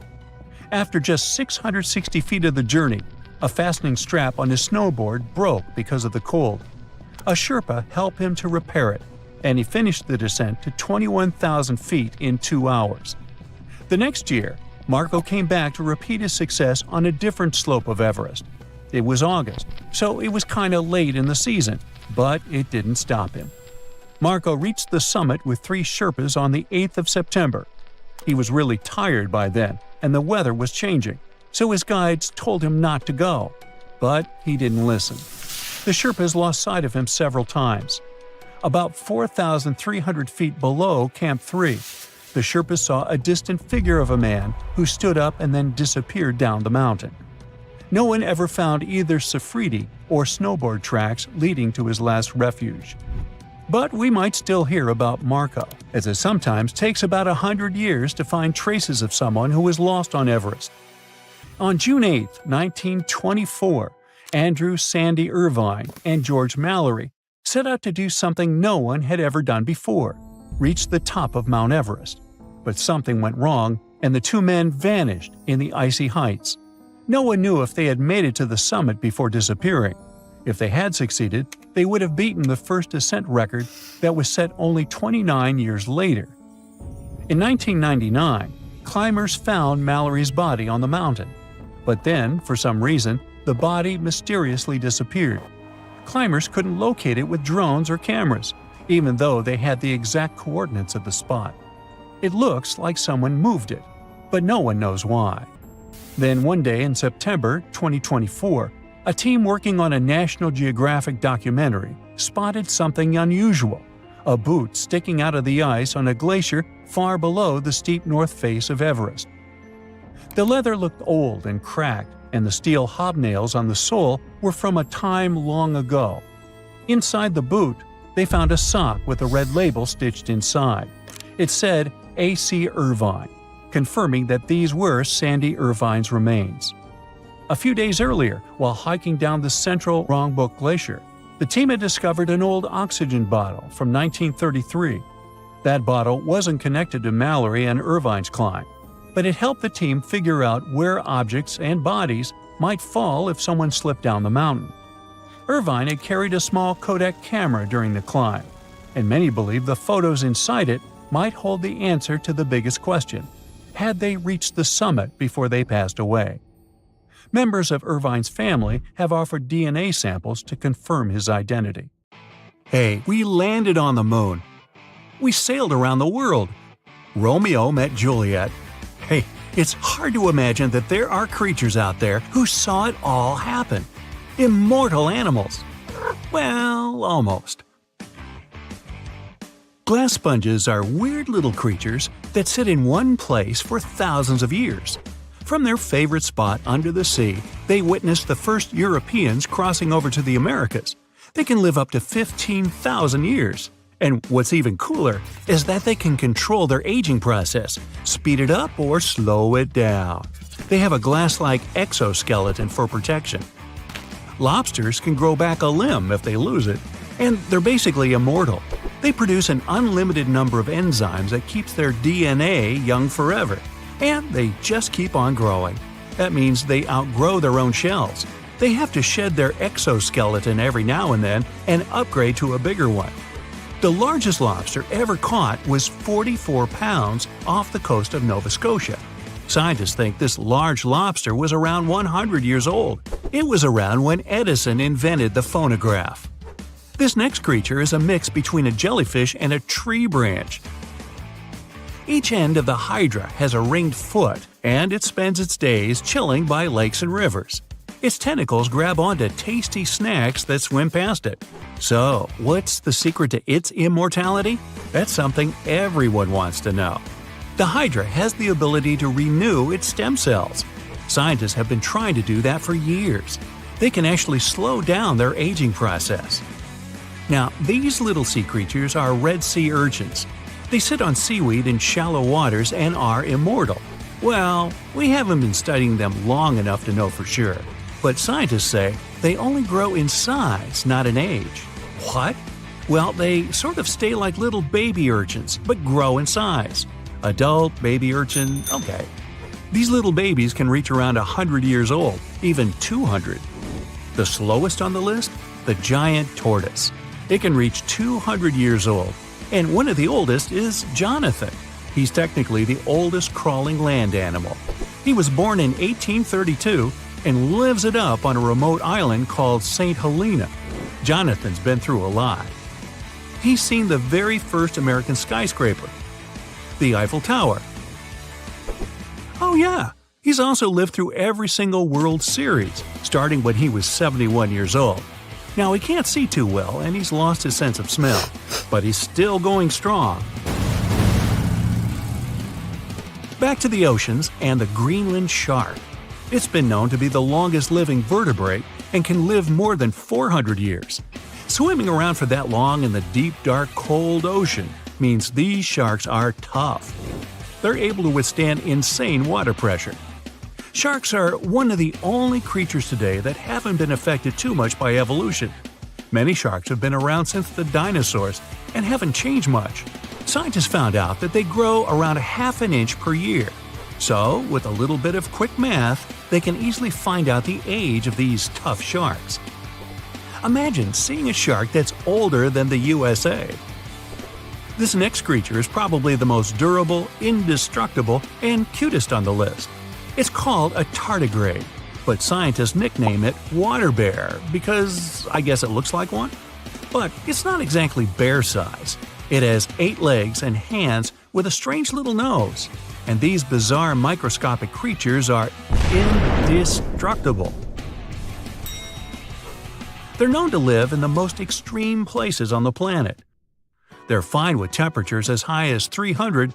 After just 660 feet of the journey, a fastening strap on his snowboard broke because of the cold. A Sherpa helped him to repair it, and he finished the descent to 21,000 feet in 2 hours. The next year, Marco came back to repeat his success on a different slope of Everest. It was August, so it was kinda late in the season, but it didn't stop him. Marco reached the summit with 3 Sherpas on the 8th of September. He was really tired by then, and the weather was changing, so his guides told him not to go. But he didn't listen. The Sherpas lost sight of him several times. About 4,300 feet below Camp 3, the Sherpas saw a distant figure of a man who stood up and then disappeared down the mountain. No one ever found either Sevriti or snowboard tracks leading to his last refuge. But we might still hear about Marco, as it sometimes takes about 100 years to find traces of someone who was lost on Everest. On June 8, 1924, Andrew Sandy Irvine and George Mallory set out to do something no one had ever done before: reach the top of Mount Everest. But something went wrong, and the 2 men vanished in the icy heights. No one knew if they had made it to the summit before disappearing. If they had succeeded, they would have beaten the first ascent record that was set only 29 years later. In 1999, climbers found Mallory's body on the mountain. But then, for some reason, the body mysteriously disappeared. Climbers couldn't locate it with drones or cameras, even though they had the exact coordinates of the spot. It looks like someone moved it, but no one knows why. Then one day in September 2024, a team working on a National Geographic documentary spotted something unusual: a boot sticking out of the ice on a glacier far below the steep north face of Everest. The leather looked old and cracked, and the steel hobnails on the sole were from a time long ago. Inside the boot, they found a sock with a red label stitched inside. It said A.C. Irvine, confirming that these were Sandy Irvine's remains. A few days earlier, while hiking down the central Rongbuk Glacier, the team had discovered an old oxygen bottle from 1933. That bottle wasn't connected to Mallory and Irvine's climb, but it helped the team figure out where objects and bodies might fall if someone slipped down the mountain. Irvine had carried a small Kodak camera during the climb, and many believe the photos inside it might hold the answer to the biggest question: had they reached the summit before they passed away? Members of Irvine's family have offered DNA samples to confirm his identity. Hey, we landed on the moon. We sailed around the world. Romeo met Juliet. Hey, it's hard to imagine that there are creatures out there who saw it all happen. Immortal animals. Well, almost. Glass sponges are weird little creatures that sit in one place for thousands of years. From their favorite spot under the sea, they witnessed the first Europeans crossing over to the Americas. They can live up to 15,000 years. And what's even cooler is that they can control their aging process, speed it up or slow it down. They have a glass-like exoskeleton for protection. Lobsters can grow back a limb if they lose it, and they're basically immortal. They produce an unlimited number of enzymes that keeps their DNA young forever. And they just keep on growing. That means they outgrow their own shells. They have to shed their exoskeleton every now and then and upgrade to a bigger one. The largest lobster ever caught was 44 pounds off the coast of Nova Scotia. Scientists think this large lobster was around 100 years old. It was around when Edison invented the phonograph. This next creature is a mix between a jellyfish and a tree branch. Each end of the hydra has a ringed foot, and it spends its days chilling by lakes and rivers. Its tentacles grab onto tasty snacks that swim past it. So, what's the secret to its immortality? That's something everyone wants to know. The hydra has the ability to renew its stem cells. Scientists have been trying to do that for years. They can actually slow down their aging process. Now, these little sea creatures are red sea urchins. They sit on seaweed in shallow waters and are immortal. Well, we haven't been studying them long enough to know for sure, but scientists say they only grow in size, not in age. What? Well, they sort of stay like little baby urchins, but grow in size. Adult, baby urchin, okay. These little babies can reach around 100 years old, even 200. The slowest on the list? The giant tortoise. It can reach 200 years old. And one of the oldest is Jonathan. He's technically the oldest crawling land animal. He was born in 1832 and lives it up on a remote island called St. Helena. Jonathan's been through a lot. He's seen the very first American skyscraper, the Eiffel Tower. Oh yeah, he's also lived through every single World Series, starting when he was 71 years old. Now, he can't see too well, and he's lost his sense of smell, but he's still going strong. Back to the oceans and the Greenland shark. It's been known to be the longest living vertebrate and can live more than 400 years. Swimming around for that long in the deep, dark, cold ocean means these sharks are tough. They're able to withstand insane water pressure. Sharks are one of the only creatures today that haven't been affected too much by evolution. Many sharks have been around since the dinosaurs and haven't changed much. Scientists found out that they grow around ½ an inch per year. So, with a little bit of quick math, they can easily find out the age of these tough sharks. Imagine seeing a shark that's older than the USA. This next creature is probably the most durable, indestructible, and cutest on the list. It's called a tardigrade. but scientists nickname it water bear because I guess it looks like one. But it's not exactly bear size. It has 8 legs and hands with a strange little nose. And these bizarre microscopic creatures are indestructible. They're known to live in the most extreme places on the planet. They're fine with temperatures as high as 300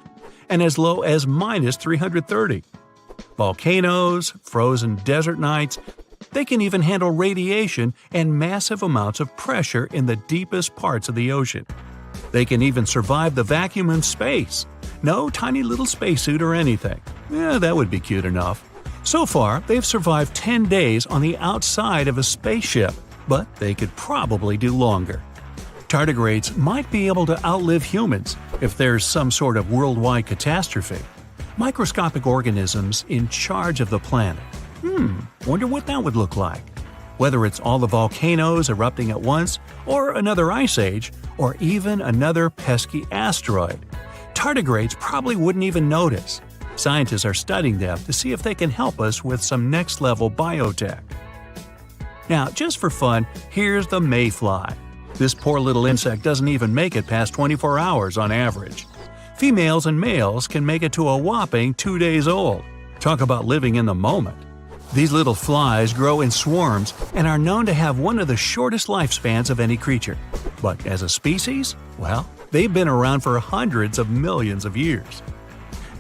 and as low as minus 330. Volcanoes, frozen desert nights, they can even handle radiation and massive amounts of pressure in the deepest parts of the ocean. They can even survive the vacuum in space. No tiny little spacesuit or anything. That would be cute enough. So far, they've survived 10 days on the outside of a spaceship, but they could probably do longer. Tardigrades might be able to outlive humans if there's some sort of worldwide catastrophe. Microscopic organisms in charge of the planet. Wonder what that would look like. Whether it's all the volcanoes erupting at once, or another ice age, or even another pesky asteroid. Tardigrades probably wouldn't even notice. Scientists are studying them to see if they can help us with some next-level biotech. Now, just for fun, here's the mayfly. This poor little insect doesn't even make it past 24 hours on average. Females and males can make it to a whopping 2 days old. Talk about living in the moment. These little flies grow in swarms and are known to have one of the shortest lifespans of any creature. But as a species, well, they've been around for hundreds of millions of years.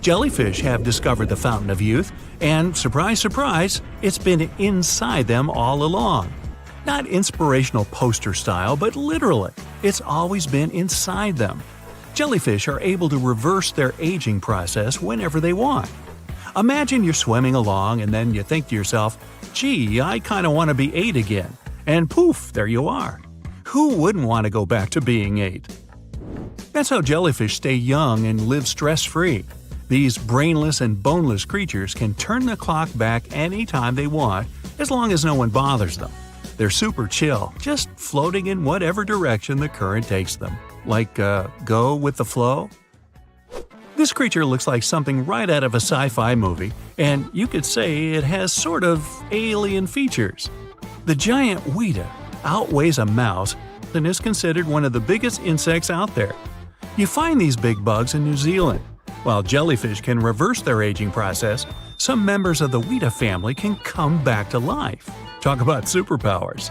Jellyfish have discovered the fountain of youth, and surprise, surprise, it's been inside them all along. Not inspirational poster style, but literally, it's always been inside them. Jellyfish are able to reverse their aging process whenever they want. Imagine you're swimming along and then you think to yourself, gee, I kind of want to be 8 again. And poof, there you are. Who wouldn't want to go back to being 8? That's how jellyfish stay young and live stress-free. These brainless and boneless creatures can turn the clock back anytime they want, as long as no one bothers them. They're super chill, just floating in whatever direction the current takes them. Like, go with the flow? This creature looks like something right out of a sci-fi movie, and you could say it has sort of alien features. The giant weta outweighs a mouse and is considered one of the biggest insects out there. You find these big bugs in New Zealand. While jellyfish can reverse their aging process, some members of the weta family can come back to life. Talk about superpowers.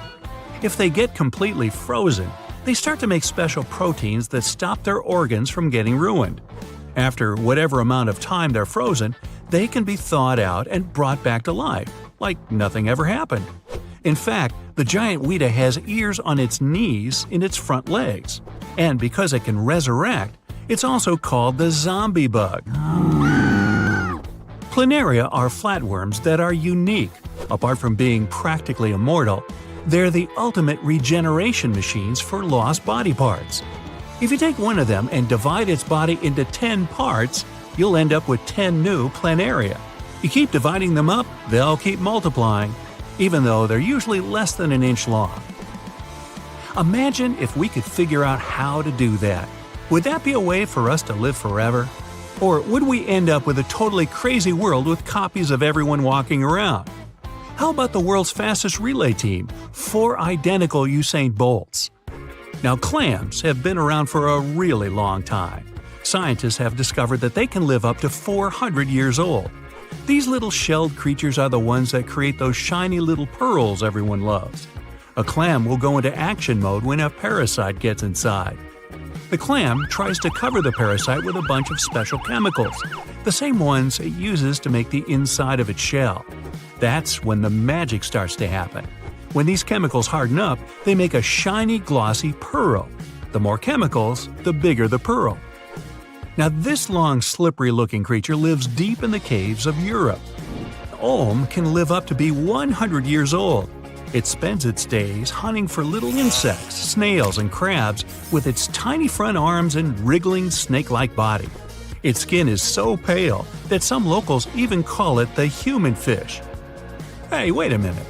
If they get completely frozen, they start to make special proteins that stop their organs from getting ruined. After whatever amount of time they're frozen, they can be thawed out and brought back to life, like nothing ever happened. In fact, the giant weta has ears on its knees in its front legs. And because it can resurrect, it's also called the zombie bug. Planaria are flatworms that are unique. Apart from being practically immortal, they're the ultimate regeneration machines for lost body parts. If you take one of them and divide its body into 10 parts, you'll end up with 10 new planaria. You keep dividing them up, they'll keep multiplying, even though they're usually less than an inch long. Imagine if we could figure out how to do that. Would that be a way for us to live forever? Or would we end up with a totally crazy world with copies of everyone walking around? How about the world's fastest relay team, 4 identical Usain Bolts? Now, clams have been around for a really long time. Scientists have discovered that they can live up to 400 years old. These little shelled creatures are the ones that create those shiny little pearls everyone loves. A clam will go into action mode when a parasite gets inside. The clam tries to cover the parasite with a bunch of special chemicals, the same ones it uses to make the inside of its shell. That's when the magic starts to happen. When these chemicals harden up, they make a shiny, glossy pearl. The more chemicals, the bigger the pearl. Now, this long, slippery-looking creature lives deep in the caves of Europe. The olm can live up to be 100 years old. It spends its days hunting for little insects, snails, and crabs with its tiny front arms and wriggling snake-like body. Its skin is so pale that some locals even call it the human fish. Hey, wait a minute.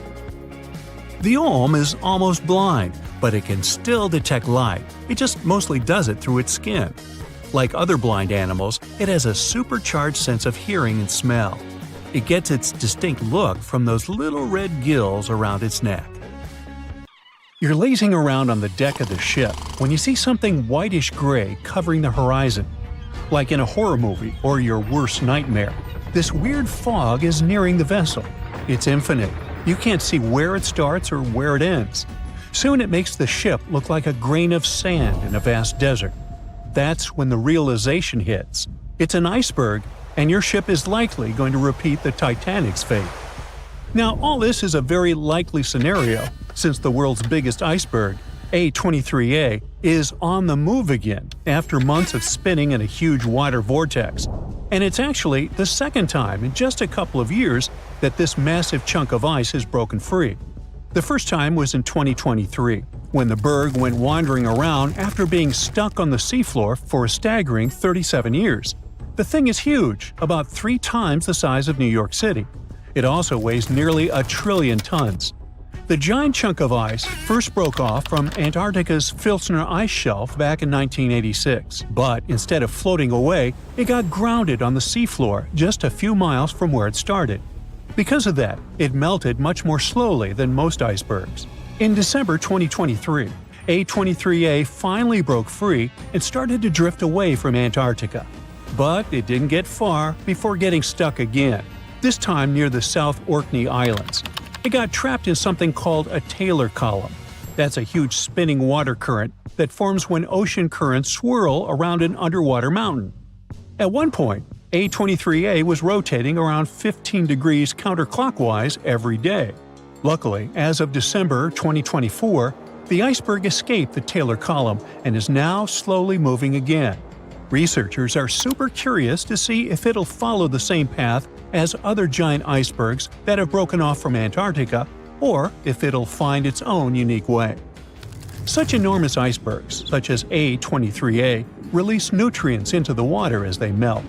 The olm is almost blind, but it can still detect light. It just mostly does it through its skin. Like other blind animals, it has a supercharged sense of hearing and smell. It gets its distinct look from those little red gills around its neck. You're lazing around on the deck of the ship when you see something whitish-gray covering the horizon. Like in a horror movie or your worst nightmare, this weird fog is nearing the vessel. It's infinite. You can't see where it starts or where it ends. Soon it makes the ship look like a grain of sand in a vast desert. That's when the realization hits. It's an iceberg, and your ship is likely going to repeat the Titanic's fate. Now, all this is a very likely scenario, since the world's biggest iceberg, A23A, is on the move again after months of spinning in a huge water vortex. And it's actually the second time in just a couple of years that this massive chunk of ice has broken free. The first time was in 2023, when the berg went wandering around after being stuck on the seafloor for a staggering 37 years. The thing is huge, about 3 times the size of New York City. It also weighs nearly 1 trillion tons. The giant chunk of ice first broke off from Antarctica's Filchner ice shelf back in 1986, but instead of floating away, it got grounded on the seafloor just a few miles from where it started. Because of that, it melted much more slowly than most icebergs. In December 2023, A23A finally broke free and started to drift away from Antarctica. But it didn't get far before getting stuck again, this time near the South Orkney Islands. It got trapped in something called a Taylor column. That's a huge spinning water current that forms when ocean currents swirl around an underwater mountain. At one point, A23A was rotating around 15 degrees counterclockwise every day. Luckily, as of December 2024, the iceberg escaped the Taylor column and is now slowly moving again. Researchers are super curious to see if it'll follow the same path as other giant icebergs that have broken off from Antarctica, or if it'll find its own unique way. Such enormous icebergs, such as A23A, release nutrients into the water as they melt,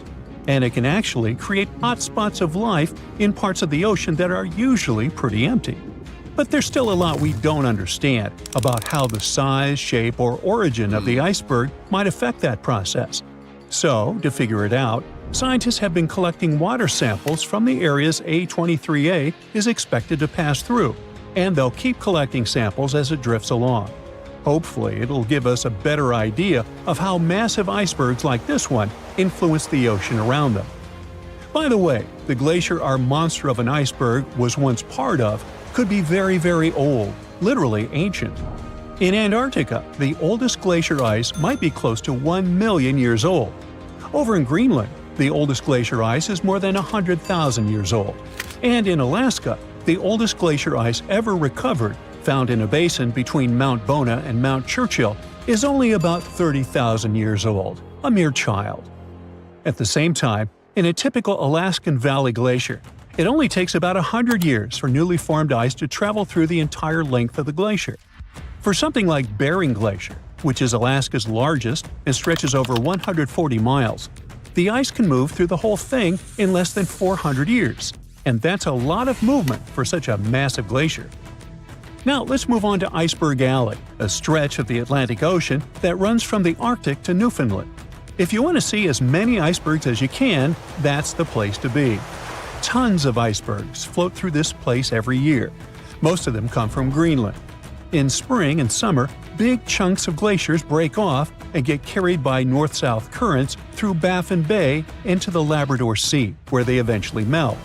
and it can actually create hotspots of life in parts of the ocean that are usually pretty empty. But there's still a lot we don't understand about how the size, shape, or origin of the iceberg might affect that process. So, to figure it out, scientists have been collecting water samples from the areas A23A is expected to pass through, and they'll keep collecting samples as it drifts along. Hopefully, it'll give us a better idea of how massive icebergs like this one influence the ocean around them. By the way, the glacier our monster of an iceberg was once part of could be very, very old, literally ancient. In Antarctica, the oldest glacier ice might be close to 1 million years old. Over in Greenland, the oldest glacier ice is more than 100,000 years old. And in Alaska, the oldest glacier ice ever recovered, found in a basin between Mount Bona and Mount Churchill, is only about 30,000 years old, a mere child. At the same time, in a typical Alaskan Valley glacier, it only takes about 100 years for newly formed ice to travel through the entire length of the glacier. For something like Bering Glacier, which is Alaska's largest and stretches over 140 miles, the ice can move through the whole thing in less than 400 years. And that's a lot of movement for such a massive glacier. Now let's move on to Iceberg Alley, a stretch of the Atlantic Ocean that runs from the Arctic to Newfoundland. If you want to see as many icebergs as you can, that's the place to be. Tons of icebergs float through this place every year. Most of them come from Greenland. In spring and summer, big chunks of glaciers break off and get carried by north-south currents through Baffin Bay into the Labrador Sea, where they eventually melt.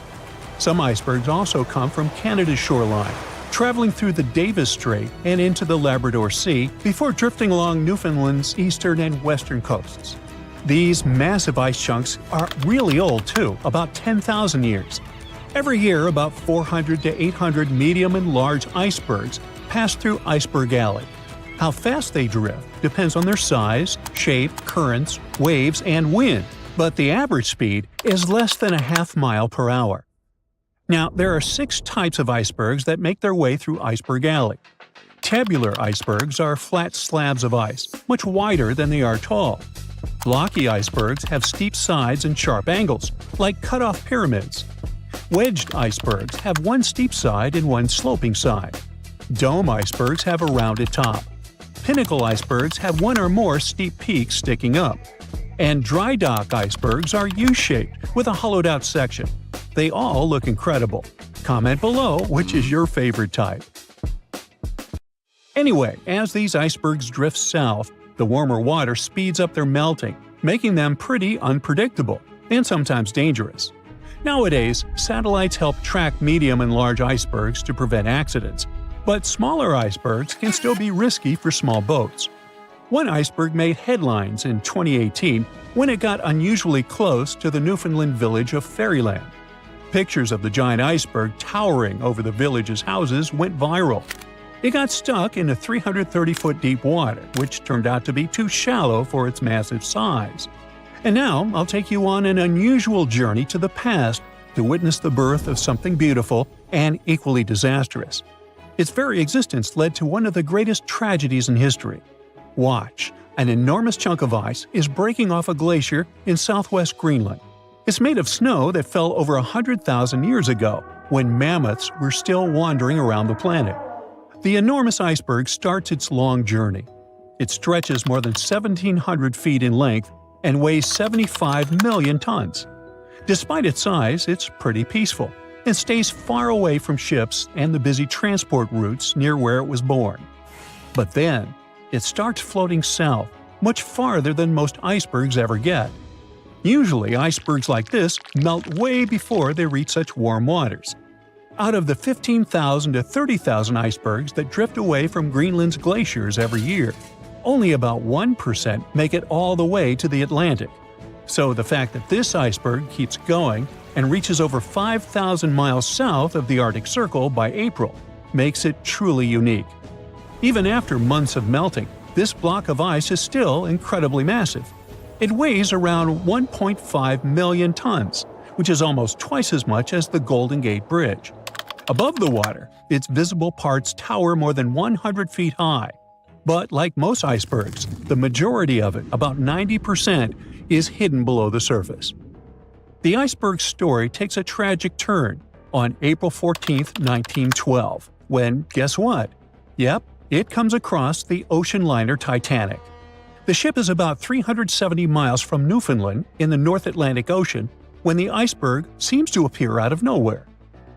Some icebergs also come from Canada's shoreline, traveling through the Davis Strait and into the Labrador Sea before drifting along Newfoundland's eastern and western coasts. These massive ice chunks are really old too, about 10,000 years. Every year, about 400 to 800 medium and large icebergs pass through Iceberg Alley. How fast they drift depends on their size, shape, currents, waves, and wind, but the average speed is less than a half mile per hour. Now, there are 6 types of icebergs that make their way through Iceberg Alley. Tabular icebergs are flat slabs of ice, much wider than they are tall. Blocky icebergs have steep sides and sharp angles, like cut-off pyramids. Wedged icebergs have one steep side and one sloping side. Dome icebergs have a rounded top. Pinnacle icebergs have one or more steep peaks sticking up. And dry dock icebergs are U-shaped with a hollowed-out section. They all look incredible. Comment below which is your favorite type. Anyway, as these icebergs drift south, the warmer water speeds up their melting, making them pretty unpredictable and sometimes dangerous. Nowadays, satellites help track medium and large icebergs to prevent accidents, but smaller icebergs can still be risky for small boats. One iceberg made headlines in 2018 when it got unusually close to the Newfoundland village of Fairyland. Pictures of the giant iceberg towering over the village's houses went viral. It got stuck in a 330-foot deep water, which turned out to be too shallow for its massive size. And now I'll take you on an unusual journey to the past to witness the birth of something beautiful and equally disastrous. Its very existence led to one of the greatest tragedies in history. Watch, an enormous chunk of ice is breaking off a glacier in southwest Greenland. It's made of snow that fell over 100,000 years ago, when mammoths were still wandering around the planet. The enormous iceberg starts its long journey. It stretches more than 1,700 feet in length and weighs 75 million tons. Despite its size, it's pretty peaceful and stays far away from ships and the busy transport routes near where it was born. But then, it starts floating south, much farther than most icebergs ever get. Usually, icebergs like this melt way before they reach such warm waters. Out of the 15,000 to 30,000 icebergs that drift away from Greenland's glaciers every year, only about 1% make it all the way to the Atlantic. So the fact that this iceberg keeps going and reaches over 5,000 miles south of the Arctic Circle by April makes it truly unique. Even after months of melting, this block of ice is still incredibly massive. It weighs around 1.5 million tons, which is almost twice as much as the Golden Gate Bridge. Above the water, its visible parts tower more than 100 feet high. But like most icebergs, the majority of it, about 90%, is hidden below the surface. The iceberg's story takes a tragic turn on April 14, 1912, when, guess what? Yep, it comes across the ocean liner Titanic. The ship is about 370 miles from Newfoundland in the North Atlantic Ocean when the iceberg seems to appear out of nowhere.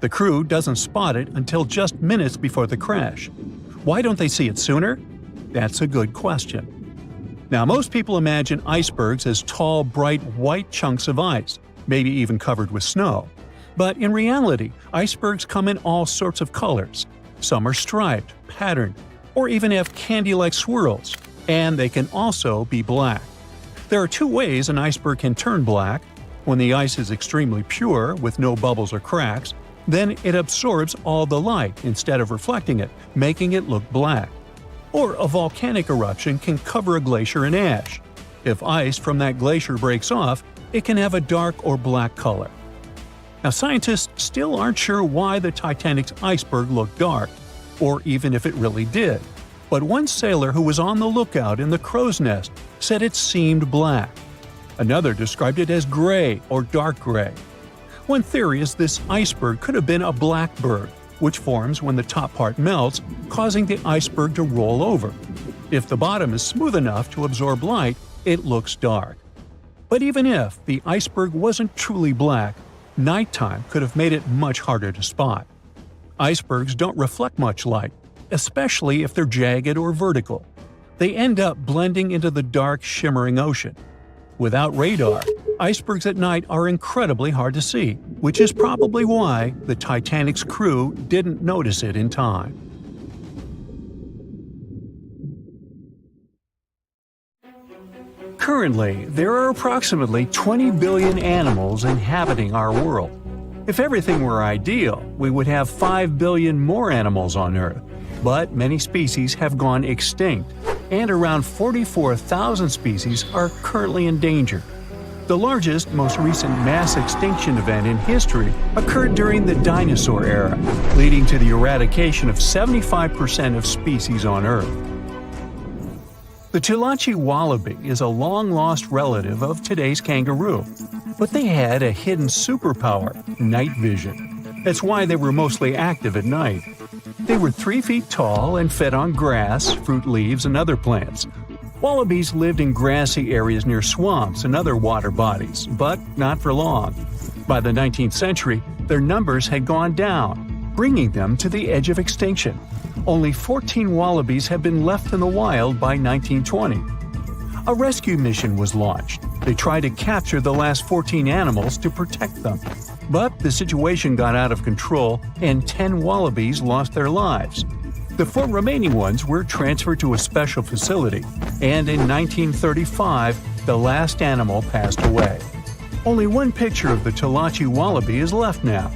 The crew doesn't spot it until just minutes before the crash. Why don't they see it sooner? That's a good question. Now, most people imagine icebergs as tall, bright, white chunks of ice, maybe even covered with snow. But in reality, icebergs come in all sorts of colors. Some are striped, patterned, or even have candy-like swirls, and they can also be black. There are two ways an iceberg can turn black. When the ice is extremely pure, with no bubbles or cracks, then it absorbs all the light instead of reflecting it, making it look black. Or a volcanic eruption can cover a glacier in ash. If ice from that glacier breaks off, it can have a dark or black color. Now, scientists still aren't sure why the Titanic's iceberg looked dark, or even if it really did. But one sailor who was on the lookout in the crow's nest said it seemed black. Another described it as gray or dark gray. One theory is this iceberg could have been a blackbird, which forms when the top part melts, causing the iceberg to roll over. If the bottom is smooth enough to absorb light, it looks dark. But even if the iceberg wasn't truly black, nighttime could have made it much harder to spot. Icebergs don't reflect much light, especially if they're jagged or vertical. They end up blending into the dark, shimmering ocean. Without radar, icebergs at night are incredibly hard to see, which is probably why the Titanic's crew didn't notice it in time. Currently, there are approximately 20 billion animals inhabiting our world. If everything were ideal, we would have 5 billion more animals on Earth. But many species have gone extinct, and around 44,000 species are currently in danger. The largest, most recent mass extinction event in history occurred during the dinosaur era, leading to the eradication of 75% of species on Earth. The Tulachi wallaby is a long-lost relative of today's kangaroo, but they had a hidden superpower, night vision. That's why they were mostly active at night. They were 3 feet tall and fed on grass, fruit leaves, and other plants. Wallabies lived in grassy areas near swamps and other water bodies, but not for long. By the 19th century, their numbers had gone down, bringing them to the edge of extinction. Only 14 wallabies had been left in the wild by 1920. A rescue mission was launched. They tried to capture the last 14 animals to protect them. But the situation got out of control and 10 wallabies lost their lives. The 4 remaining ones were transferred to a special facility, and in 1935, the last animal passed away. Only one picture of the Talachi wallaby is left now.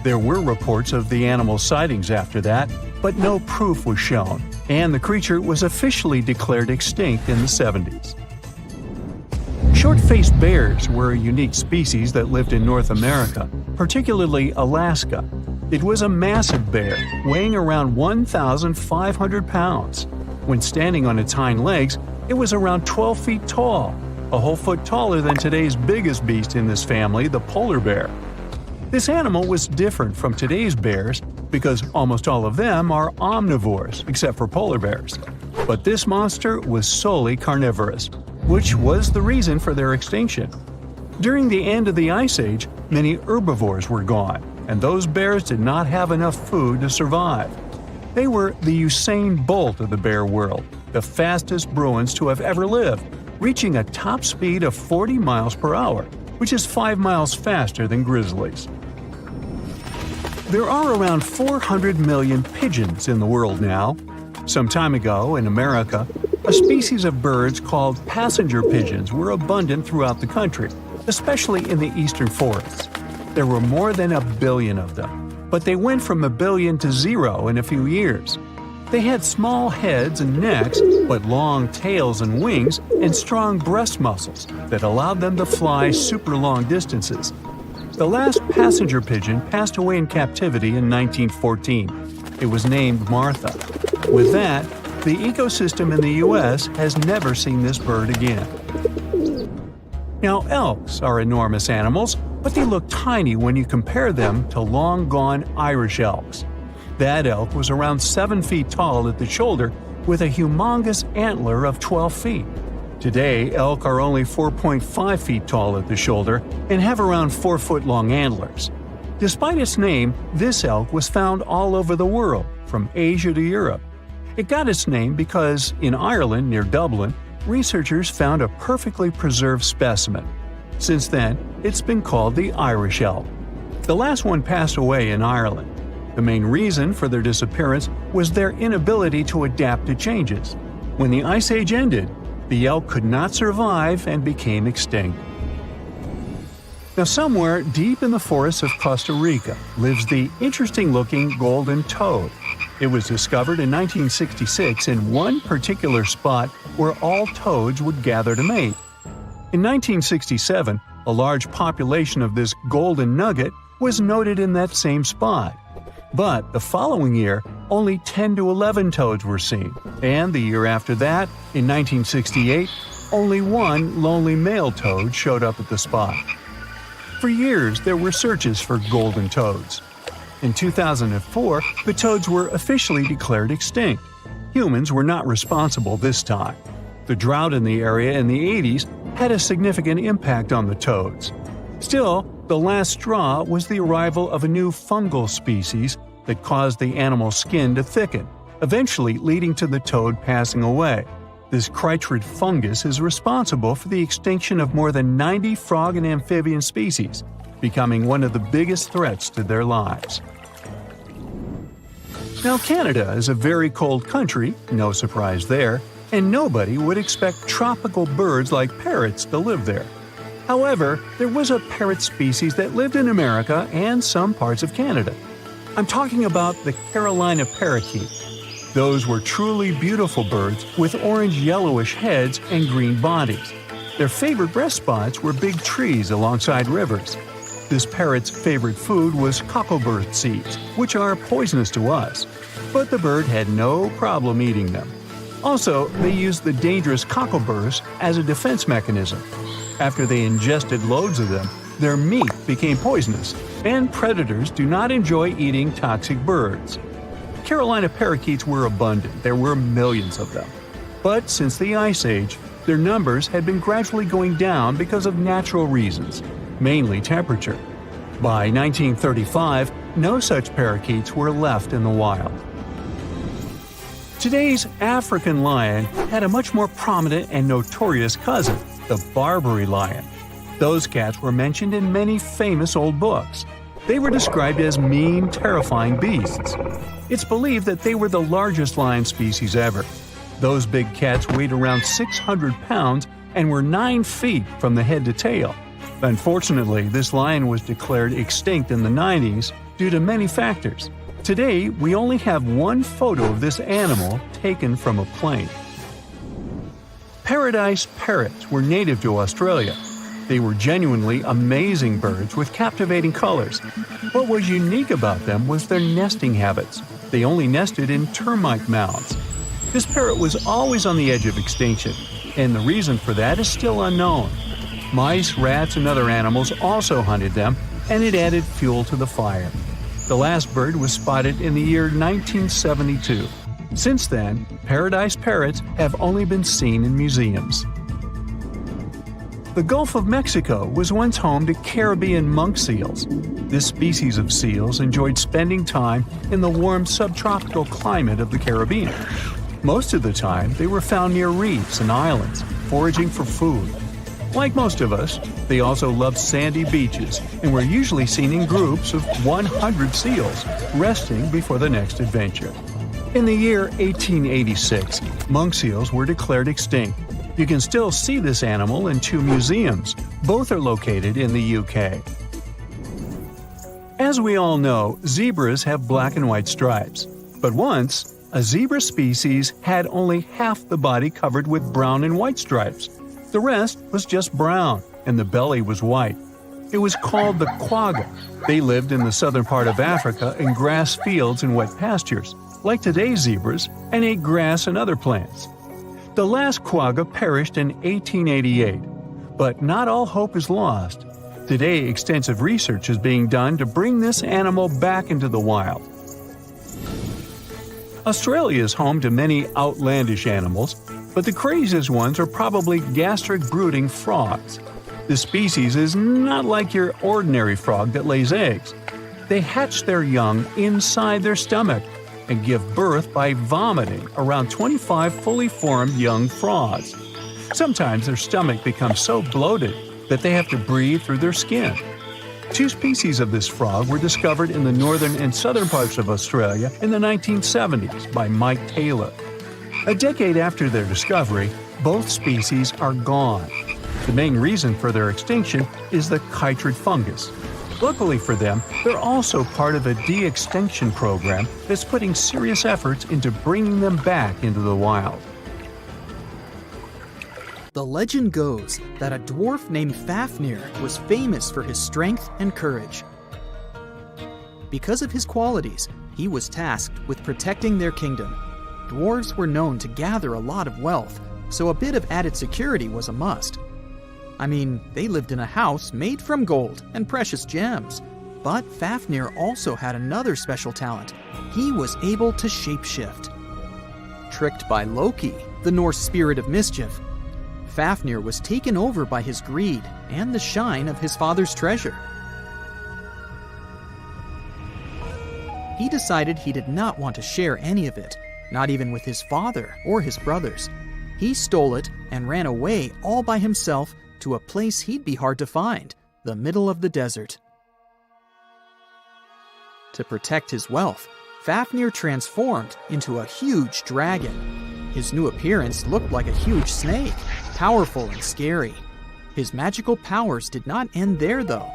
There were reports of the animal's sightings after that, but no proof was shown, and the creature was officially declared extinct in the 70s. Short-faced bears were a unique species that lived in North America, particularly Alaska. It was a massive bear, weighing around 1,500 pounds. When standing on its hind legs, it was around 12 feet tall, a whole foot taller than today's biggest beast in this family, the polar bear. This animal was different from today's bears because almost all of them are omnivores, except for polar bears. But this monster was solely carnivorous, which was the reason for their extinction. During the end of the Ice Age, many herbivores were gone, and those bears did not have enough food to survive. They were the Usain Bolt of the bear world, the fastest Bruins to have ever lived, reaching a top speed of 40 miles per hour, which is 5 miles faster than grizzlies. There are around 400 million pigeons in the world now. Some time ago, in America, a species of birds called passenger pigeons were abundant throughout the country, especially in the eastern forests. There were more than 1 billion of them, but they went from 1 billion to 0 in a few years. They had small heads and necks, but long tails and wings and strong breast muscles that allowed them to fly super long distances. The last passenger pigeon passed away in captivity in 1914. It was named Martha. With that, the ecosystem in the U.S. has never seen this bird again. Now, elks are enormous animals, but they look tiny when you compare them to long-gone Irish elks. That elk was around 7 feet tall at the shoulder with a humongous antler of 12 feet. Today, elk are only 4.5 feet tall at the shoulder and have around 4-foot-long antlers. Despite its name, this elk was found all over the world, from Asia to Europe. It got its name because, in Ireland near Dublin, researchers found a perfectly preserved specimen. Since then, it's been called the Irish elk. The last one passed away in Ireland. The main reason for their disappearance was their inability to adapt to changes. When the Ice Age ended, the elk could not survive and became extinct. Now, somewhere deep in the forests of Costa Rica lives the interesting-looking golden toad. It was discovered in 1966 in one particular spot where all toads would gather to mate. In 1967, a large population of this golden nugget was noted in that same spot. But the following year, only 10 to 11 toads were seen, and the year after that, in 1968, only one lonely male toad showed up at the spot. For years, there were searches for golden toads. In 2004, the toads were officially declared extinct. Humans were not responsible this time. The drought in the area in the 80s had a significant impact on the toads. Still, the last straw was the arrival of a new fungal species that caused the animal's skin to thicken, eventually leading to the toad passing away. This chytrid fungus is responsible for the extinction of more than 90 frog and amphibian species, becoming one of the biggest threats to their lives. Now, Canada is a very cold country, no surprise there, and nobody would expect tropical birds like parrots to live there. However, there was a parrot species that lived in America and some parts of Canada. I'm talking about the Carolina parakeet. Those were truly beautiful birds with orange-yellowish heads and green bodies. Their favorite breast spots were big trees alongside rivers. This parrot's favorite food was cocklebur seeds, which are poisonous to us, but the bird had no problem eating them. Also, they used the dangerous cockleburs as a defense mechanism. After they ingested loads of them, their meat became poisonous, and predators do not enjoy eating toxic birds. Carolina parakeets were abundant, there were millions of them. But since the Ice Age, their numbers had been gradually going down because of natural reasons, mainly temperature. By 1935, no such parakeets were left in the wild. Today's African lion had a much more prominent and notorious cousin, the Barbary lion. Those cats were mentioned in many famous old books. They were described as mean, terrifying beasts. It's believed that they were the largest lion species ever. Those big cats weighed around 600 pounds and were 9 feet from the head to tail. Unfortunately, this lion was declared extinct in the 90s due to many factors. Today, we only have one photo of this animal taken from a plane. Paradise parrots were native to Australia. They were genuinely amazing birds with captivating colors. What was unique about them was their nesting habits. They only nested in termite mounds. This parrot was always on the edge of extinction, and the reason for that is still unknown. Mice, rats, and other animals also hunted them, and it added fuel to the fire. The last bird was spotted in the year 1972. Since then, paradise parrots have only been seen in museums. The Gulf of Mexico was once home to Caribbean monk seals. This species of seals enjoyed spending time in the warm subtropical climate of the Caribbean. Most of the time, they were found near reefs and islands, foraging for food. Like most of us, they also loved sandy beaches and were usually seen in groups of 100 seals, resting before the next adventure. In the year 1886, monk seals were declared extinct. You can still see this animal in 2 museums. Both are located in the UK. As we all know, zebras have black and white stripes. But once, a zebra species had only half the body covered with brown and white stripes. The rest was just brown, and the belly was white. It was called the quagga. They lived in the southern part of Africa in grass fields and wet pastures, like today's zebras, and ate grass and other plants. The last quagga perished in 1888, but not all hope is lost. Today, extensive research is being done to bring this animal back into the wild. Australia is home to many outlandish animals, but the craziest ones are probably gastric brooding frogs. This species is not like your ordinary frog that lays eggs. They hatch their young inside their stomach and give birth by vomiting around 25 fully formed young frogs. Sometimes their stomach becomes so bloated that they have to breathe through their skin. 2 species of this frog were discovered in the northern and southern parts of Australia in the 1970s by Mike Taylor. A decade after their discovery, both species are gone. The main reason for their extinction is the chytrid fungus. Luckily for them, they're also part of a de-extinction program that's putting serious efforts into bringing them back into the wild. The legend goes that a dwarf named Fafnir was famous for his strength and courage. Because of his qualities, he was tasked with protecting their kingdom. Dwarves were known to gather a lot of wealth, so a bit of added security was a must. I mean, they lived in a house made from gold and precious gems. But Fafnir also had another special talent. He was able to shapeshift. Tricked by Loki, the Norse spirit of mischief, Fafnir was taken over by his greed and the shine of his father's treasure. He decided he did not want to share any of it, not even with his father or his brothers. He stole it and ran away all by himself to a place he'd be hard to find, the middle of the desert. To protect his wealth, Fafnir transformed into a huge dragon. His new appearance looked like a huge snake, powerful and scary. His magical powers did not end there, though.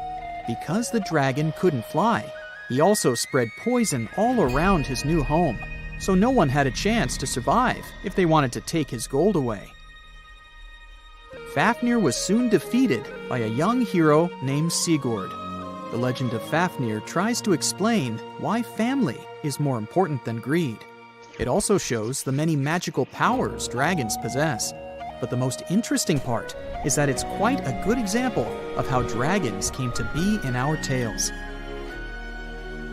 Because the dragon couldn't fly, he also spread poison all around his new home, so no one had a chance to survive if they wanted to take his gold away. Fafnir was soon defeated by a young hero named Sigurd. The legend of Fafnir tries to explain why family is more important than greed. It also shows the many magical powers dragons possess. But the most interesting part is that it's quite a good example of how dragons came to be in our tales.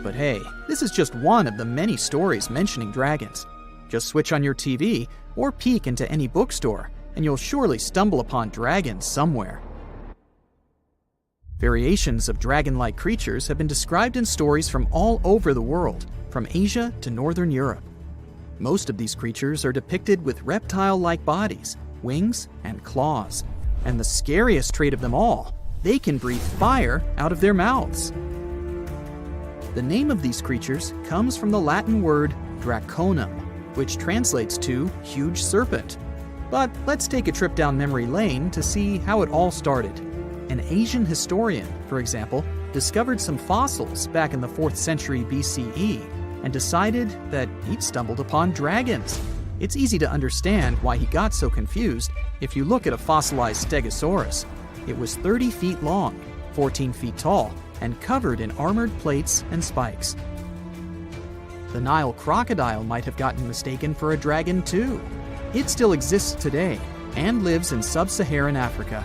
But hey, this is just one of the many stories mentioning dragons. Just switch on your TV or peek into any bookstore, and you'll surely stumble upon dragons somewhere. Variations of dragon-like creatures have been described in stories from all over the world, from Asia to Northern Europe. Most of these creatures are depicted with reptile-like bodies, wings, and claws. And the scariest trait of them all, they can breathe fire out of their mouths. The name of these creatures comes from the Latin word draconum, which translates to huge serpent. But let's take a trip down memory lane to see how it all started. An Asian historian, for example, discovered some fossils back in the 4th century BCE and decided that he'd stumbled upon dragons. It's easy to understand why he got so confused if you look at a fossilized stegosaurus. It was 30 feet long, 14 feet tall, and covered in armored plates and spikes. The Nile crocodile might have gotten mistaken for a dragon too. It still exists today and lives in sub-Saharan Africa.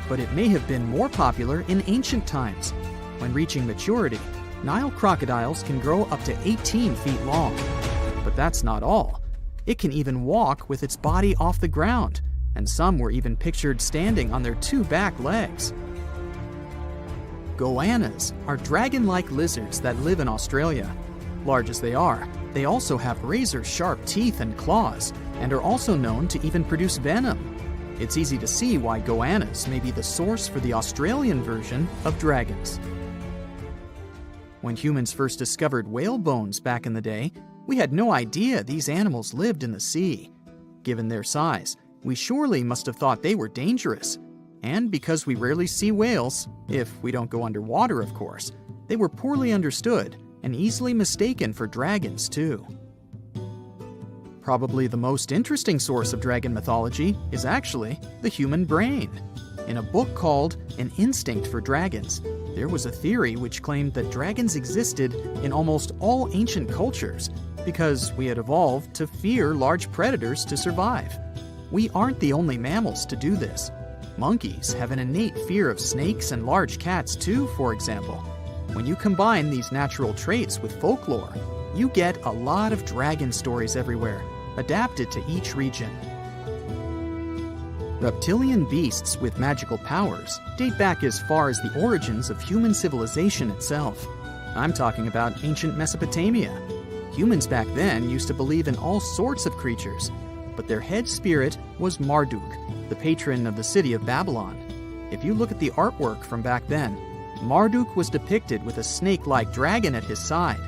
But it may have been more popular in ancient times. When reaching maturity, Nile crocodiles can grow up to 18 feet long. But that's not all. It can even walk with its body off the ground, and some were even pictured standing on their 2 back legs. Goannas are dragon-like lizards that live in Australia. Large as they are, they also have razor-sharp teeth and claws, and are also known to even produce venom. It's easy to see why goannas may be the source for the Australian version of dragons. When humans first discovered whale bones back in the day, we had no idea these animals lived in the sea. Given their size, we surely must have thought they were dangerous. And because we rarely see whales, if we don't go underwater of course, they were poorly understood and easily mistaken for dragons too. Probably the most interesting source of dragon mythology is actually the human brain. In a book called An Instinct for Dragons, there was a theory which claimed that dragons existed in almost all ancient cultures because we had evolved to fear large predators to survive. We aren't the only mammals to do this. Monkeys have an innate fear of snakes and large cats too, for example. When you combine these natural traits with folklore, you get a lot of dragon stories everywhere, adapted to each region. Reptilian beasts with magical powers date back as far as the origins of human civilization itself. I'm talking about ancient Mesopotamia. Humans back then used to believe in all sorts of creatures, but their head spirit was Marduk, the patron of the city of Babylon. If you look at the artwork from back then, Marduk was depicted with a snake-like dragon at his side.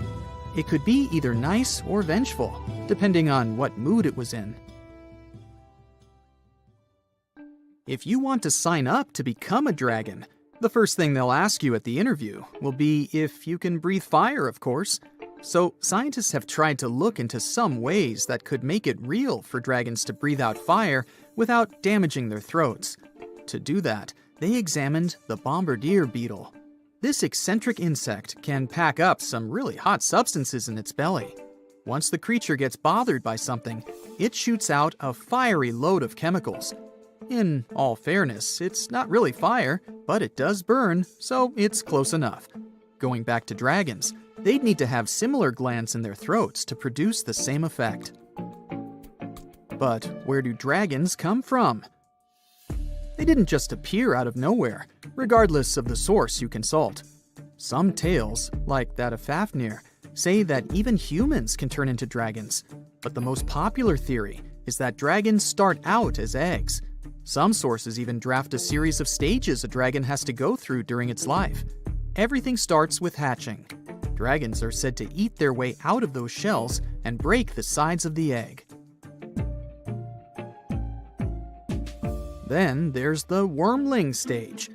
It could be either nice or vengeful, depending on what mood it was in. If you want to sign up to become a dragon, the first thing they'll ask you at the interview will be if you can breathe fire, of course. So scientists have tried to look into some ways that could make it real for dragons to breathe out fire without damaging their throats. To do that, they examined the bombardier beetle. This eccentric insect can pack up some really hot substances in its belly. Once the creature gets bothered by something, it shoots out a fiery load of chemicals. In all fairness, it's not really fire, but it does burn, so it's close enough. Going back to dragons, they'd need to have similar glands in their throats to produce the same effect. But where do dragons come from? They didn't just appear out of nowhere, regardless of the source you consult. Some tales, like that of Fafnir, say that even humans can turn into dragons. But the most popular theory is that dragons start out as eggs. Some sources even draft a series of stages a dragon has to go through during its life. Everything starts with hatching. Dragons are said to eat their way out of those shells and break the sides of the egg. Then there's the wormling stage,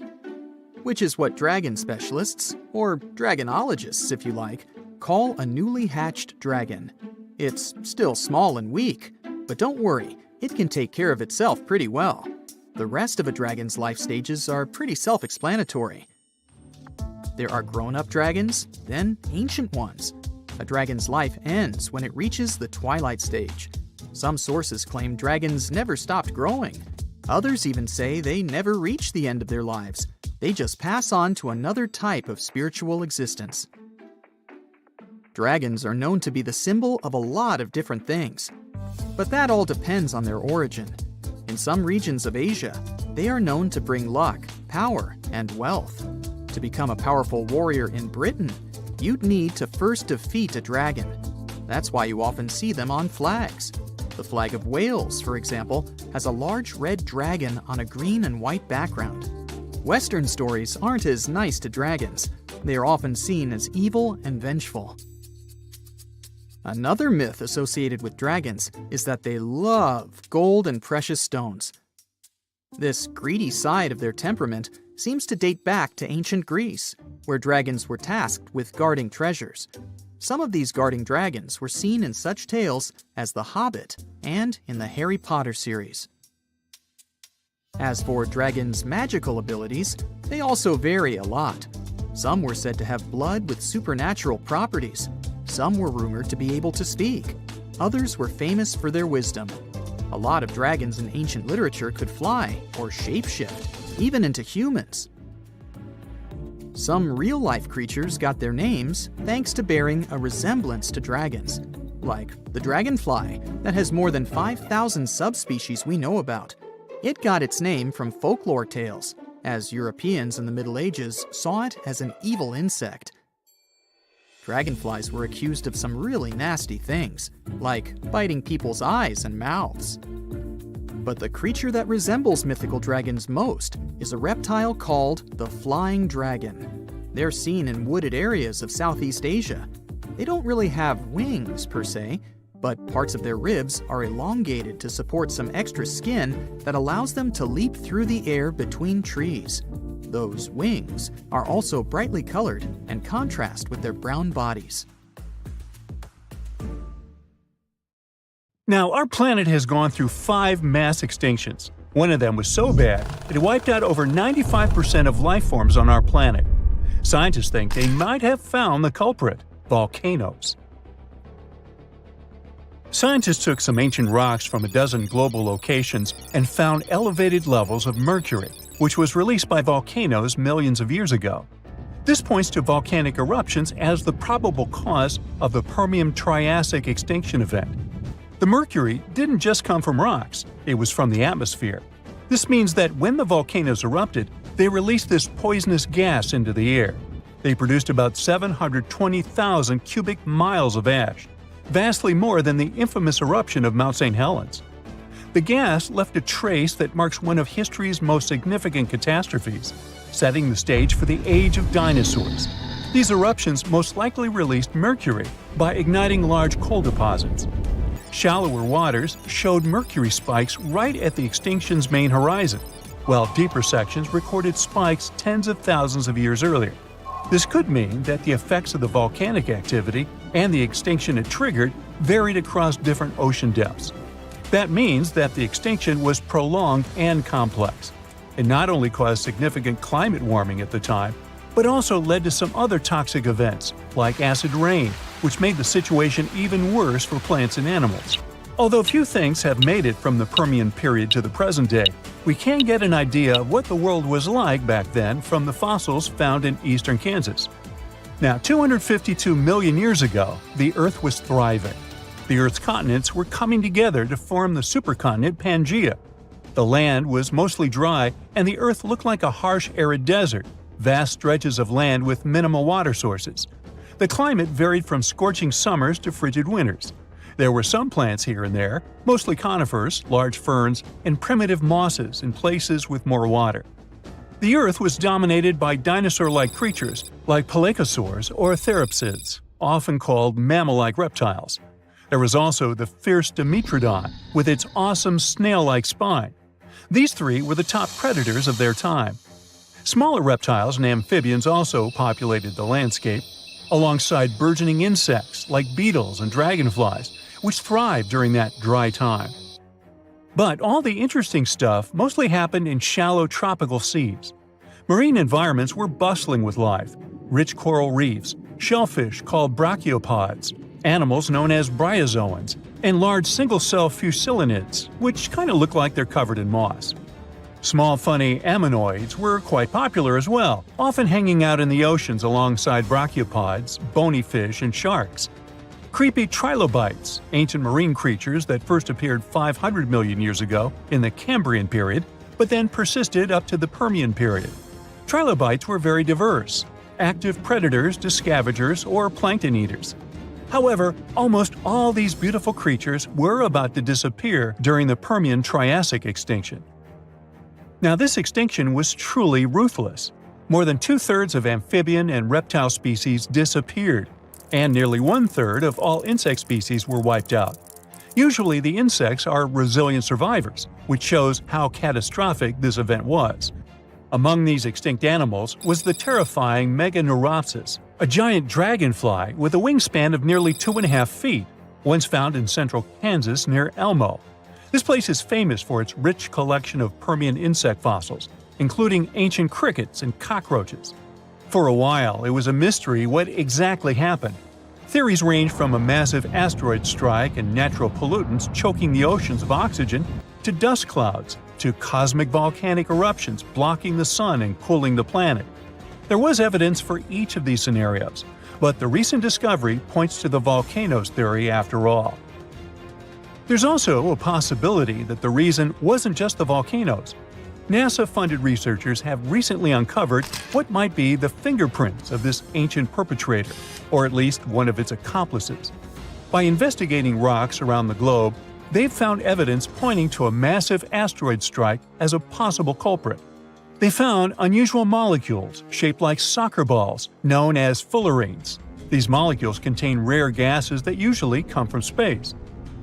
which is what dragon specialists, or dragonologists if you like, call a newly hatched dragon. It's still small and weak, but don't worry, it can take care of itself pretty well. The rest of a dragon's life stages are pretty self-explanatory. There are grown-up dragons, then ancient ones. A dragon's life ends when it reaches the twilight stage. Some sources claim dragons never stopped growing. Others even say they never reach the end of their lives. They just pass on to another type of spiritual existence. Dragons are known to be the symbol of a lot of different things, but that all depends on their origin. In some regions of Asia, they are known to bring luck, power, and wealth. To become a powerful warrior in Britain, you'd need to first defeat a dragon. That's why you often see them on flags. The flag of Wales, for example, has a large red dragon on a green and white background. Western stories aren't as nice to dragons. They are often seen as evil and vengeful. Another myth associated with dragons is that they love gold and precious stones. This greedy side of their temperament seems to date back to ancient Greece, where dragons were tasked with guarding treasures. Some of these guarding dragons were seen in such tales as The Hobbit and in the Harry Potter series. As for dragons' magical abilities, they also vary a lot. Some were said to have blood with supernatural properties. Some were rumored to be able to speak. Others were famous for their wisdom. A lot of dragons in ancient literature could fly or shapeshift, even into humans. Some real-life creatures got their names thanks to bearing a resemblance to dragons, like the dragonfly that has more than 5,000 subspecies we know about. It got its name from folklore tales, as Europeans in the Middle Ages saw it as an evil insect. Dragonflies were accused of some really nasty things, like biting people's eyes and mouths. But the creature that resembles mythical dragons most is a reptile called the flying dragon. They're seen in wooded areas of Southeast Asia. They don't really have wings per se, but parts of their ribs are elongated to support some extra skin that allows them to leap through the air between trees. Those wings are also brightly colored and contrast with their brown bodies. Now, our planet has gone through 5 mass extinctions. One of them was so bad, it wiped out over 95% of life forms on our planet. Scientists think they might have found the culprit: volcanoes. Scientists took some ancient rocks from a dozen global locations and found elevated levels of mercury, which was released by volcanoes millions of years ago. This points to volcanic eruptions as the probable cause of the Permian-Triassic extinction event. The mercury didn't just come from rocks, it was from the atmosphere. This means that when the volcanoes erupted, they released this poisonous gas into the air. They produced about 720,000 cubic miles of ash, vastly more than the infamous eruption of Mount St. Helens. The gas left a trace that marks one of history's most significant catastrophes, setting the stage for the age of dinosaurs. These eruptions most likely released mercury by igniting large coal deposits. Shallower waters showed mercury spikes right at the extinction's main horizon, while deeper sections recorded spikes tens of thousands of years earlier. This could mean that the effects of the volcanic activity and the extinction it triggered varied across different ocean depths. That means that the extinction was prolonged and complex. It not only caused significant climate warming at the time, but also led to some other toxic events, like acid rain, which made the situation even worse for plants and animals. Although few things have made it from the Permian period to the present day, we can get an idea of what the world was like back then from the fossils found in eastern Kansas. Now, 252 million years ago, the Earth was thriving. The Earth's continents were coming together to form the supercontinent Pangaea. The land was mostly dry, and the Earth looked like a harsh, arid desert, vast stretches of land with minimal water sources. The climate varied from scorching summers to frigid winters. There were some plants here and there, mostly conifers, large ferns, and primitive mosses in places with more water. The Earth was dominated by dinosaur-like creatures like pelycosaurs or therapsids, often called mammal-like reptiles. There was also the fierce Dimetrodon with its awesome snail-like spine. These three were the top predators of their time. Smaller reptiles and amphibians also populated the landscape, alongside burgeoning insects like beetles and dragonflies, which thrived during that dry time. But all the interesting stuff mostly happened in shallow tropical seas. Marine environments were bustling with life: rich coral reefs, shellfish called brachiopods, animals known as bryozoans, and large single-cell fusilinids, which kind of look like they're covered in moss. Small funny ammonoids were quite popular as well, often hanging out in the oceans alongside brachiopods, bony fish, and sharks. Creepy trilobites, ancient marine creatures that first appeared 500 million years ago in the Cambrian period, but then persisted up to the Permian period. Trilobites were very diverse, active predators to scavengers or plankton eaters. However, almost all these beautiful creatures were about to disappear during the Permian-Triassic extinction. Now, this extinction was truly ruthless. More than two-thirds of amphibian and reptile species disappeared, and nearly one-third of all insect species were wiped out. Usually, the insects are resilient survivors, which shows how catastrophic this event was. Among these extinct animals was the terrifying Meganeuropsis, a giant dragonfly with a wingspan of nearly 2.5 feet, once found in central Kansas near Elmo. This place is famous for its rich collection of Permian insect fossils, including ancient crickets and cockroaches. For a while, it was a mystery what exactly happened. Theories range from a massive asteroid strike and natural pollutants choking the oceans of oxygen to dust clouds, to cosmic volcanic eruptions blocking the sun and cooling the planet. There was evidence for each of these scenarios, but the recent discovery points to the volcanoes theory after all. There's also a possibility that the reason wasn't just the volcanoes. NASA-funded researchers have recently uncovered what might be the fingerprints of this ancient perpetrator, or at least one of its accomplices. By investigating rocks around the globe, they've found evidence pointing to a massive asteroid strike as a possible culprit. They found unusual molecules shaped like soccer balls, known as fullerenes. These molecules contain rare gases that usually come from space.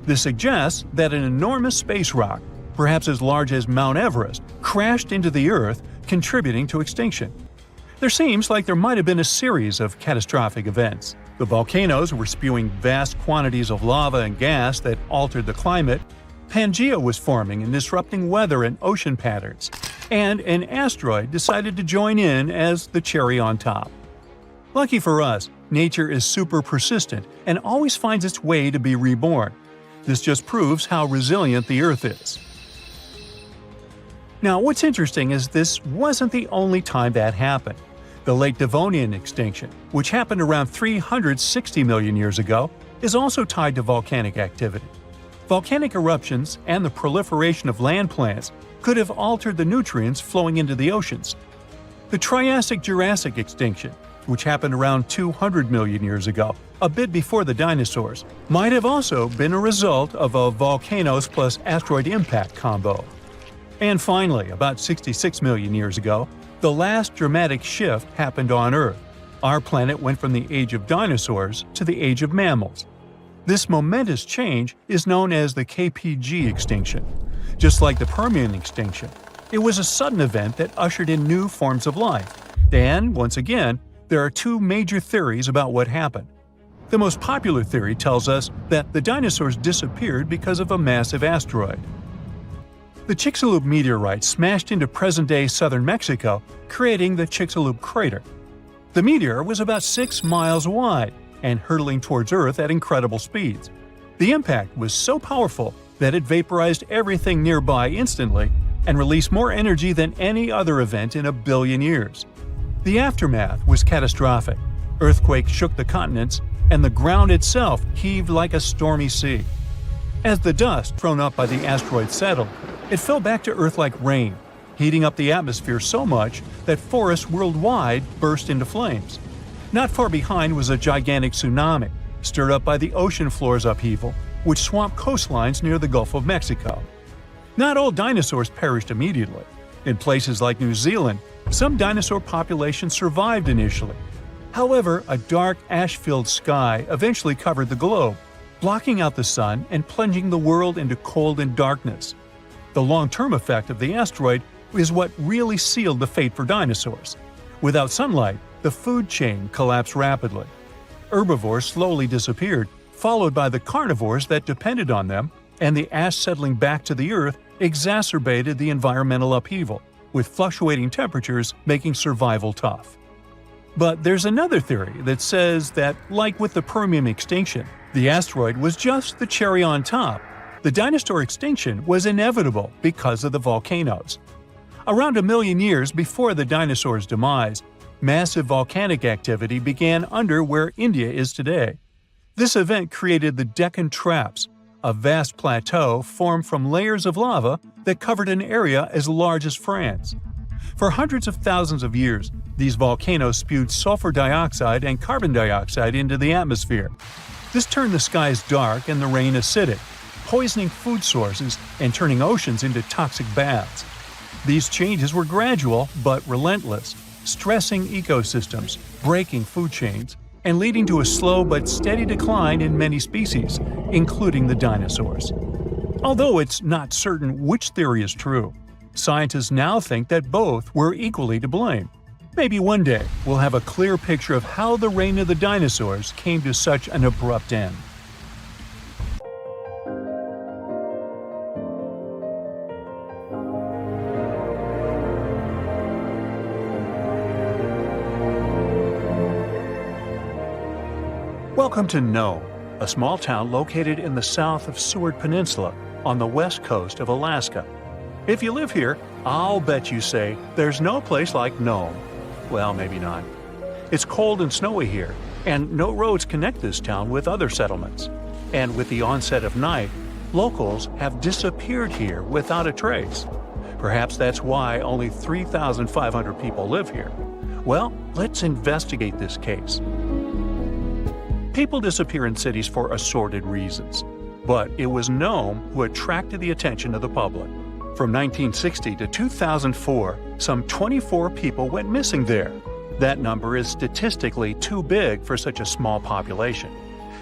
This suggests that an enormous space rock, perhaps as large as Mount Everest, crashed into the Earth, contributing to extinction. There seems like there might have been a series of catastrophic events. The volcanoes were spewing vast quantities of lava and gas that altered the climate, Pangea was forming and disrupting weather and ocean patterns, and an asteroid decided to join in as the cherry on top. Lucky for us, nature is super persistent and always finds its way to be reborn. This just proves how resilient the Earth is. Now, what's interesting is this wasn't the only time that happened. The late Devonian extinction, which happened around 360 million years ago, is also tied to volcanic activity. Volcanic eruptions and the proliferation of land plants could have altered the nutrients flowing into the oceans. The Triassic-Jurassic extinction, which happened around 200 million years ago, a bit before the dinosaurs, might have also been a result of a volcanoes plus asteroid impact combo. And finally, about 66 million years ago, the last dramatic shift happened on Earth. Our planet went from the age of dinosaurs to the age of mammals. This momentous change is known as the KPG extinction. Just like the Permian extinction, it was a sudden event that ushered in new forms of life. And, once again, there are two major theories about what happened. The most popular theory tells us that the dinosaurs disappeared because of a massive asteroid. The Chicxulub meteorite smashed into present-day southern Mexico, creating the Chicxulub crater. The meteor was about 6 miles wide and hurtling towards Earth at incredible speeds. The impact was so powerful that it vaporized everything nearby instantly and released more energy than any other event in a billion years. The aftermath was catastrophic. Earthquakes shook the continents, and the ground itself heaved like a stormy sea. As the dust thrown up by the asteroid settled, it fell back to Earth like rain, heating up the atmosphere so much that forests worldwide burst into flames. Not far behind was a gigantic tsunami, stirred up by the ocean floor's upheaval, which swamped coastlines near the Gulf of Mexico. Not all dinosaurs perished immediately. In places like New Zealand, some dinosaur populations survived initially. However, a dark, ash-filled sky eventually covered the globe, blocking out the sun and plunging the world into cold and darkness. The long-term effect of the asteroid is what really sealed the fate for dinosaurs. Without sunlight, the food chain collapsed rapidly. Herbivores slowly disappeared, followed by the carnivores that depended on them, and the ash settling back to the Earth exacerbated the environmental upheaval, with fluctuating temperatures making survival tough. But there's another theory that says that, like with the Permian extinction, the asteroid was just the cherry on top. The dinosaur extinction was inevitable because of the volcanoes. Around 1 million years before the dinosaurs' demise, massive volcanic activity began under where India is today. This event created the Deccan Traps, a vast plateau formed from layers of lava that covered an area as large as France. For hundreds of thousands of years, these volcanoes spewed sulfur dioxide and carbon dioxide into the atmosphere. This turned the skies dark and the rain acidic, poisoning food sources and turning oceans into toxic baths. These changes were gradual but relentless, stressing ecosystems, breaking food chains, and leading to a slow but steady decline in many species, including the dinosaurs. Although it's not certain which theory is true, scientists now think that both were equally to blame. Maybe one day we'll have a clear picture of how the reign of the dinosaurs came to such an abrupt end. Welcome to Nome, a small town located in the south of Seward Peninsula on the west coast of Alaska. If you live here, I'll bet you say there's no place like Nome. Well, maybe not. It's cold and snowy here, and no roads connect this town with other settlements. And with the onset of night, locals have disappeared here without a trace. Perhaps that's why only 3,500 people live here. Well, let's investigate this case. People disappear in cities for assorted reasons, but it was Nome who attracted the attention of the public. From 1960 to 2004, some 24 people went missing there. That number is statistically too big for such a small population.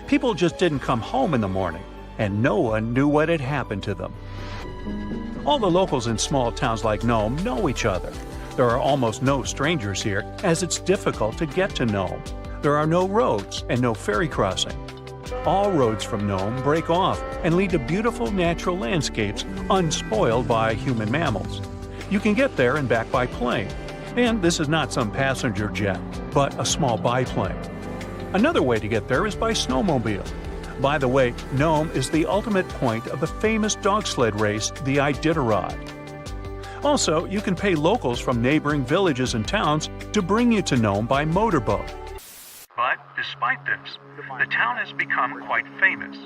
People just didn't come home in the morning, and no one knew what had happened to them. All the locals in small towns like Nome know each other. There are almost no strangers here, as it's difficult to get to Nome. There are no roads and no ferry crossing. All roads from Nome break off and lead to beautiful natural landscapes unspoiled by human mammals. You can get there and back by plane. And this is not some passenger jet, but a small biplane. Another way to get there is by snowmobile. By the way, Nome is the ultimate point of the famous dog sled race, the Iditarod. Also, you can pay locals from neighboring villages and towns to bring you to Nome by motorboat. But despite this, the town has become quite famous.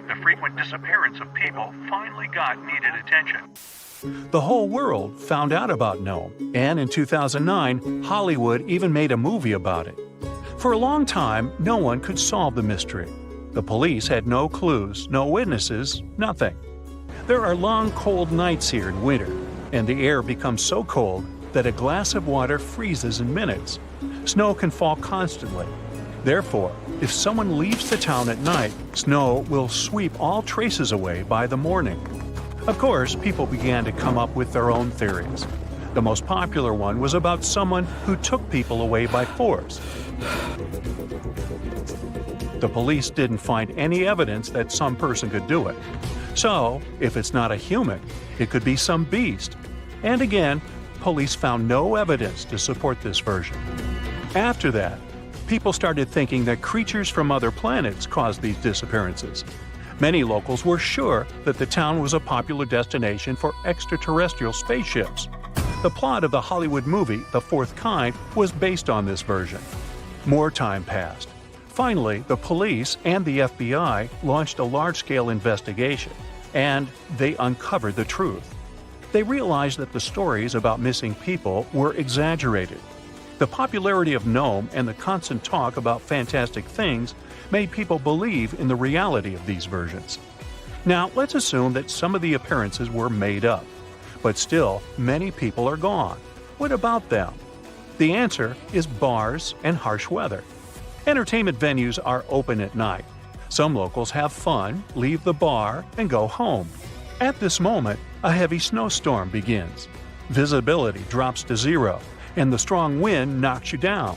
The frequent disappearance of people finally got needed attention. The whole world found out about Nome, and in 2009, Hollywood even made a movie about it. For a long time, no one could solve the mystery. The police had no clues, no witnesses, nothing. There are long, cold nights here in winter, and the air becomes so cold that a glass of water freezes in minutes. Snow can fall constantly. Therefore, if someone leaves the town at night, snow will sweep all traces away by the morning. Of course, people began to come up with their own theories. The most popular one was about someone who took people away by force. The police didn't find any evidence that some person could do it. So, if it's not a human, it could be some beast. And again, police found no evidence to support this version. After that, people started thinking that creatures from other planets caused these disappearances. Many locals were sure that the town was a popular destination for extraterrestrial spaceships. The plot of the Hollywood movie The Fourth Kind was based on this version. More time passed. Finally, the police and the FBI launched a large-scale investigation, and they uncovered the truth. They realized that the stories about missing people were exaggerated. The popularity of Nome and the constant talk about fantastic things made people believe in the reality of these versions. Now, let's assume that some of the appearances were made up. But still, many people are gone. What about them? The answer is bars and harsh weather. Entertainment venues are open at night. Some locals have fun, leave the bar, and go home. At this moment, a heavy snowstorm begins. Visibility drops to zero, and the strong wind knocks you down.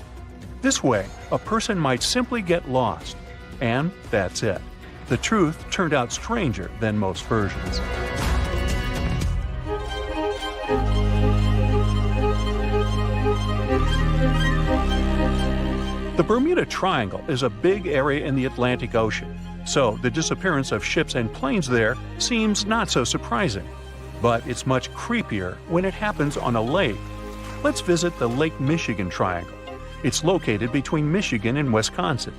This way, a person might simply get lost. And that's it. The truth turned out stranger than most versions. The Bermuda Triangle is a big area in the Atlantic Ocean, so the disappearance of ships and planes there seems not so surprising. But it's much creepier when it happens on a lake. Let's visit the Lake Michigan Triangle. It's located between Michigan and Wisconsin.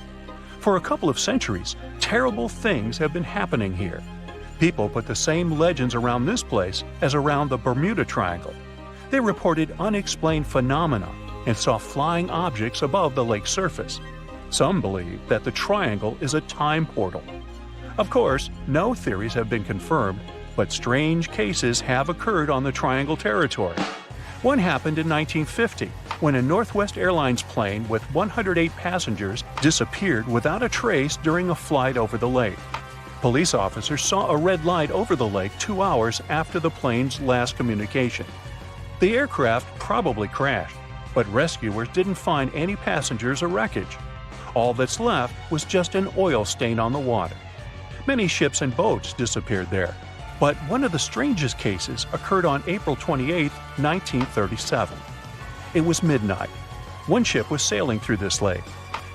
For a couple of centuries, terrible things have been happening here. People put the same legends around this place as around the Bermuda Triangle. They reported unexplained phenomena and saw flying objects above the lake's surface. Some believe that the triangle is a time portal. Of course, no theories have been confirmed, but strange cases have occurred on the triangle territory. One happened in 1950, when a Northwest Airlines plane with 108 passengers disappeared without a trace during a flight over the lake. Police officers saw a red light over the lake 2 hours after the plane's last communication. The aircraft probably crashed, but rescuers didn't find any passengers or wreckage. All that's left was just an oil stain on the water. Many ships and boats disappeared there, but one of the strangest cases occurred on April 28, 1937. It was midnight. One ship was sailing through this lake.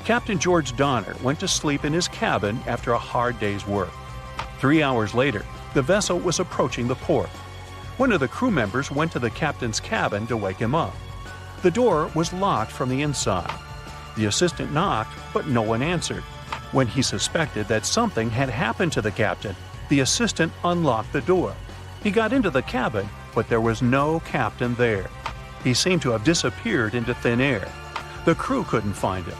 Captain George Donner went to sleep in his cabin after a hard day's work. 3 hours later, the vessel was approaching the port. One of the crew members went to the captain's cabin to wake him up. The door was locked from the inside. The assistant knocked, but no one answered. When he suspected that something had happened to the captain, the assistant unlocked the door. He got into the cabin, but there was no captain there. He seemed to have disappeared into thin air. The crew couldn't find him.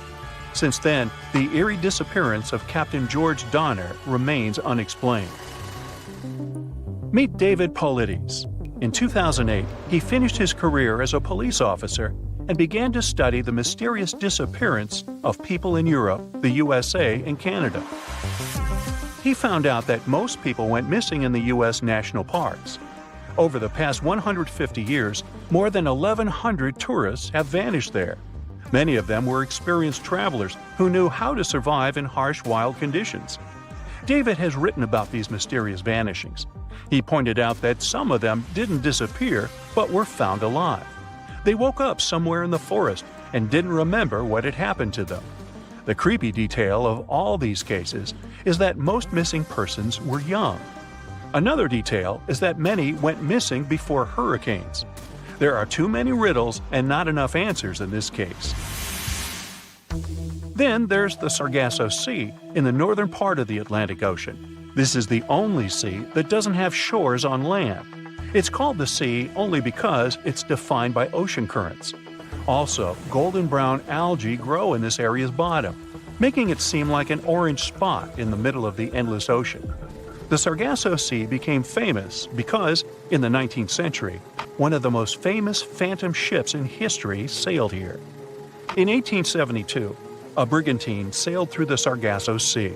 Since then, the eerie disappearance of Captain George Donner remains unexplained. Meet David Paulides. In 2008, he finished his career as a police officer and began to study the mysterious disappearance of people in Europe, the USA, and Canada. He found out that most people went missing in the U.S. national parks. Over the past 150 years, more than 1,100 tourists have vanished there. Many of them were experienced travelers who knew how to survive in harsh wild conditions. David has written about these mysterious vanishings. He pointed out that some of them didn't disappear, but were found alive. They woke up somewhere in the forest and didn't remember what had happened to them. The creepy detail of all these cases is that most missing persons were young. Another detail is that many went missing before hurricanes. There are too many riddles and not enough answers in this case. Then there's the Sargasso Sea in the northern part of the Atlantic Ocean. This is the only sea that doesn't have shores on land. It's called the sea only because it's defined by ocean currents. Also, golden brown algae grow in this area's bottom, making it seem like an orange spot in the middle of the endless ocean. The Sargasso Sea became famous because, in the 19th century, one of the most famous phantom ships in history sailed here. In 1872, a brigantine sailed through the Sargasso Sea.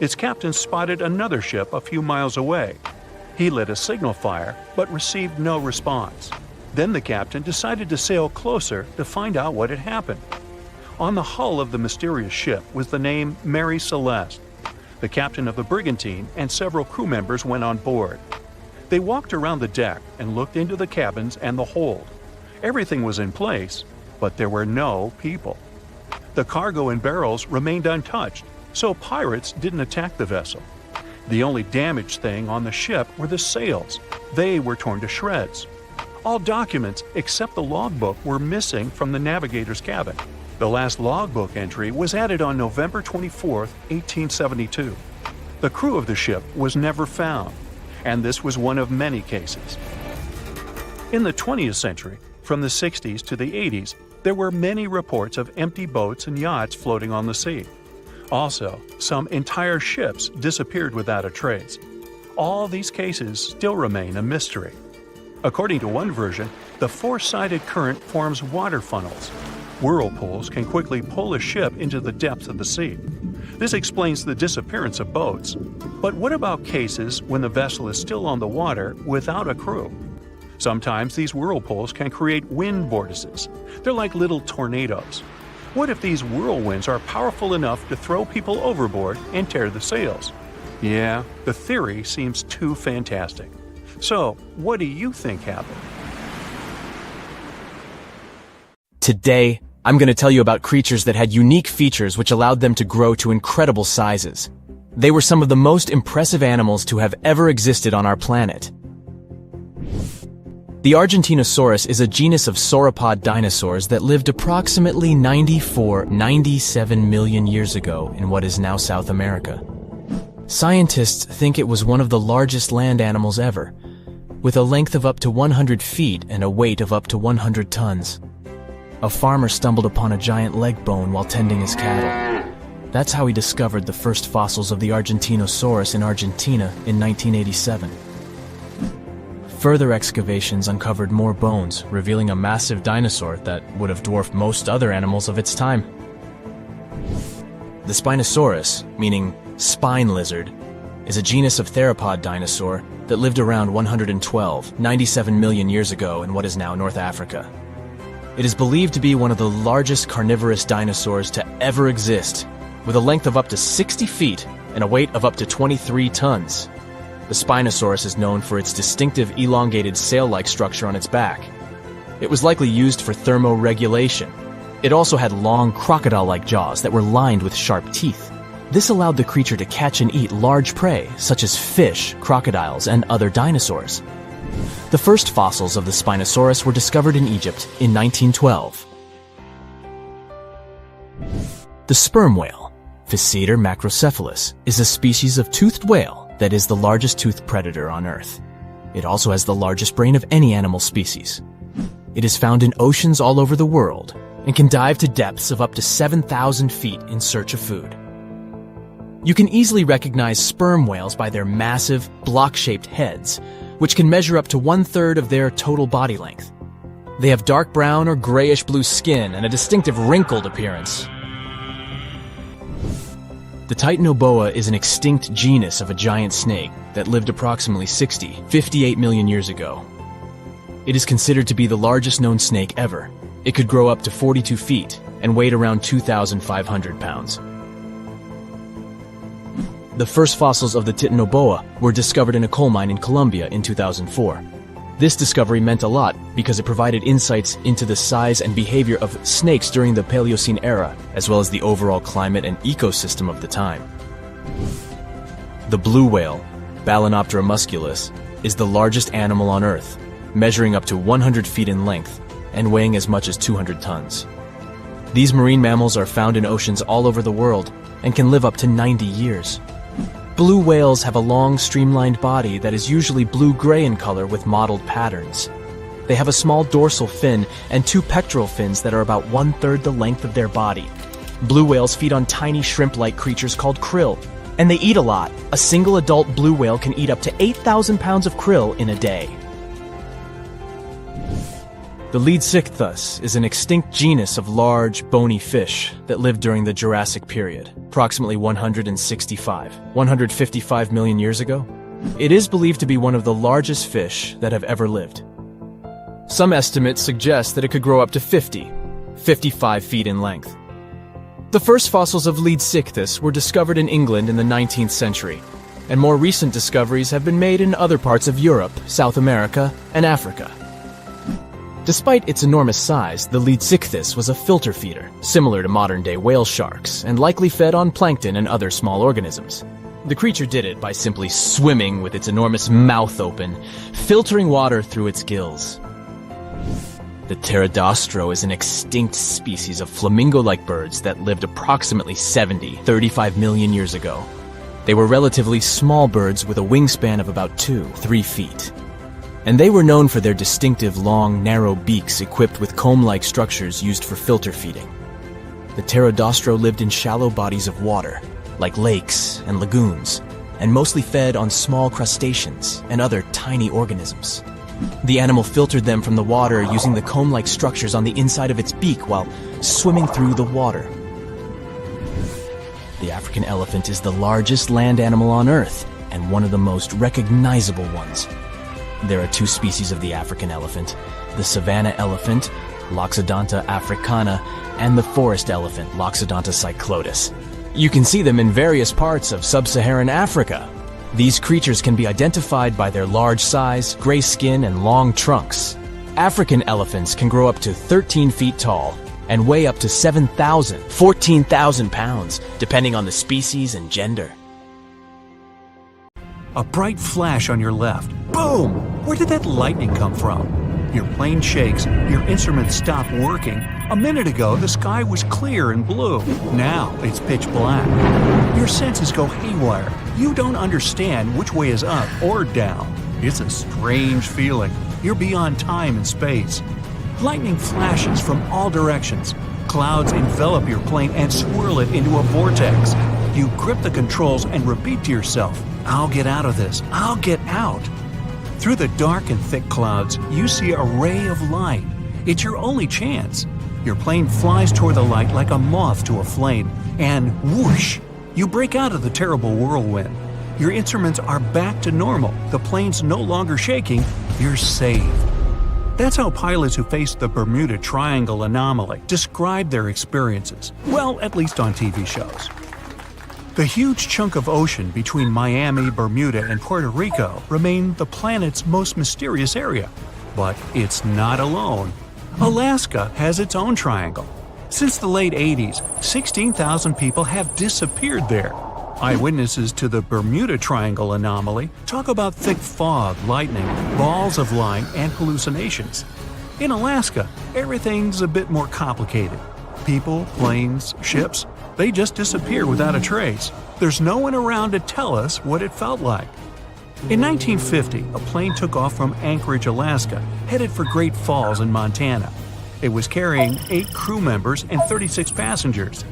Its captain spotted another ship a few miles away. He lit a signal fire, but received no response. Then the captain decided to sail closer to find out what had happened. On the hull of the mysterious ship was the name Mary Celeste. The captain of the brigantine and several crew members went on board. They walked around the deck and looked into the cabins and the hold. Everything was in place, but there were no people. The cargo and barrels remained untouched, so pirates didn't attack the vessel. The only damaged thing on the ship were the sails. They were torn to shreds. All documents except the logbook were missing from the navigator's cabin. The last logbook entry was added on November 24, 1872. The crew of the ship was never found, and this was one of many cases. In the 20th century, from the 60s to the 80s, there were many reports of empty boats and yachts floating on the sea. Also, some entire ships disappeared without a trace. All these cases still remain a mystery. According to one version, the four-sided current forms water funnels. Whirlpools can quickly pull a ship into the depths of the sea. This explains the disappearance of boats. But what about cases when the vessel is still on the water without a crew? Sometimes these whirlpools can create wind vortices. They're like little tornadoes. What if these whirlwinds are powerful enough to throw people overboard and tear the sails? Yeah, the theory seems too fantastic. So, what do you think happened? Today, I'm going to tell you about creatures that had unique features which allowed them to grow to incredible sizes. They were some of the most impressive animals to have ever existed on our planet. The Argentinosaurus is a genus of sauropod dinosaurs that lived approximately 97 million years ago in what is now South America. Scientists think it was one of the largest land animals ever. with a length of up to 100 feet and a weight of up to 100 tons. A farmer stumbled upon a giant leg bone while tending his cattle. That's how he discovered the first fossils of the Argentinosaurus in Argentina in 1987. Further excavations uncovered more bones, revealing a massive dinosaur that would have dwarfed most other animals of its time. The Spinosaurus, meaning spine lizard, is a genus of theropod dinosaur that lived around 97 million years ago in what is now North Africa. It is believed to be one of the largest carnivorous dinosaurs to ever exist, with a length of up to 60 feet and a weight of up to 23 tons. The Spinosaurus is known for its distinctive elongated sail-like structure on its back. It was likely used for thermoregulation. It also had long crocodile-like jaws that were lined with sharp teeth. This allowed the creature to catch and eat large prey, such as fish, crocodiles, and other dinosaurs. The first fossils of the Spinosaurus were discovered in Egypt in 1912. The sperm whale, Physeter macrocephalus, is a species of toothed whale that is the largest toothed predator on Earth. It also has the largest brain of any animal species. It is found in oceans all over the world and can dive to depths of up to 7,000 feet in search of food. You can easily recognize sperm whales by their massive, block-shaped heads, which can measure up to 1/3 of their total body length. They have dark brown or grayish-blue skin and a distinctive wrinkled appearance. The Titanoboa is an extinct genus of a giant snake that lived approximately 58 million years ago. It is considered to be the largest known snake ever. It could grow up to 42 feet and weighed around 2,500 pounds. The first fossils of the Titanoboa were discovered in a coal mine in Colombia in 2004. This discovery meant a lot because it provided insights into the size and behavior of snakes during the Paleocene era, as well as the overall climate and ecosystem of the time. The blue whale, Balænoptera musculus, is the largest animal on Earth, measuring up to 100 feet in length and weighing as much as 200 tons. These marine mammals are found in oceans all over the world and can live up to 90 years. Blue whales have a long, streamlined body that is usually blue-gray in color with mottled patterns. They have a small dorsal fin and 2 pectoral fins that are about 1/3 the length of their body. Blue whales feed on tiny shrimp-like creatures called krill, and they eat a lot. A single adult blue whale can eat up to 8,000 pounds of krill in a day. The Leadsichthus is an extinct genus of large, bony fish that lived during the Jurassic period, approximately 155 million years ago. It is believed to be one of the largest fish that have ever lived. Some estimates suggest that it could grow up to 55 feet in length. The first fossils of Leadsichthus were discovered in England in the 19th century, and more recent discoveries have been made in other parts of Europe, South America, and Africa. Despite its enormous size, the Leadsichthus was a filter feeder, similar to modern-day whale sharks, and likely fed on plankton and other small organisms. The creature did it by simply swimming with its enormous mouth open, filtering water through its gills. The Pterodostro is an extinct species of flamingo-like birds that lived approximately 35 million years ago. They were relatively small birds with a wingspan of about 2-3 feet. And they were known for their distinctive long, narrow beaks equipped with comb-like structures used for filter feeding. The Pterodostro lived in shallow bodies of water, like lakes and lagoons, and mostly fed on small crustaceans and other tiny organisms. The animal filtered them from the water using the comb-like structures on the inside of its beak while swimming through the water. The African elephant is the largest land animal on Earth, and one of the most recognizable ones. There are 2 species of the African elephant, the savanna elephant, Loxodonta africana, and the forest elephant, Loxodonta cyclotis. You can see them in various parts of sub-Saharan Africa. These creatures can be identified by their large size, gray skin, and long trunks. African elephants can grow up to 13 feet tall and weigh up to 14,000 pounds, depending on the species and gender. A bright flash on your left. Boom! Where did that lightning come from? Your plane shakes, your instruments stop working. A minute ago, the sky was clear and blue. Now, it's pitch black. Your senses go haywire. You don't understand which way is up or down. It's a strange feeling. You're beyond time and space. Lightning flashes from all directions. Clouds envelop your plane and swirl it into a vortex. You grip the controls and repeat to yourself, "I'll get out of this. I'll get out." Through the dark and thick clouds, you see a ray of light. It's your only chance. Your plane flies toward the light like a moth to a flame, and whoosh! You break out of the terrible whirlwind. Your instruments are back to normal. The plane's no longer shaking. You're safe. That's how pilots who faced the Bermuda Triangle anomaly describe their experiences. Well, at least on TV shows. The huge chunk of ocean between Miami, Bermuda, and Puerto Rico remain the planet's most mysterious area. But it's not alone. Alaska has its own triangle. Since the late 80s, 16,000 people have disappeared there. Eyewitnesses to the Bermuda Triangle anomaly talk about thick fog, lightning, balls of light, and hallucinations. In Alaska, everything's a bit more complicated. People, planes, ships, they just disappear without a trace. There's no one around to tell us what it felt like. In 1950, a plane took off from Anchorage, Alaska, headed for Great Falls in Montana. It was carrying 8 crew members and 36 passengers.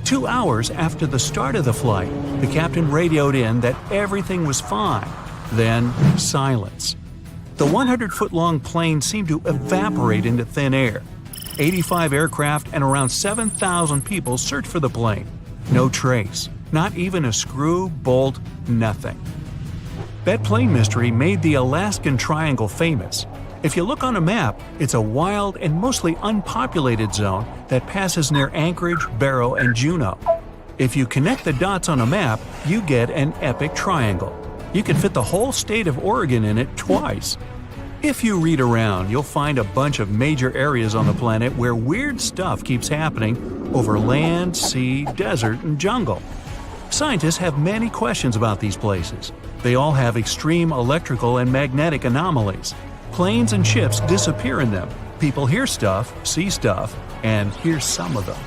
2 hours after the start of the flight, the captain radioed in that everything was fine. Then, silence. The 100-foot-long plane seemed to evaporate into thin air. 85 aircraft and around 7,000 people searched for the plane. No trace. Not even a screw, bolt, nothing. That plane mystery made the Alaskan Triangle famous. If you look on a map, it's a wild and mostly unpopulated zone that passes near Anchorage, Barrow, and Juneau. If you connect the dots on a map, you get an epic triangle. You can fit the whole state of Oregon in it twice. If you read around, you'll find a bunch of major areas on the planet where weird stuff keeps happening over land, sea, desert, and jungle. Scientists have many questions about these places. They all have extreme electrical and magnetic anomalies. Planes and ships disappear in them. People hear stuff, see stuff, and here's some of them.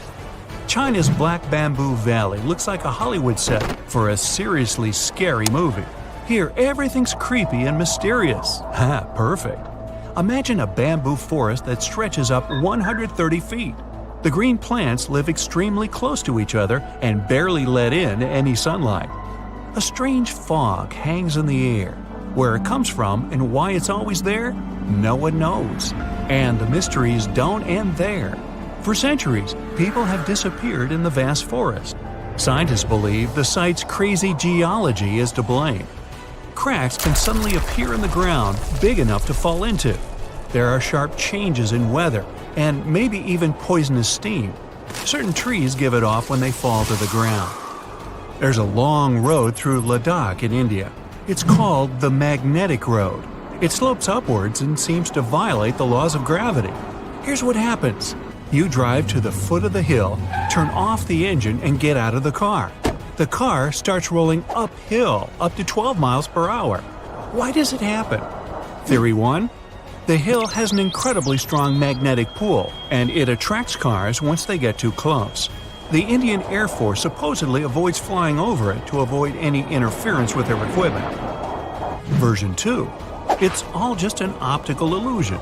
China's Black Bamboo Valley looks like a Hollywood set for a seriously scary movie. Here, everything's creepy and mysterious. Ha, perfect. Imagine a bamboo forest that stretches up 130 feet. The green plants live extremely close to each other and barely let in any sunlight. A strange fog hangs in the air. Where it comes from and why it's always there, no one knows. And the mysteries don't end there. For centuries, people have disappeared in the vast forest. Scientists believe the site's crazy geology is to blame. Cracks can suddenly appear in the ground big enough to fall into. There are sharp changes in weather, and maybe even poisonous steam. Certain trees give it off when they fall to the ground. There's a long road through Ladakh in India. It's called the Magnetic Road. It slopes upwards and seems to violate the laws of gravity. Here's what happens. You drive to the foot of the hill, turn off the engine, and get out of the car. The car starts rolling uphill up to 12 miles per hour. Why does it happen? Theory 1. The hill has an incredibly strong magnetic pull, and it attracts cars once they get too close. The Indian Air Force supposedly avoids flying over it to avoid any interference with their equipment. Version 2. It's all just an optical illusion.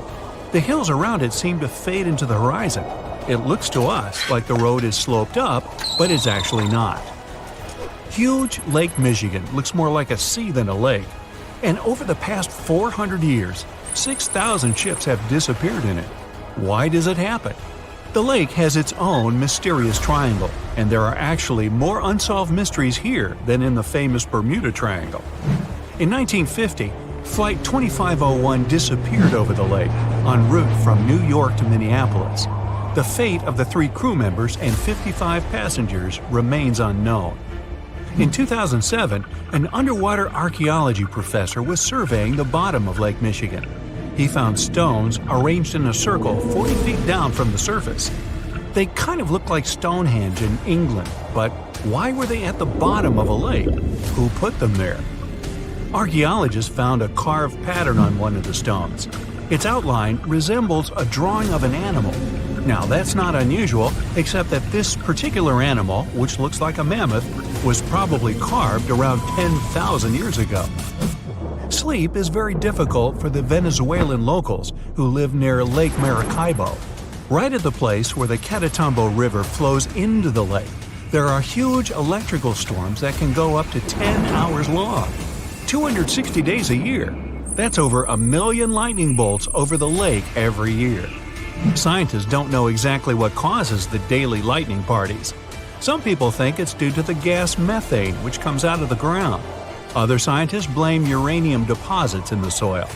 The hills around it seem to fade into the horizon. It looks to us like the road is sloped up, but it's actually not. Huge Lake Michigan looks more like a sea than a lake. And over the past 400 years, 6,000 ships have disappeared in it. Why does it happen? The lake has its own mysterious triangle, and there are actually more unsolved mysteries here than in the famous Bermuda Triangle. In 1950, Flight 2501 disappeared over the lake, en route from New York to Minneapolis. The fate of the 3 crew members and 55 passengers remains unknown. In 2007, an underwater archaeology professor was surveying the bottom of Lake Michigan. He found stones arranged in a circle 40 feet down from the surface. They kind of look like Stonehenge in England, but why were they at the bottom of a lake? Who put them there? Archaeologists found a carved pattern on one of the stones. Its outline resembles a drawing of an animal. Now, that's not unusual, except that this particular animal, which looks like a mammoth, was probably carved around 10,000 years ago. Sleep is very difficult for the Venezuelan locals who live near Lake Maracaibo. Right at the place where the Catatumbo River flows into the lake, there are huge electrical storms that can go up to 10 hours long. 260 days a year. That's over 1 million lightning bolts over the lake every year. Scientists don't know exactly what causes the daily lightning parties. Some people think it's due to the gas methane which comes out of the ground. Other scientists blame uranium deposits in the soil.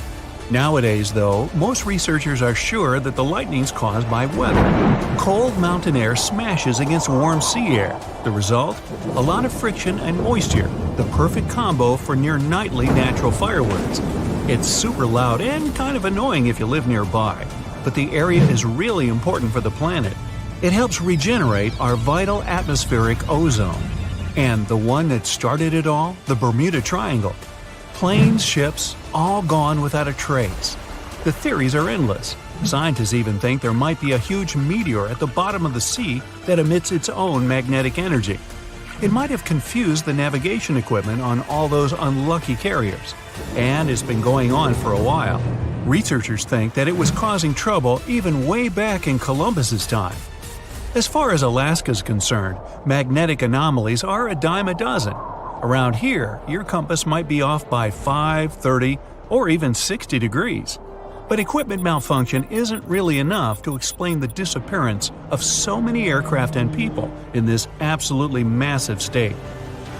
Nowadays, though, most researchers are sure that the lightning's caused by weather. Cold mountain air smashes against warm sea air. The result? A lot of friction and moisture, the perfect combo for near-nightly natural fireworks. It's super loud and kind of annoying if you live nearby, but the area is really important for the planet. It helps regenerate our vital atmospheric ozone. And the one that started it all, the Bermuda Triangle. Planes, ships, all gone without a trace. The theories are endless. Scientists even think there might be a huge meteor at the bottom of the sea that emits its own magnetic energy. It might have confused the navigation equipment on all those unlucky carriers. And it's been going on for a while. Researchers think that it was causing trouble even way back in Columbus's time. As far as Alaska is concerned, magnetic anomalies are a dime a dozen. Around here, your compass might be off by 5, 30, or even 60 degrees. But equipment malfunction isn't really enough to explain the disappearance of so many aircraft and people in this absolutely massive state.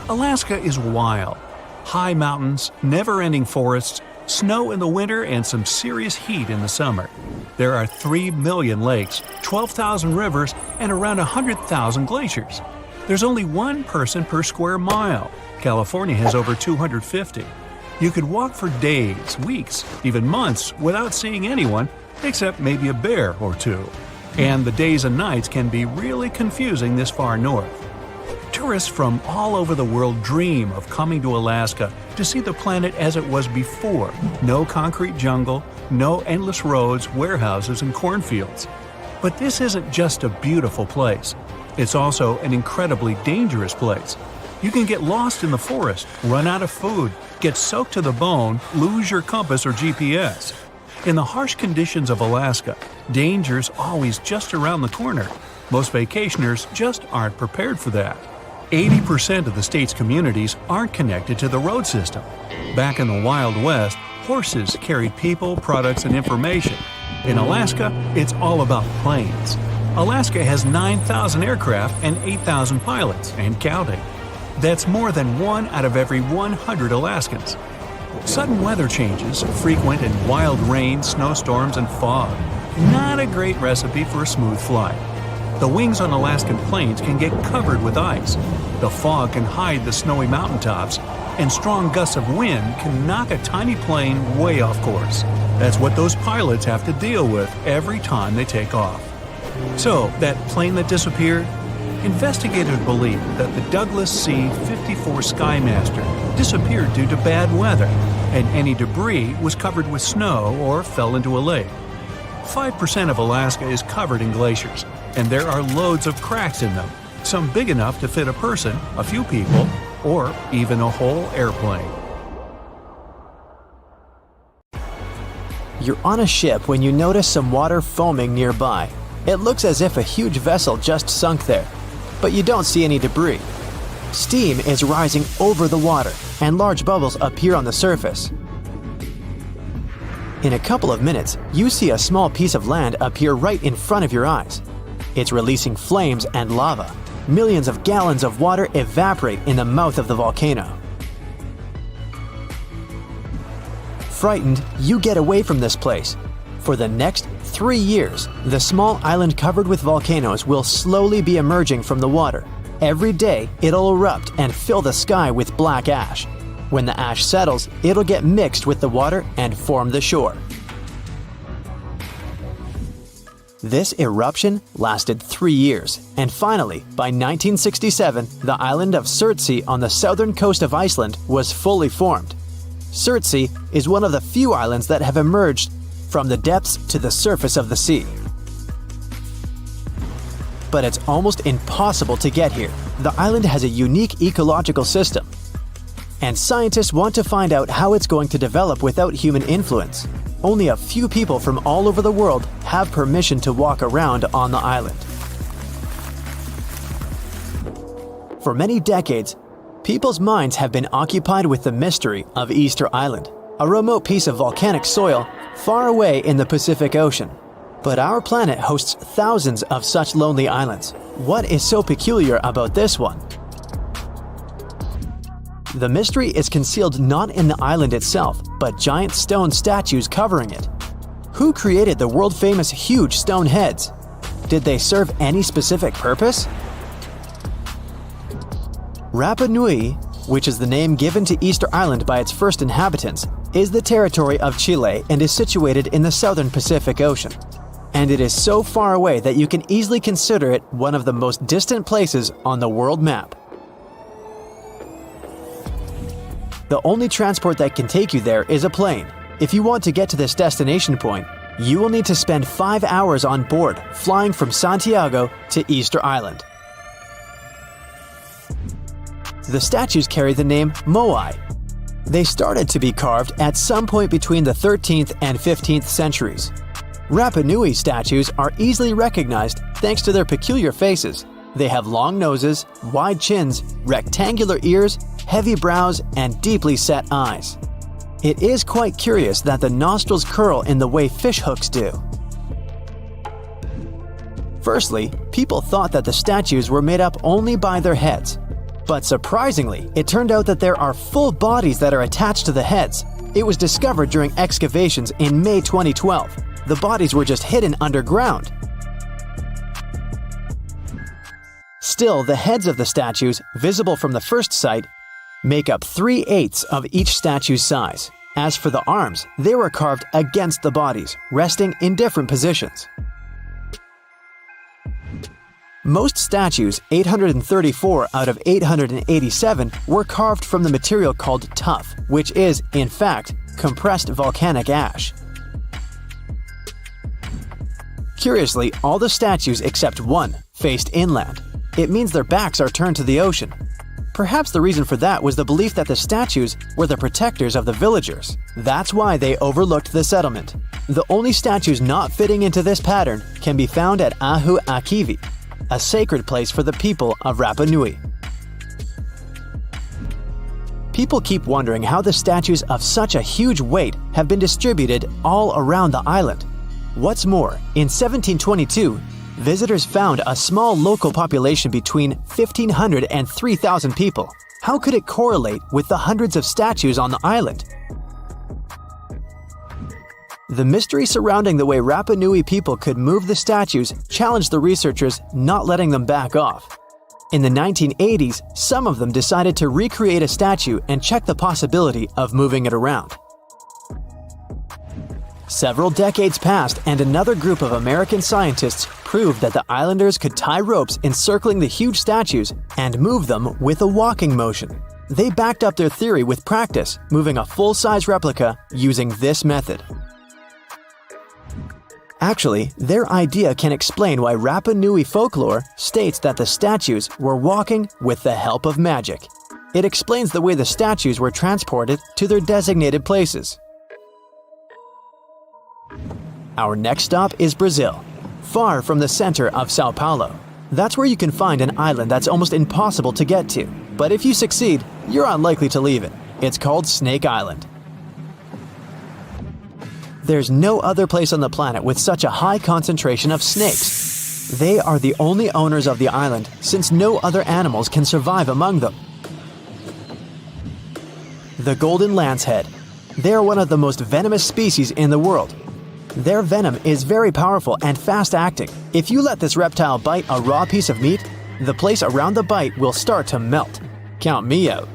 Alaska is wild. High mountains, never-ending forests, snow in the winter, and some serious heat in the summer. There are 3 million lakes, 12,000 rivers, and around 100,000 glaciers. There's only one person per square mile. California has over 250. You could walk for days, weeks, even months without seeing anyone, except maybe a bear or two. And the days and nights can be really confusing this far north. Tourists from all over the world dream of coming to Alaska to see the planet as it was before. No concrete jungle, no endless roads, warehouses, and cornfields. But this isn't just a beautiful place. It's also an incredibly dangerous place. You can get lost in the forest, run out of food, get soaked to the bone, lose your compass or GPS. In the harsh conditions of Alaska, danger's always just around the corner. Most vacationers just aren't prepared for that. 80% of the state's communities aren't connected to the road system. Back in the Wild West, horses carried people, products, and information. In Alaska, it's all about planes. Alaska has 9,000 aircraft and 8,000 pilots, and counting. That's more than 1 out of every 100 Alaskans. Sudden weather changes, frequent and wild rain, snowstorms, and fog. Not a great recipe for a smooth flight. The wings on Alaskan plains can get covered with ice. The fog can hide the snowy mountaintops, and strong gusts of wind can knock a tiny plane way off course. That's what those pilots have to deal with every time they take off. So, that plane that disappeared? Investigators believe that the Douglas C-54 Skymaster disappeared due to bad weather, and any debris was covered with snow or fell into a lake. 5% of Alaska is covered in glaciers, and there are loads of cracks in them, some big enough to fit a person, a few people, or even a whole airplane. You're on a ship when you notice some water foaming nearby. It looks as if a huge vessel just sunk there, but you don't see any debris. Steam is rising over the water, and large bubbles appear on the surface. In a couple of minutes, you see a small piece of land appear right in front of your eyes. It's releasing flames and lava. Millions of gallons of water evaporate in the mouth of the volcano. Frightened, you get away from this place. For the next 3 years, the small island covered with volcanoes will slowly be emerging from the water. Every day, it'll erupt and fill the sky with black ash. When the ash settles, it'll get mixed with the water and form the shore. This eruption lasted 3 years, and finally, by 1967, the island of Surtsey on the southern coast of Iceland was fully formed. Surtsey is one of the few islands that have emerged from the depths to the surface of the sea. But it's almost impossible to get here. The island has a unique ecological system. and scientists want to find out how it's going to develop without human influence. Only a few people from all over the world have permission to walk around on the island. For many decades, people's minds have been occupied with the mystery of Easter Island, a remote piece of volcanic soil far away in the Pacific Ocean. But our planet hosts thousands of such lonely islands. What is so peculiar about this one? The mystery is concealed not in the island itself, but giant stone statues covering it. Who created the world-famous huge stone heads? Did they serve any specific purpose? Rapa Nui, which is the name given to Easter Island by its first inhabitants, is the territory of Chile and is situated in the southern Pacific Ocean. And it is so far away that you can easily consider it one of the most distant places on the world map. The only transport that can take you there is a plane. If you want to get to this destination point, you will need to spend 5 hours on board, flying from Santiago to Easter Island. The statues carry the name Moai. They started to be carved at some point between the 13th and 15th centuries. Rapa Nui statues are easily recognized thanks to their peculiar faces. They have long noses, wide chins, rectangular ears, heavy brows, and deeply set eyes. It is quite curious that the nostrils curl in the way fish hooks do. Firstly, people thought that the statues were made up only by their heads. But surprisingly, it turned out that there are full bodies that are attached to the heads. It was discovered during excavations in May 2012. The bodies were just hidden underground. Still, the heads of the statues, visible from the first site, make up 3/8 of each statue's size. As for the arms, they were carved against the bodies, resting in different positions. Most statues, 834 out of 887, were carved from the material called tuff, which is, in fact, compressed volcanic ash. Curiously, all the statues except one faced inland. It means their backs are turned to the ocean. Perhaps the reason for that was the belief that the statues were the protectors of the villagers. That's why they overlooked the settlement. The only statues not fitting into this pattern can be found at Ahu Akivi, a sacred place for the people of Rapa Nui. People keep wondering how the statues of such a huge weight have been distributed all around the island. What's more, in 1722, visitors found a small local population between 1,500 and 3,000 people. How could it correlate with the hundreds of statues on the island? The mystery surrounding the way Rapa Nui people could move the statues challenged the researchers, not letting them back off. In the 1980s, some of them decided to recreate a statue and check the possibility of moving it around. Several decades passed and another group of American scientists proved that the islanders could tie ropes encircling the huge statues and move them with a walking motion. They backed up their theory with practice, moving a full-size replica using this method. Actually, their idea can explain why Rapa Nui folklore states that the statues were walking with the help of magic. It explains the way the statues were transported to their designated places. Our next stop is Brazil, far from the center of Sao Paulo. That's where you can find an island that's almost impossible to get to. But if you succeed, you're unlikely to leave it. It's called Snake Island. There's no other place on the planet with such a high concentration of snakes. They are the only owners of the island since no other animals can survive among them. The golden lancehead. They are one of the most venomous species in the world. Their venom is very powerful and fast-acting. If you let this reptile bite a raw piece of meat, the place around the bite will start to melt. Count me out.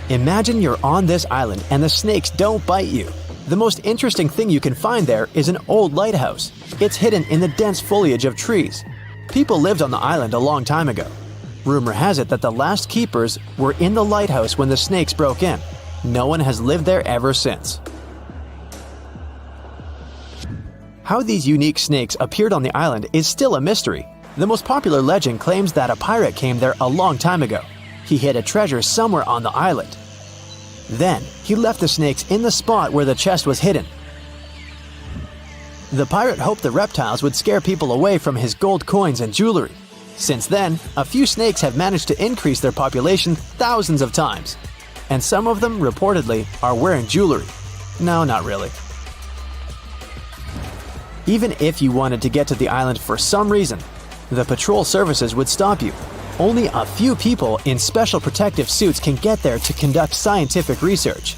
Imagine you're on this island and the snakes don't bite you. The most interesting thing you can find there is an old lighthouse. It's hidden in the dense foliage of trees. People lived on the island a long time ago. Rumor has it that the last keepers were in the lighthouse when the snakes broke in. No one has lived there ever since. How these unique snakes appeared on the island is still a mystery. The most popular legend claims that a pirate came there a long time ago. He hid a treasure somewhere on the island. Then, he left the snakes in the spot where the chest was hidden. The pirate hoped the reptiles would scare people away from his gold coins and jewelry. Since then, a few snakes have managed to increase their population thousands of times. And some of them, reportedly, are wearing jewelry. No, not really. Even if you wanted to get to the island for some reason, the patrol services would stop you. Only a few people in special protective suits can get there to conduct scientific research.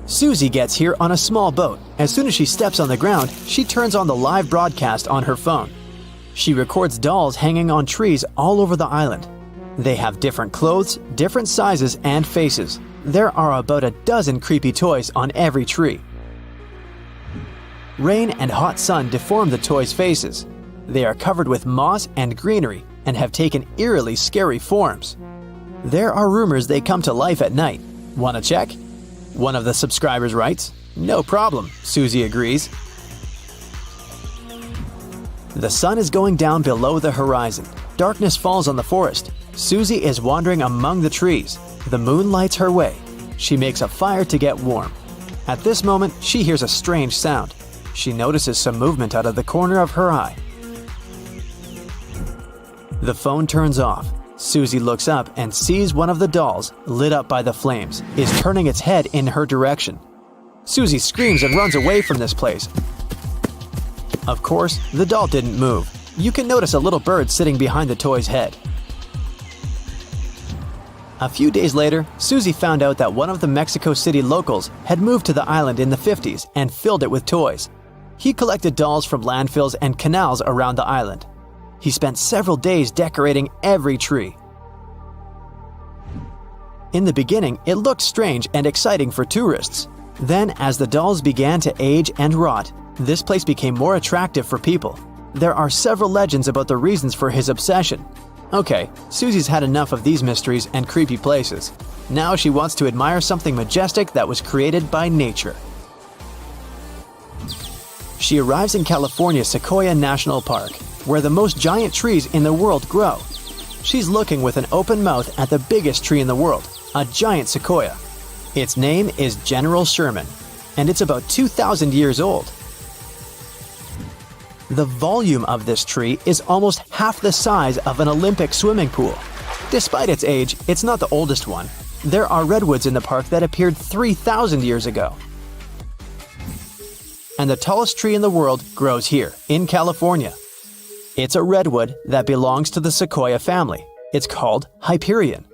Susie gets here on a small boat. As soon as she steps on the ground, she turns on the live broadcast on her phone. She records dolls hanging on trees all over the island. They have different clothes, different sizes, and faces. There are about a dozen creepy toys on every tree. Rain and hot sun deform the toys' faces. They are covered with moss and greenery and have taken eerily scary forms. There are rumors they come to life at night. Wanna check? One of the subscribers writes, "No problem," Susie agrees. The sun is going down below the horizon. Darkness falls on the forest. Susie is wandering among the trees. The moon lights her way. She makes a fire to get warm. At this moment, she hears a strange sound. She notices some movement out of the corner of her eye. The phone turns off. Susie looks up and sees one of the dolls, lit up by the flames, is turning its head in her direction. Susie screams and runs away from this place. Of course, the doll didn't move. You can notice a little bird sitting behind the toy's head. A few days later, Susie found out that one of the Mexico City locals had moved to the island in the 50s and filled it with toys. He collected dolls from landfills and canals around the island. He spent several days decorating every tree. In the beginning, it looked strange and exciting for tourists. Then, as the dolls began to age and rot, this place became more attractive for people. There are several legends about the reasons for his obsession. Okay, Susie's had enough of these mysteries and creepy places. Now she wants to admire something majestic that was created by nature. She arrives in California's Sequoia National Park, where the most giant trees in the world grow. She's looking with an open mouth at the biggest tree in the world, a giant sequoia. Its name is General Sherman, and it's about 2,000 years old. The volume of this tree is almost half the size of an Olympic swimming pool. Despite its age, it's not the oldest one. There are redwoods in the park that appeared 3,000 years ago. And the tallest tree in the world grows here, in California. It's a redwood that belongs to the sequoia family. It's called Hyperion.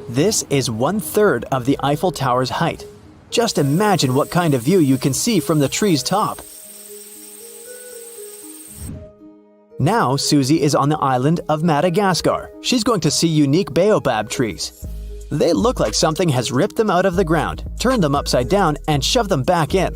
This is 1/3 of the Eiffel Tower's height. Just imagine what kind of view you can see from the tree's top. Now Susie is on the island of Madagascar. She's going to see unique baobab trees. They look like something has ripped them out of the ground, turned them upside down, and shoved them back in.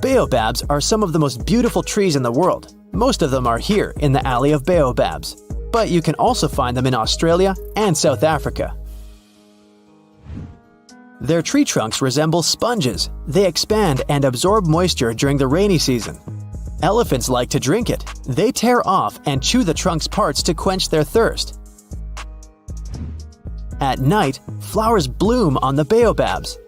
Baobabs are some of the most beautiful trees in the world. Most of them are here in the Alley of Baobabs, but you can also find them in Australia and South Africa. Their tree trunks resemble sponges. They expand and absorb moisture during the rainy season. Elephants like to drink it. They tear off and chew the trunk's parts to quench their thirst. At night, flowers bloom on the baobabs.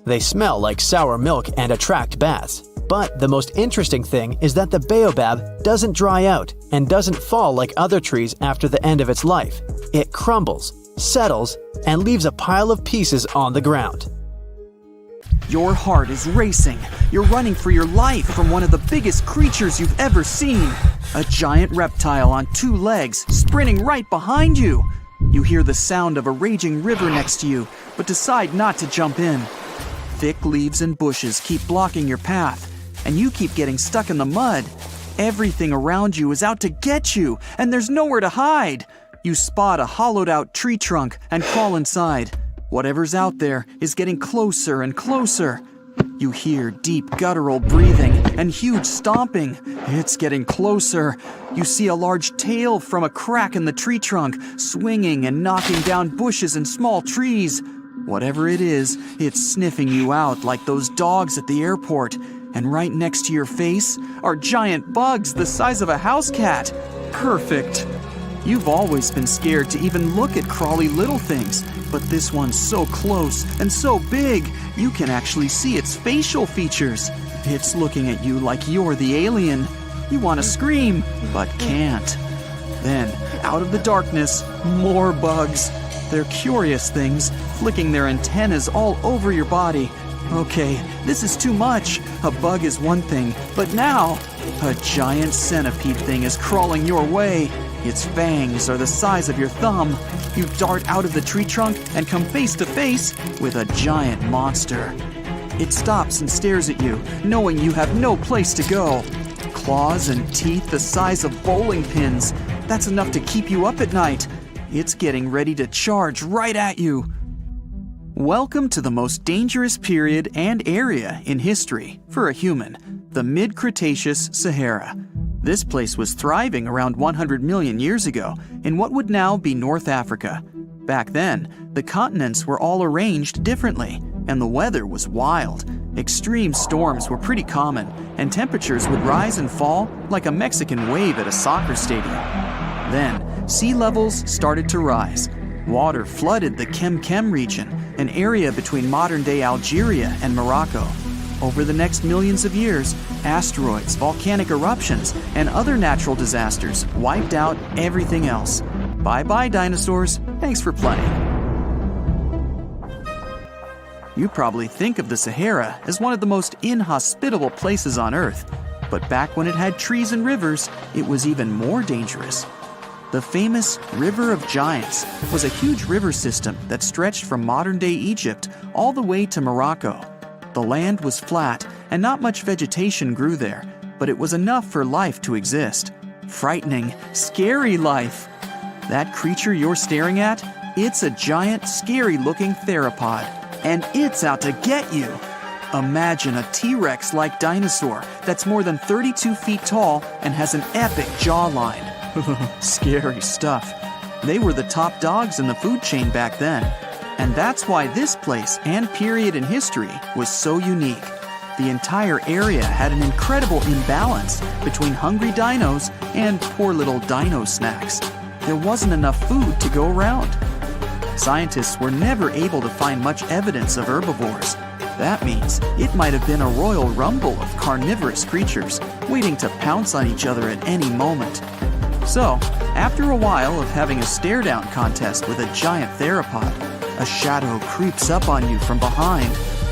They smell like sour milk and attract bats. But the most interesting thing is that the baobab doesn't dry out and doesn't fall like other trees after the end of its life. It crumbles, settles, and leaves a pile of pieces on the ground. Your heart is racing. You're running for your life from one of the biggest creatures you've ever seen. A giant reptile on 2 legs, sprinting right behind you. You hear the sound of a raging river next to you, but decide not to jump in. Thick leaves and bushes keep blocking your path, and you keep getting stuck in the mud. Everything around you is out to get you, and there's nowhere to hide. You spot a hollowed-out tree trunk and crawl inside. Whatever's out there is getting closer and closer. You hear deep guttural breathing and huge stomping. It's getting closer. You see a large tail from a crack in the tree trunk, swinging and knocking down bushes and small trees. Whatever it is, it's sniffing you out like those dogs at the airport. And right next to your face are giant bugs the size of a house cat. Perfect. You've always been scared to even look at crawly little things, but this one's so close and so big, you can actually see its facial features. It's looking at you like you're the alien. You want to scream, but can't. Then, out of the darkness, more bugs. They're curious things, flicking their antennas all over your body. Okay, this is too much. A bug is one thing, but now, a giant centipede thing is crawling your way. Its fangs are the size of your thumb. You dart out of the tree trunk and come face to face with a giant monster. It stops and stares at you, knowing you have no place to go. Claws and teeth the size of bowling pins. That's enough to keep you up at night. It's getting ready to charge right at you. Welcome to the most dangerous period and area in history for a human, the mid-Cretaceous Sahara. This place was thriving around 100 million years ago in what would now be North Africa. Back then, the continents were all arranged differently, and the weather was wild. Extreme storms were pretty common, and temperatures would rise and fall like a Mexican wave at a soccer stadium. Then, sea levels started to rise. Water flooded the Kem region, an area between modern-day Algeria and Morocco. Over the next millions of years, asteroids, volcanic eruptions, and other natural disasters wiped out everything else. Bye-bye, dinosaurs. Thanks for playing. You probably think of the Sahara as one of the most inhospitable places on Earth, but back when it had trees and rivers, it was even more dangerous. The famous River of Giants was a huge river system that stretched from modern-day Egypt all the way to Morocco. The land was flat and not much vegetation grew there, but it was enough for life to exist. Frightening, scary life. That creature you're staring at, it's a giant, scary-looking theropod, and it's out to get you. Imagine a T-Rex-like dinosaur that's more than 32 feet tall and has an epic jawline. Scary stuff. They were the top dogs in the food chain back then. And that's why this place and period in history was so unique. The entire area had an incredible imbalance between hungry dinos and poor little dino snacks. There wasn't enough food to go around. Scientists were never able to find much evidence of herbivores. That means it might have been a royal rumble of carnivorous creatures waiting to pounce on each other at any moment. So, after a while of having a stare-down contest with a giant theropod, a shadow creeps up on you from behind.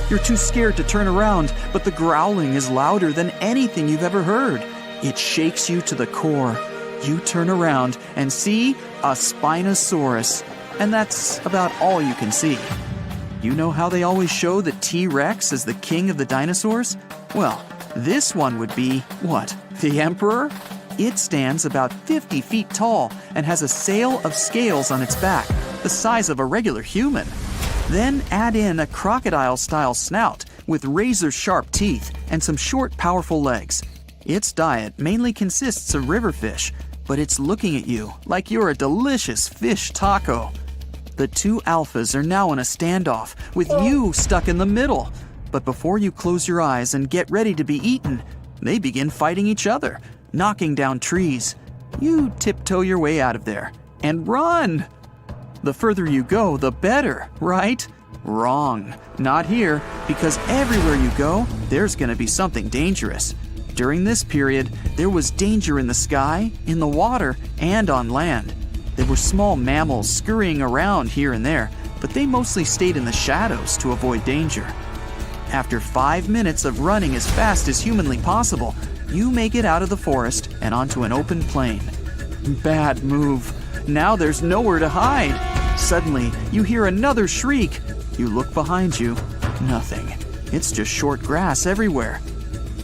You're too scared to turn around, but the growling is louder than anything you've ever heard. It shakes you to the core. You turn around and see a Spinosaurus, and that's about all you can see. You know how they always show the T-Rex as the king of the dinosaurs? Well, this one would be, what, the emperor? It stands about 50 feet tall and has a sail of scales on its back, the size of a regular human. Then add in a crocodile-style snout with razor-sharp teeth and some short, powerful legs. Its diet mainly consists of river fish, but it's looking at you like you're a delicious fish taco. The two alphas are now in a standoff, with you stuck in the middle. But before you close your eyes and get ready to be eaten, they begin fighting each other, knocking down trees. You tiptoe your way out of there and run. The further you go, the better, right? Wrong. Not here, because everywhere you go, there's going to be something dangerous. During this period, there was danger in the sky, in the water, and on land. There were small mammals scurrying around here and there, but they mostly stayed in the shadows to avoid danger. After 5 minutes of running as fast as humanly possible, you make it out of the forest and onto an open plain. Bad move. Now there's nowhere to hide. Suddenly, you hear another shriek. You look behind you. Nothing. It's just short grass everywhere.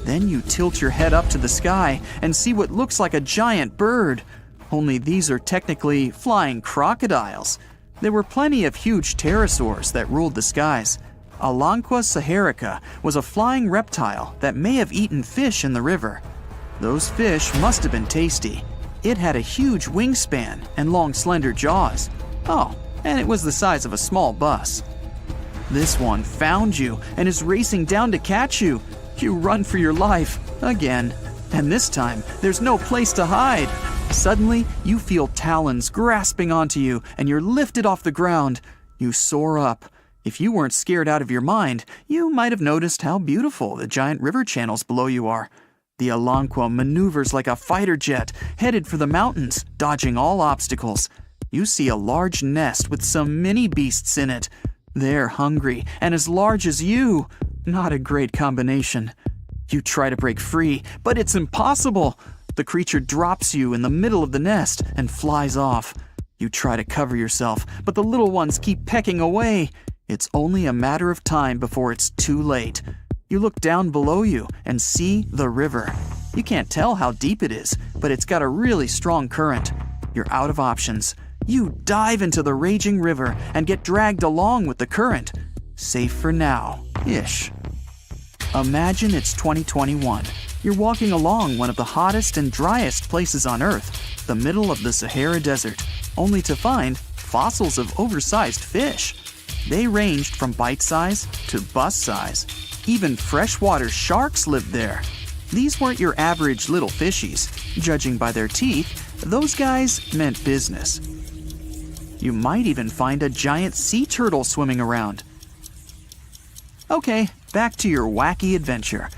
Then you tilt your head up to the sky and see what looks like a giant bird. Only these are technically flying crocodiles. There were plenty of huge pterosaurs that ruled the skies. Alanqua saharica was a flying reptile that may have eaten fish in the river. Those fish must have been tasty. It had a huge wingspan and long, slender jaws. Oh, and it was the size of a small bus. This one found you and is racing down to catch you. You run for your life, again. And this time, there's no place to hide. Suddenly, you feel talons grasping onto you and you're lifted off the ground. You soar up. If you weren't scared out of your mind, you might have noticed how beautiful the giant river channels below you are. The Alanqua maneuvers like a fighter jet, headed for the mountains, dodging all obstacles. You see a large nest with some mini beasts in it. They're hungry and as large as you. Not a great combination. You try to break free, but it's impossible. The creature drops you in the middle of the nest and flies off. You try to cover yourself, but the little ones keep pecking away. It's only a matter of time before it's too late. You look down below you and see the river. You can't tell how deep it is, but it's got a really strong current. You're out of options. You dive into the raging river and get dragged along with the current. Safe for now-ish. Imagine it's 2021. You're walking along one of the hottest and driest places on Earth, the middle of the Sahara Desert, only to find fossils of oversized fish. They ranged from bite size to bus size. Even freshwater sharks lived there. These weren't your average little fishies. Judging by their teeth, those guys meant business. You might even find a giant sea turtle swimming around. Okay, back to your wacky adventure.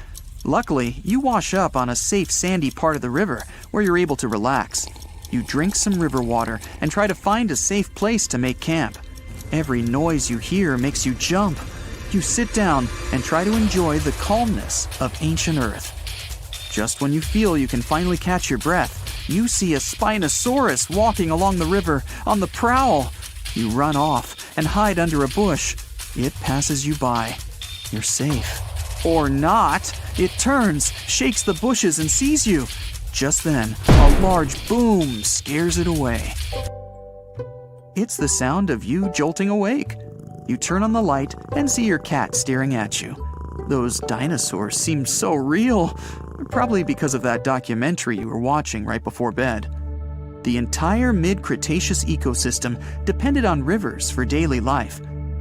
Luckily, you wash up on a safe sandy part of the river where you're able to relax. You drink some river water and try to find a safe place to make camp. Every noise you hear makes you jump. You sit down and try to enjoy the calmness of ancient Earth. Just when you feel you can finally catch your breath, you see a Spinosaurus walking along the river on the prowl. You run off and hide under a bush. It passes you by. You're safe. Or not. It turns, shakes the bushes, and sees you. Just then, a large boom scares it away. It's the sound of you jolting awake. You turn on the light and see your cat staring at you. Those dinosaurs seem so real, probably because of that documentary you were watching right before bed. The entire mid-Cretaceous ecosystem depended on rivers for daily life.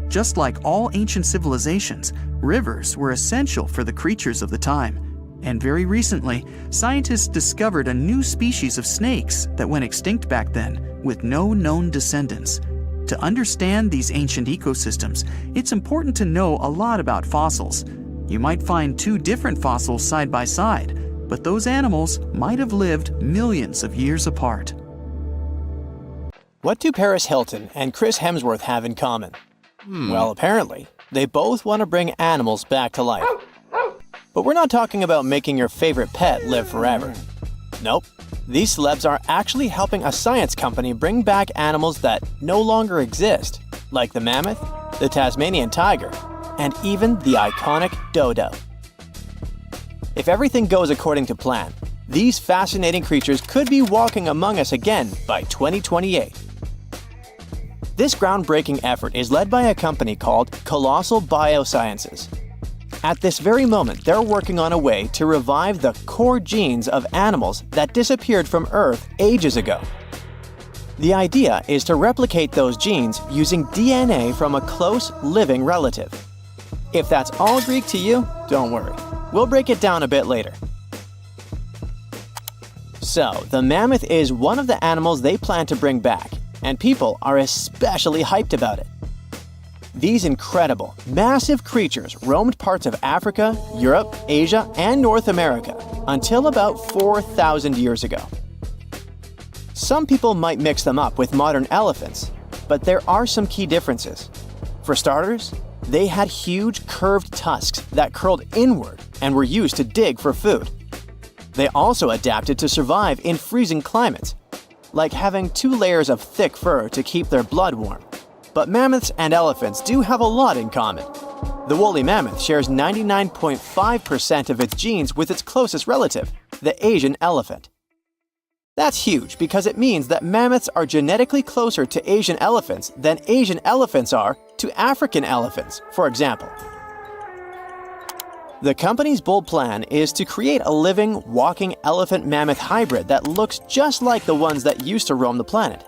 Just like all ancient civilizations, rivers were essential for the creatures of the time. And very recently, scientists discovered a new species of snakes that went extinct back then, with no known descendants. To understand these ancient ecosystems, it's important to know a lot about fossils. You might find two different fossils side by side, but those animals might have lived millions of years apart. What do Paris Hilton and Chris Hemsworth have in common? Well, apparently, they both want to bring animals back to life. But we're not talking about making your favorite pet live forever. Nope. These celebs are actually helping a science company bring back animals that no longer exist, like the mammoth, the Tasmanian tiger, and even the iconic dodo. If everything goes according to plan, these fascinating creatures could be walking among us again by 2028. This groundbreaking effort is led by a company called Colossal Biosciences. At this very moment, they're working on a way to revive the core genes of animals that disappeared from Earth ages ago. The idea is to replicate those genes using DNA from a close living relative. If that's all Greek to you, don't worry. We'll break it down a bit later. So, the mammoth is one of the animals they plan to bring back, and people are especially hyped about it. These incredible, massive creatures roamed parts of Africa, Europe, Asia, and North America until about 4,000 years ago. Some people might mix them up with modern elephants, but there are some key differences. For starters, they had huge curved tusks that curled inward and were used to dig for food. They also adapted to survive in freezing climates, like having 2 layers of thick fur to keep their blood warm. But mammoths and elephants do have a lot in common. The woolly mammoth shares 99.5% of its genes with its closest relative, the Asian elephant. That's huge because it means that mammoths are genetically closer to Asian elephants than Asian elephants are to African elephants, for example. The company's bold plan is to create a living, walking elephant-mammoth hybrid that looks just like the ones that used to roam the planet.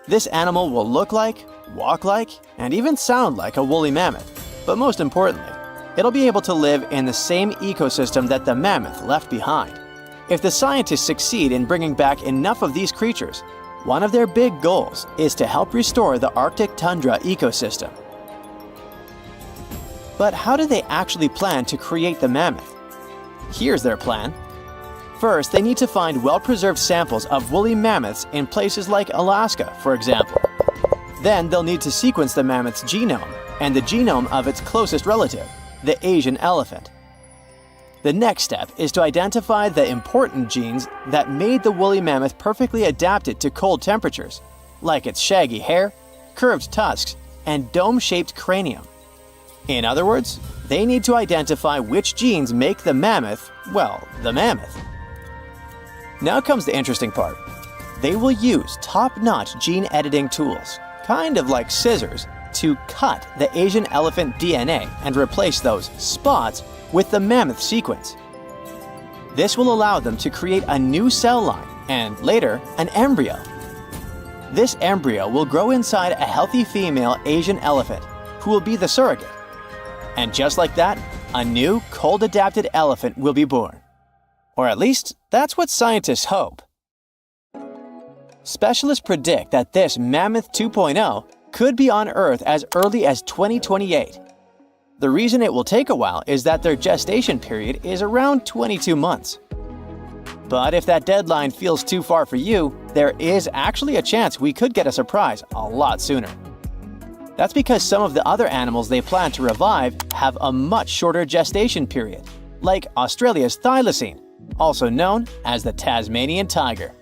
This animal will look like, walk like, and even sound like a woolly mammoth, but most importantly, it'll be able to live in the same ecosystem that the mammoth left behind. If the scientists succeed in bringing back enough of these creatures, one of their big goals is to help restore the Arctic tundra ecosystem. But how do they actually plan to create the mammoth? Here's their plan. First, they need to find well-preserved samples of woolly mammoths in places like Alaska, for example. Then they'll need to sequence the mammoth's genome and the genome of its closest relative, the Asian elephant. The next step is to identify the important genes that made the woolly mammoth perfectly adapted to cold temperatures, like its shaggy hair, curved tusks, and dome-shaped cranium. In other words, they need to identify which genes make the mammoth, well, the mammoth. Now comes the interesting part. They will use top-notch gene editing tools, kind of like scissors, to cut the Asian elephant DNA and replace those spots with the mammoth sequence. This will allow them to create a new cell line and, later, an embryo. This embryo will grow inside a healthy female Asian elephant, who will be the surrogate. And just like that, a new, cold-adapted elephant will be born. Or at least, that's what scientists hope. Specialists predict that this Mammoth 2.0 could be on Earth as early as 2028. The reason it will take a while is that their gestation period is around 22 months. But if that deadline feels too far for you, there is actually a chance we could get a surprise a lot sooner. That's because some of the other animals they plan to revive have a much shorter gestation period, like Australia's thylacine, also known as the Tasmanian tiger.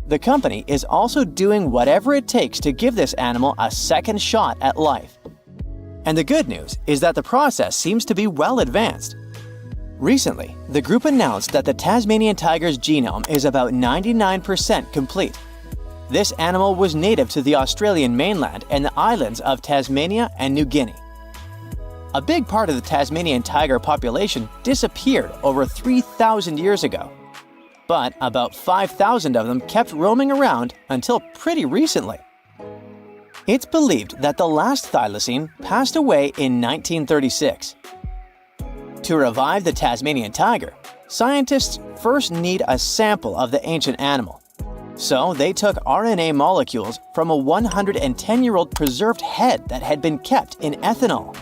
The company is also doing whatever it takes to give this animal a second shot at life. And the good news is that the process seems to be well advanced. Recently, the group announced that the Tasmanian tiger's genome is about 99% complete. This animal was native to the Australian mainland and the islands of Tasmania and New Guinea. A big part of the Tasmanian tiger population disappeared over 3,000 years ago. But about 5,000 of them kept roaming around until pretty recently. It's believed that the last thylacine passed away in 1936. To revive the Tasmanian tiger, scientists first need a sample of the ancient animal. So they took RNA molecules from a 110-year-old preserved head that had been kept in ethanol.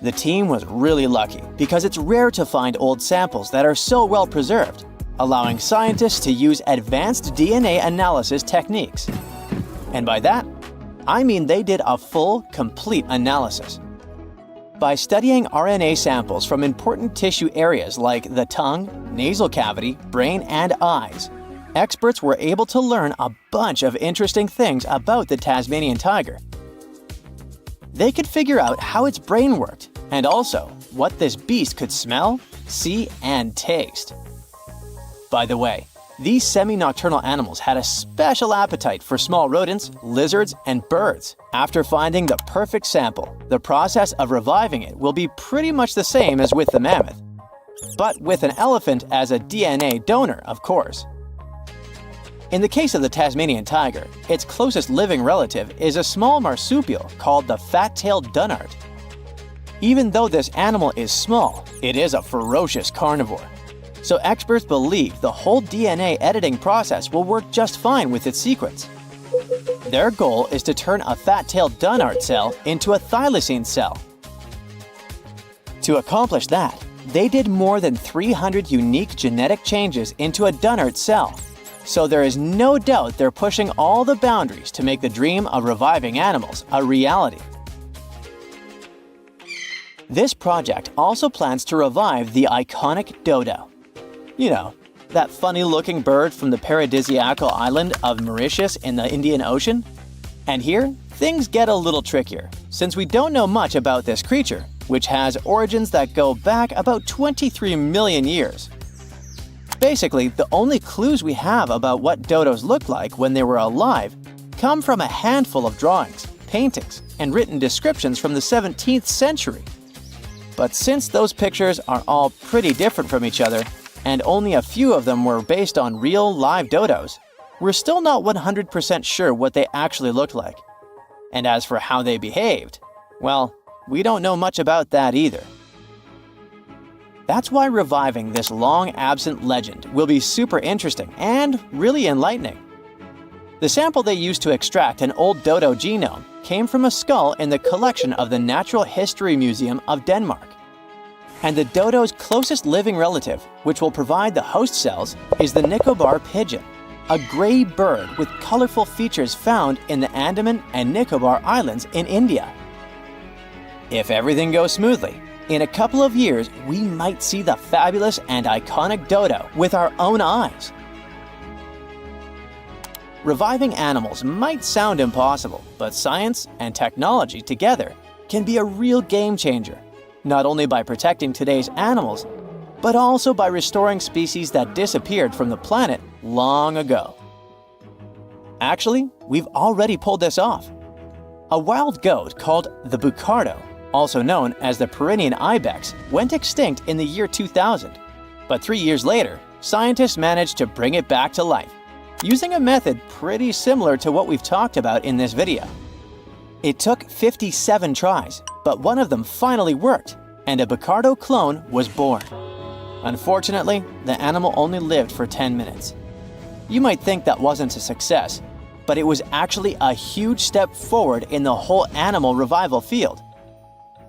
The team was really lucky because it's rare to find old samples that are so well preserved, allowing scientists to use advanced DNA analysis techniques. And by that, I mean they did a full, complete analysis. By studying RNA samples from important tissue areas like the tongue, nasal cavity, brain, and eyes, experts were able to learn a bunch of interesting things about the Tasmanian tiger. They could figure out how its brain worked, and also what this beast could smell, see, and taste. By the way, these semi-nocturnal animals had a special appetite for small rodents, lizards, and birds. After finding the perfect sample, the process of reviving it will be pretty much the same as with the mammoth, but with an elephant as a DNA donor, of course. In the case of the Tasmanian tiger, its closest living relative is a small marsupial called the fat-tailed dunnart. Even though this animal is small, it is a ferocious carnivore. So experts believe the whole DNA editing process will work just fine with its sequence. Their goal is to turn a fat-tailed dunnart cell into a thylacine cell. To accomplish that, they did more than 300 unique genetic changes into a dunnart cell. So there is no doubt they're pushing all the boundaries to make the dream of reviving animals a reality. This project also plans to revive the iconic dodo. You know, that funny-looking bird from the paradisiacal island of Mauritius in the Indian Ocean? And here, things get a little trickier, since we don't know much about this creature, which has origins that go back about 23 million years. Basically, the only clues we have about what dodos looked like when they were alive come from a handful of drawings, paintings, and written descriptions from the 17th century. But since those pictures are all pretty different from each other, and only a few of them were based on real, live dodos, we're still not 100% sure what they actually looked like. And as for how they behaved, well, we don't know much about that either. That's why reviving this long-absent legend will be super interesting and really enlightening. The sample they used to extract an old dodo genome came from a skull in the collection of the Natural History Museum of Denmark. And the dodo's closest living relative, which will provide the host cells, is the Nicobar pigeon, a gray bird with colorful features found in the Andaman and Nicobar Islands in India. If everything goes smoothly, in a couple of years we might see the fabulous and iconic dodo with our own eyes. Reviving animals might sound impossible, but science and technology together can be a real game changer, not only by protecting today's animals, but also by restoring species that disappeared from the planet long ago. Actually, we've already pulled this off. A wild goat called the bucardo, also known as the Pyrenean ibex, went extinct in the year 2000, but 3 years later, scientists managed to bring it back to life, using a method pretty similar to what we've talked about in this video. It took 57 tries, but one of them finally worked, and a bucardo clone was born. Unfortunately, the animal only lived for 10 minutes. You might think that wasn't a success, but it was actually a huge step forward in the whole animal revival field.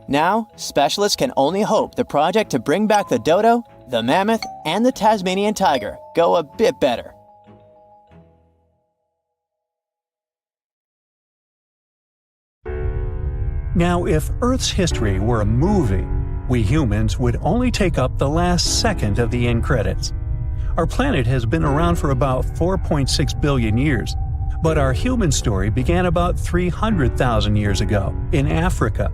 Now, specialists can only hope the project to bring back the dodo, the mammoth, and the Tasmanian tiger go a bit better. Now, if Earth's history were a movie, we humans would only take up the last second of the end credits. Our planet has been around for about 4.6 billion years, but our human story began about 300,000 years ago in Africa.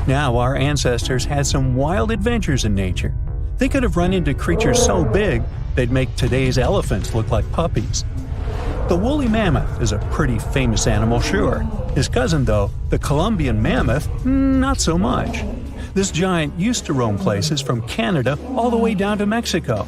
Now, our ancestors had some wild adventures in nature. They could have run into creatures so big they'd make today's elephants look like puppies. The woolly mammoth is a pretty famous animal, sure. His cousin, though, the Colombian mammoth, not so much. This giant used to roam places from Canada all the way down to Mexico.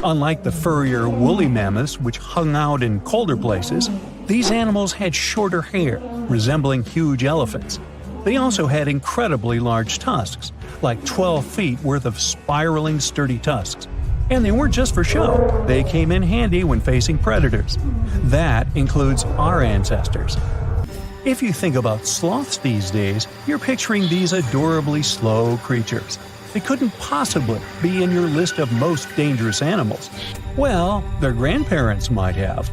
Unlike the furrier woolly mammoths, which hung out in colder places, these animals had shorter hair, resembling huge elephants. They also had incredibly large tusks, like 12 feet worth of spiraling, sturdy tusks. And they weren't just for show, they came in handy when facing predators. That includes our ancestors. If you think about sloths these days, you're picturing these adorably slow creatures. They couldn't possibly be in your list of most dangerous animals. Well, their grandparents might have.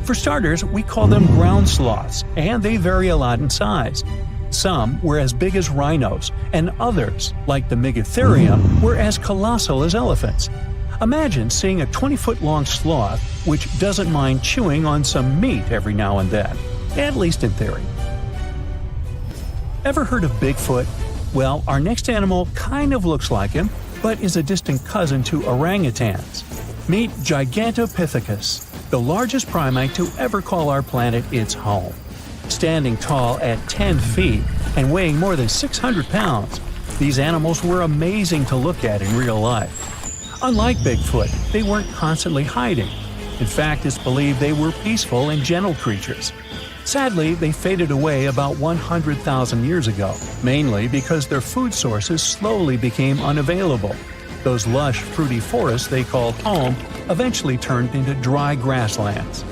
For starters, we call them ground sloths, and they vary a lot in size. Some were as big as rhinos, and others, like the Megatherium, were as colossal as elephants. Imagine seeing a 20-foot-long sloth which doesn't mind chewing on some meat every now and then, at least in theory. Ever heard of Bigfoot? Well, our next animal kind of looks like him, but is a distant cousin to orangutans. Meet Gigantopithecus, the largest primate to ever call our planet its home. Standing tall at 10 feet and weighing more than 600 pounds, these animals were amazing to look at in real life. Unlike Bigfoot, they weren't constantly hiding. In fact, it's believed they were peaceful and gentle creatures. Sadly, they faded away about 100,000 years ago, mainly because their food sources slowly became unavailable. Those lush, fruity forests they called home eventually turned into dry grasslands.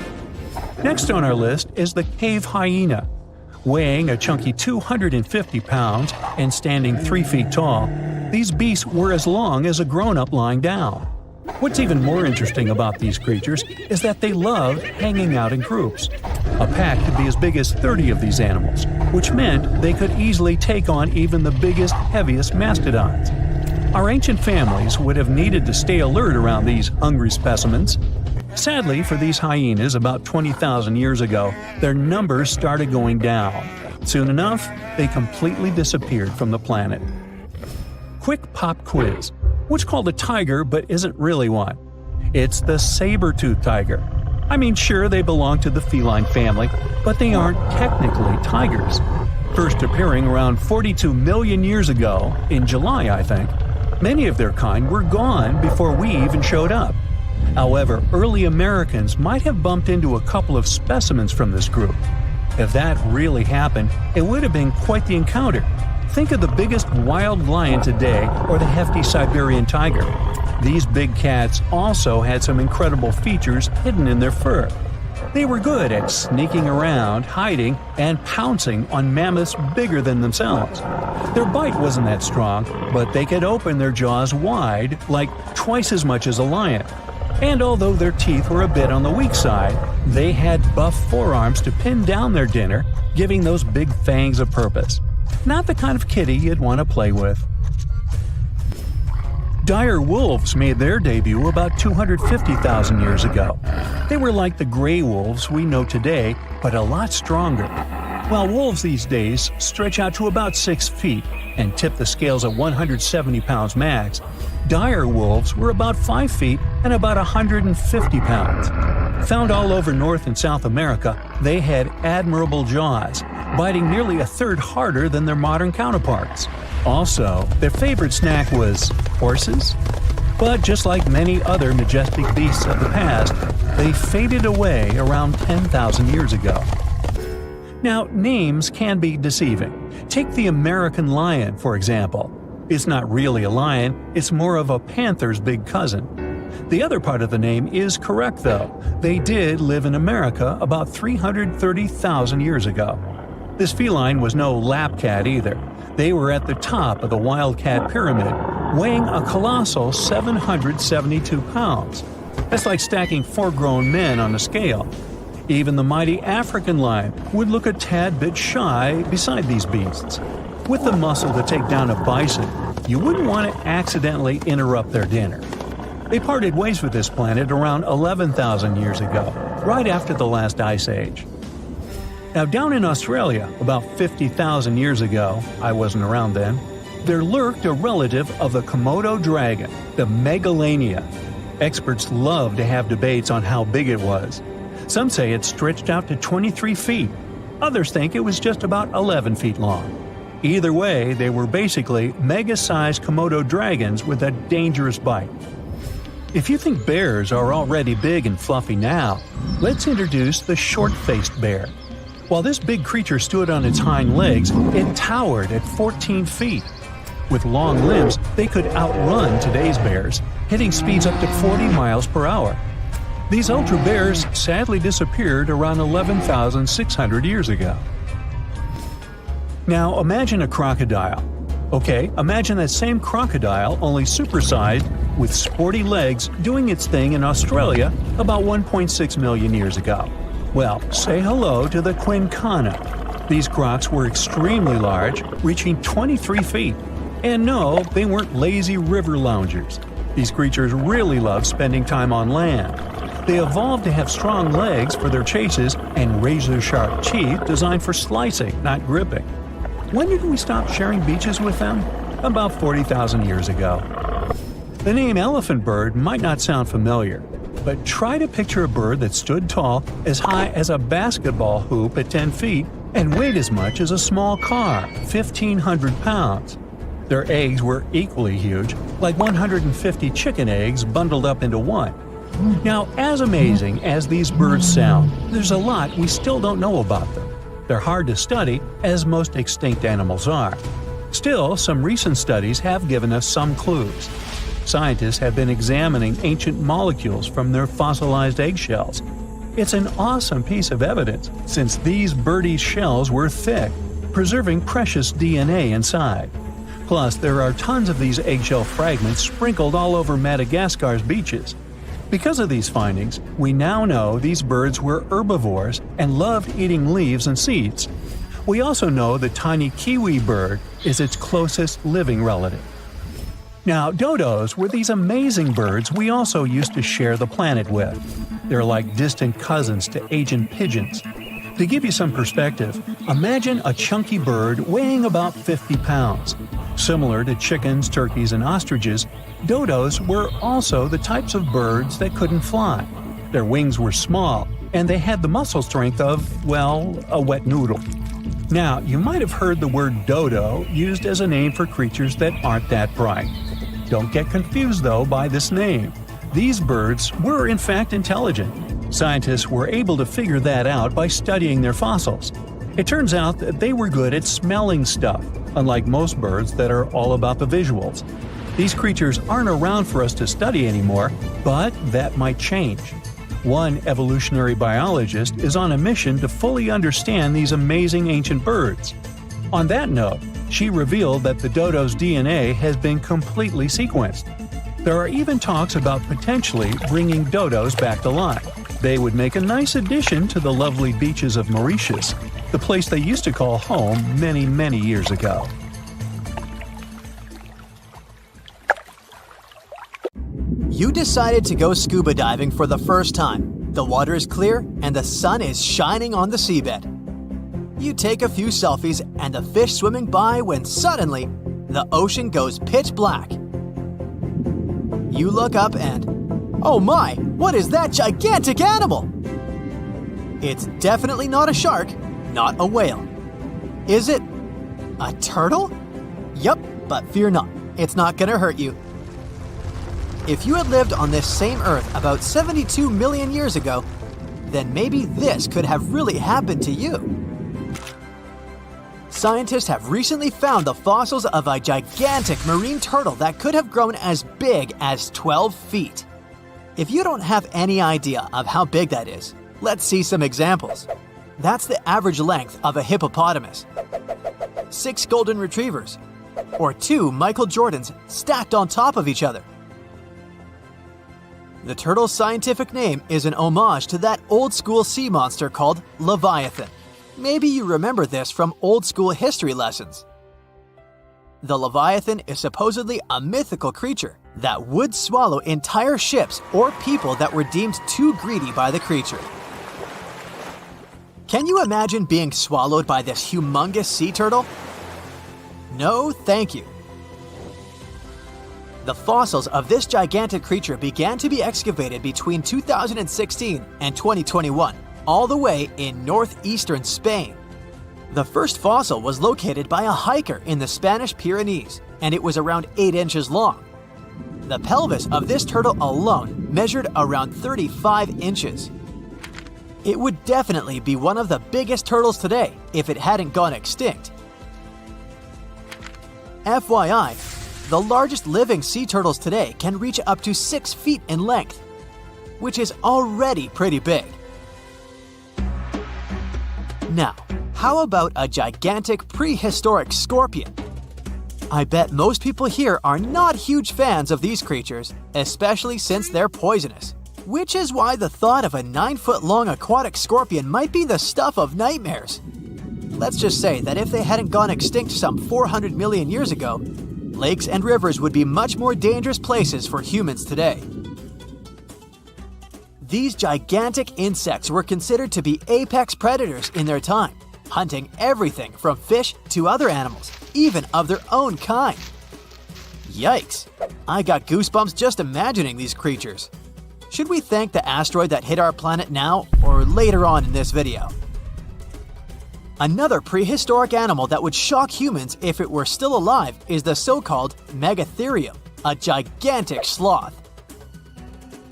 Next on our list is the cave hyena. Weighing a chunky 250 pounds and standing 3 feet tall, these beasts were as long as a grown-up lying down. What's even more interesting about these creatures is that they loved hanging out in groups. A pack could be as big as 30 of these animals, which meant they could easily take on even the biggest, heaviest mastodons. Our ancient families would have needed to stay alert around these hungry specimens. Sadly for these hyenas, about 20,000 years ago, their numbers started going down. Soon enough, they completely disappeared from the planet. Quick pop quiz. What's called a tiger but isn't really one? It's the saber-toothed tiger. I mean, sure, they belong to the feline family, but they aren't technically tigers. First appearing around 42 million years ago, in July, I think. Many of their kind were gone before we even showed up. However, early Americans might have bumped into a couple of specimens from this group. If that really happened, it would have been quite the encounter. Think of the biggest wild lion today or the hefty Siberian tiger. These big cats also had some incredible features hidden in their fur. They were good at sneaking around, hiding, and pouncing on mammoths bigger than themselves. Their bite wasn't that strong, but they could open their jaws wide, like twice as much as a lion. And although their teeth were a bit on the weak side, they had buff forearms to pin down their dinner, giving those big fangs a purpose. Not the kind of kitty you'd want to play with. Dire wolves made their debut about 250,000 years ago. They were like the gray wolves we know today, but a lot stronger. While wolves these days stretch out to about 6 feet and tip the scales at 170 pounds max, dire wolves were about 5 feet and about 150 pounds. Found all over North and South America, they had admirable jaws, biting nearly a third harder than their modern counterparts. Also, their favorite snack was horses. But just like many other majestic beasts of the past, they faded away around 10,000 years ago. Now, names can be deceiving. Take the American lion, for example. It's not really a lion, it's more of a panther's big cousin. The other part of the name is correct, though. They did live in America about 330,000 years ago. This feline was no lap cat either. They were at the top of the wildcat pyramid, weighing a colossal 772 pounds. That's like stacking 4 grown men on a scale. Even the mighty African lion would look a tad bit shy beside these beasts. With the muscle to take down a bison, you wouldn't want to accidentally interrupt their dinner. They parted ways with this planet around 11,000 years ago, right after the last ice age. Now, down in Australia, about 50,000 years ago, I wasn't around then, there lurked a relative of the Komodo dragon, the Megalania. Experts love to have debates on how big it was. Some say it stretched out to 23 feet. Others think it was just about 11 feet long. Either way, they were basically mega-sized Komodo dragons with a dangerous bite. If you think bears are already big and fluffy now, let's introduce the short-faced bear. While this big creature stood on its hind legs, it towered at 14 feet. With long limbs, they could outrun today's bears, hitting speeds up to 40 miles per hour. These ultra bears sadly disappeared around 11,600 years ago. Now imagine a crocodile. Okay, imagine that same crocodile, only supersized, with sporty legs, doing its thing in Australia about 1.6 million years ago. Well, say hello to the quincana. These crocs were extremely large, reaching 23 feet. And no, they weren't lazy river loungers. These creatures really loved spending time on land. They evolved to have strong legs for their chases and razor-sharp teeth designed for slicing, not gripping. When did we stop sharing beaches with them? About 40,000 years ago. The name elephant bird might not sound familiar, but try to picture a bird that stood tall, as high as a basketball hoop at 10 feet, and weighed as much as a small car, 1,500 pounds. Their eggs were equally huge, like 150 chicken eggs bundled up into one. Now, as amazing as these birds sound, there's a lot we still don't know about them. They're hard to study, as most extinct animals are. Still, some recent studies have given us some clues. Scientists have been examining ancient molecules from their fossilized eggshells. It's an awesome piece of evidence, since these birdies' shells were thick, preserving precious DNA inside. Plus, there are tons of these eggshell fragments sprinkled all over Madagascar's beaches. Because of these findings, we now know these birds were herbivores and loved eating leaves and seeds. We also know the tiny kiwi bird is its closest living relative. Now, dodos were these amazing birds we also used to share the planet with. They're like distant cousins to Asian pigeons. To give you some perspective, imagine a chunky bird weighing about 50 pounds. Similar to chickens, turkeys, and ostriches, dodos were also the types of birds that couldn't fly. Their wings were small, and they had the muscle strength of, well, a wet noodle. Now, you might have heard the word dodo used as a name for creatures that aren't that bright. Don't get confused, though, by this name. These birds were, in fact, intelligent. Scientists were able to figure that out by studying their fossils. It turns out that they were good at smelling stuff, unlike most birds that are all about the visuals. These creatures aren't around for us to study anymore, but that might change. One evolutionary biologist is on a mission to fully understand these amazing ancient birds. On that note, she revealed that the dodo's DNA has been completely sequenced. There are even talks about potentially bringing dodos back to life. They would make a nice addition to the lovely beaches of Mauritius, the place they used to call home many, many years ago. You decided to go scuba diving for the first time. The water is clear and the sun is shining on the seabed. You take a few selfies and the fish swimming by when suddenly the ocean goes pitch black. You look up and, oh my, what is that gigantic animal? It's definitely not a shark, not a whale. Is it a turtle? Yup, but fear not, it's not gonna hurt you. If you had lived on this same Earth about 72 million years ago, then maybe this could have really happened to you. Scientists have recently found the fossils of a gigantic marine turtle that could have grown as big as 12 feet. If you don't have any idea of how big that is, let's see some examples. That's the average length of a hippopotamus, 6 golden retrievers, or 2 Michael Jordans stacked on top of each other. The turtle's scientific name is an homage to that old-school sea monster called Leviathan. Maybe you remember this from old-school history lessons. The Leviathan is supposedly a mythical creature that would swallow entire ships or people that were deemed too greedy by the creature. Can you imagine being swallowed by this humongous sea turtle? No, thank you. The fossils of this gigantic creature began to be excavated between 2016 and 2021, all the way in northeastern Spain. The first fossil was located by a hiker in the Spanish Pyrenees, and it was around 8 inches long. The pelvis of this turtle alone measured around 35 inches. It would definitely be one of the biggest turtles today if it hadn't gone extinct. FYI, the largest living sea turtles today can reach up to 6 feet in length, which is already pretty big. Now, how about a gigantic prehistoric scorpion? I bet most people here are not huge fans of these creatures, especially since they're poisonous, which is why the thought of a 9-foot-long aquatic scorpion might be the stuff of nightmares. Let's just say that if they hadn't gone extinct some 400 million years ago, lakes and rivers would be much more dangerous places for humans today. These gigantic insects were considered to be apex predators in their time, hunting everything from fish to other animals, even of their own kind. Yikes! I got goosebumps just imagining these creatures. Should we thank the asteroid that hit our planet now or later on in this video? Another prehistoric animal that would shock humans if it were still alive is the so-called Megatherium, a gigantic sloth.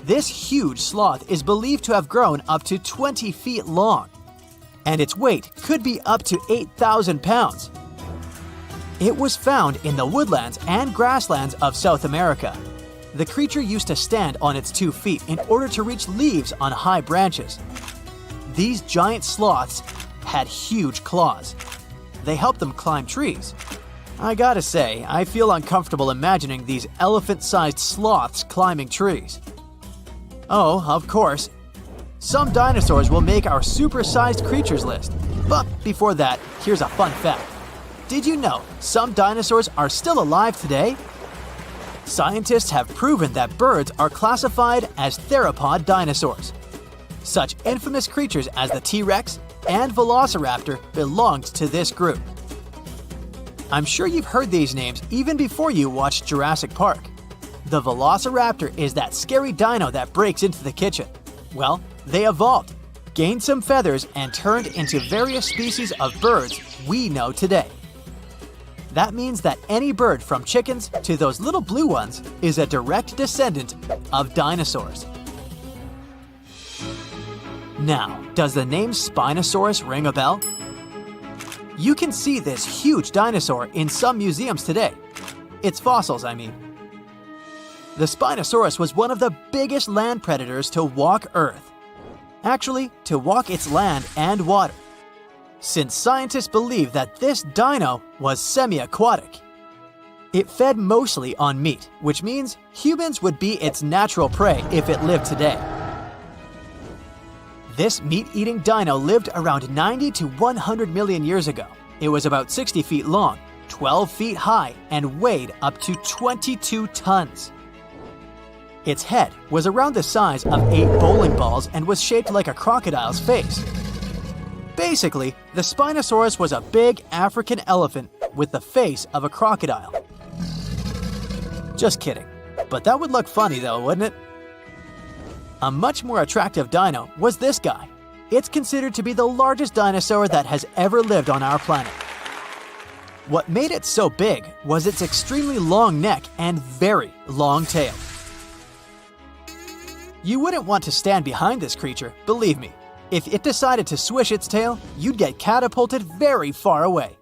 This huge sloth is believed to have grown up to 20 feet long, and its weight could be up to 8,000 pounds. It was found in the woodlands and grasslands of South America. The creature used to stand on its 2 feet in order to reach leaves on high branches. These giant sloths had huge claws. They helped them climb trees. I gotta say, I feel uncomfortable imagining these elephant-sized sloths climbing trees. Oh, of course, some dinosaurs will make our super-sized creatures list. But before that, here's a fun fact. Did you know some dinosaurs are still alive today? Scientists have proven that birds are classified as theropod dinosaurs. Such infamous creatures as the T-Rex and Velociraptor belonged to this group. I'm sure you've heard these names even before you watched Jurassic Park. The Velociraptor is that scary dino that breaks into the kitchen. Well, they evolved, gained some feathers, and turned into various species of birds we know today. That means that any bird from chickens to those little blue ones is a direct descendant of dinosaurs. Now, does the name Spinosaurus ring a bell? You can see this huge dinosaur in some museums today. Its fossils, I mean. The Spinosaurus was one of the biggest land predators to walk Earth. Actually, to walk its land and water, since scientists believe that this dino was semi-aquatic. It fed mostly on meat, which means humans would be its natural prey if it lived today. This meat-eating dino lived around 90 to 100 million years ago. It was about 60 feet long, 12 feet high, and weighed up to 22 tons. Its head was around the size of 8 bowling balls and was shaped like a crocodile's face. Basically, the Spinosaurus was a big African elephant with the face of a crocodile. Just kidding. But that would look funny though, wouldn't it? A much more attractive dino was this guy. It's considered to be the largest dinosaur that has ever lived on our planet. What made it so big was its extremely long neck and very long tail. You wouldn't want to stand behind this creature, believe me. If it decided to swish its tail, you'd get catapulted very far away.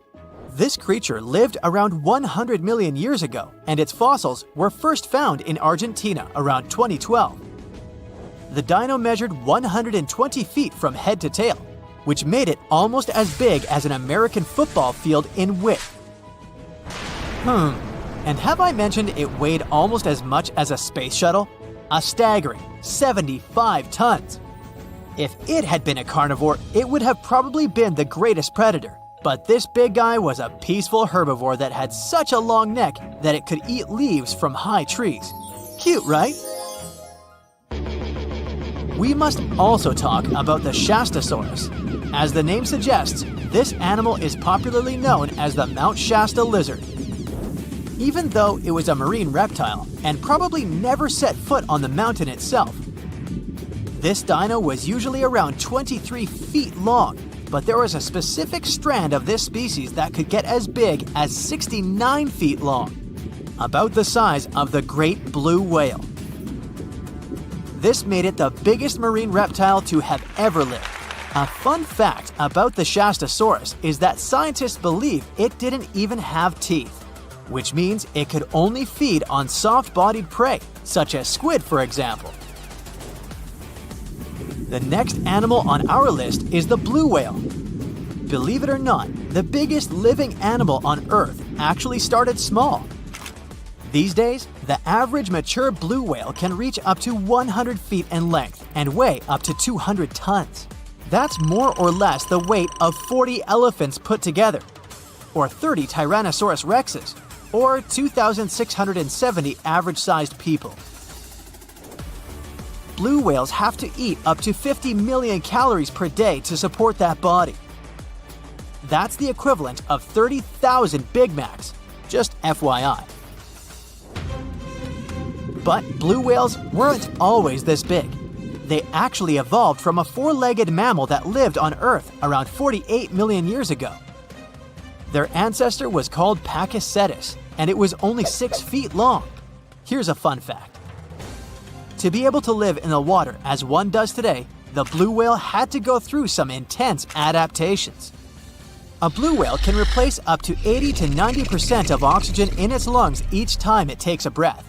This creature lived around 100 million years ago, and its fossils were first found in Argentina around 2012. The dino measured 120 feet from head to tail, which made it almost as big as an American football field in width. And have I mentioned it weighed almost as much as a space shuttle? A staggering 75 tons. If it had been a carnivore, it would have probably been the greatest predator. But this big guy was a peaceful herbivore that had such a long neck that it could eat leaves from high trees. Cute, right? We must also talk about the Shastasaurus. As the name suggests, this animal is popularly known as the Mount Shasta lizard. Even though it was a marine reptile and probably never set foot on the mountain itself, this dino was usually around 23 feet long, but there was a specific strand of this species that could get as big as 69 feet long, about the size of the great blue whale. This made it the biggest marine reptile to have ever lived. A fun fact about the Shastasaurus is that scientists believe it didn't even have teeth, which means it could only feed on soft-bodied prey, such as squid, for example. The next animal on our list is the blue whale. Believe it or not, the biggest living animal on Earth actually started small. These days, the average mature blue whale can reach up to 100 feet in length and weigh up to 200 tons. That's more or less the weight of 40 elephants put together, or 30 Tyrannosaurus rexes, or 2,670 average-sized people. Blue whales have to eat up to 50 million calories per day to support that body. That's the equivalent of 30,000 Big Macs, just FYI. But blue whales weren't always this big. They actually evolved from a four-legged mammal that lived on Earth around 48 million years ago. Their ancestor was called Pakicetus, and it was only 6 feet long. Here's a fun fact. To be able to live in the water as one does today, the blue whale had to go through some intense adaptations. A blue whale can replace up to 80 to 90% of oxygen in its lungs each time it takes a breath.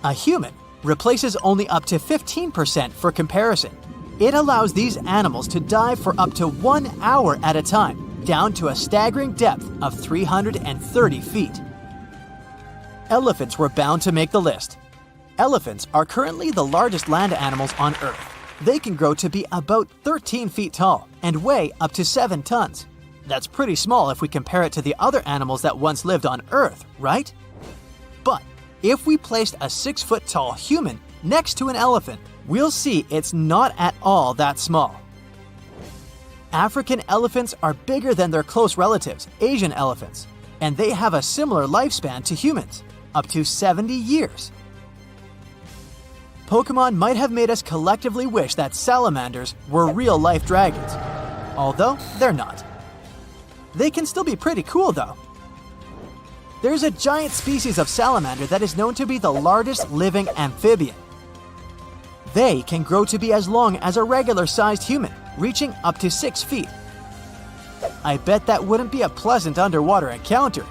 A human replaces only up to 15% for comparison. It allows these animals to dive for up to 1 hour at a time, down to a staggering depth of 330 feet. Elephants were bound to make the list. Elephants are currently the largest land animals on Earth. They can grow to be about 13 feet tall and weigh up to 7 tons. That's pretty small if we compare it to the other animals that once lived on Earth, right? But if we placed a 6-foot-tall human next to an elephant, we'll see it's not at all that small. African elephants are bigger than their close relatives, Asian elephants, and they have a similar lifespan to humans, up to 70 years. Pokemon might have made us collectively wish that salamanders were real-life dragons, although they're not. They can still be pretty cool though. There's a giant species of salamander that is known to be the largest living amphibian. They can grow to be as long as a regular-sized human, reaching up to 6 feet. I bet that wouldn't be a pleasant underwater encounter,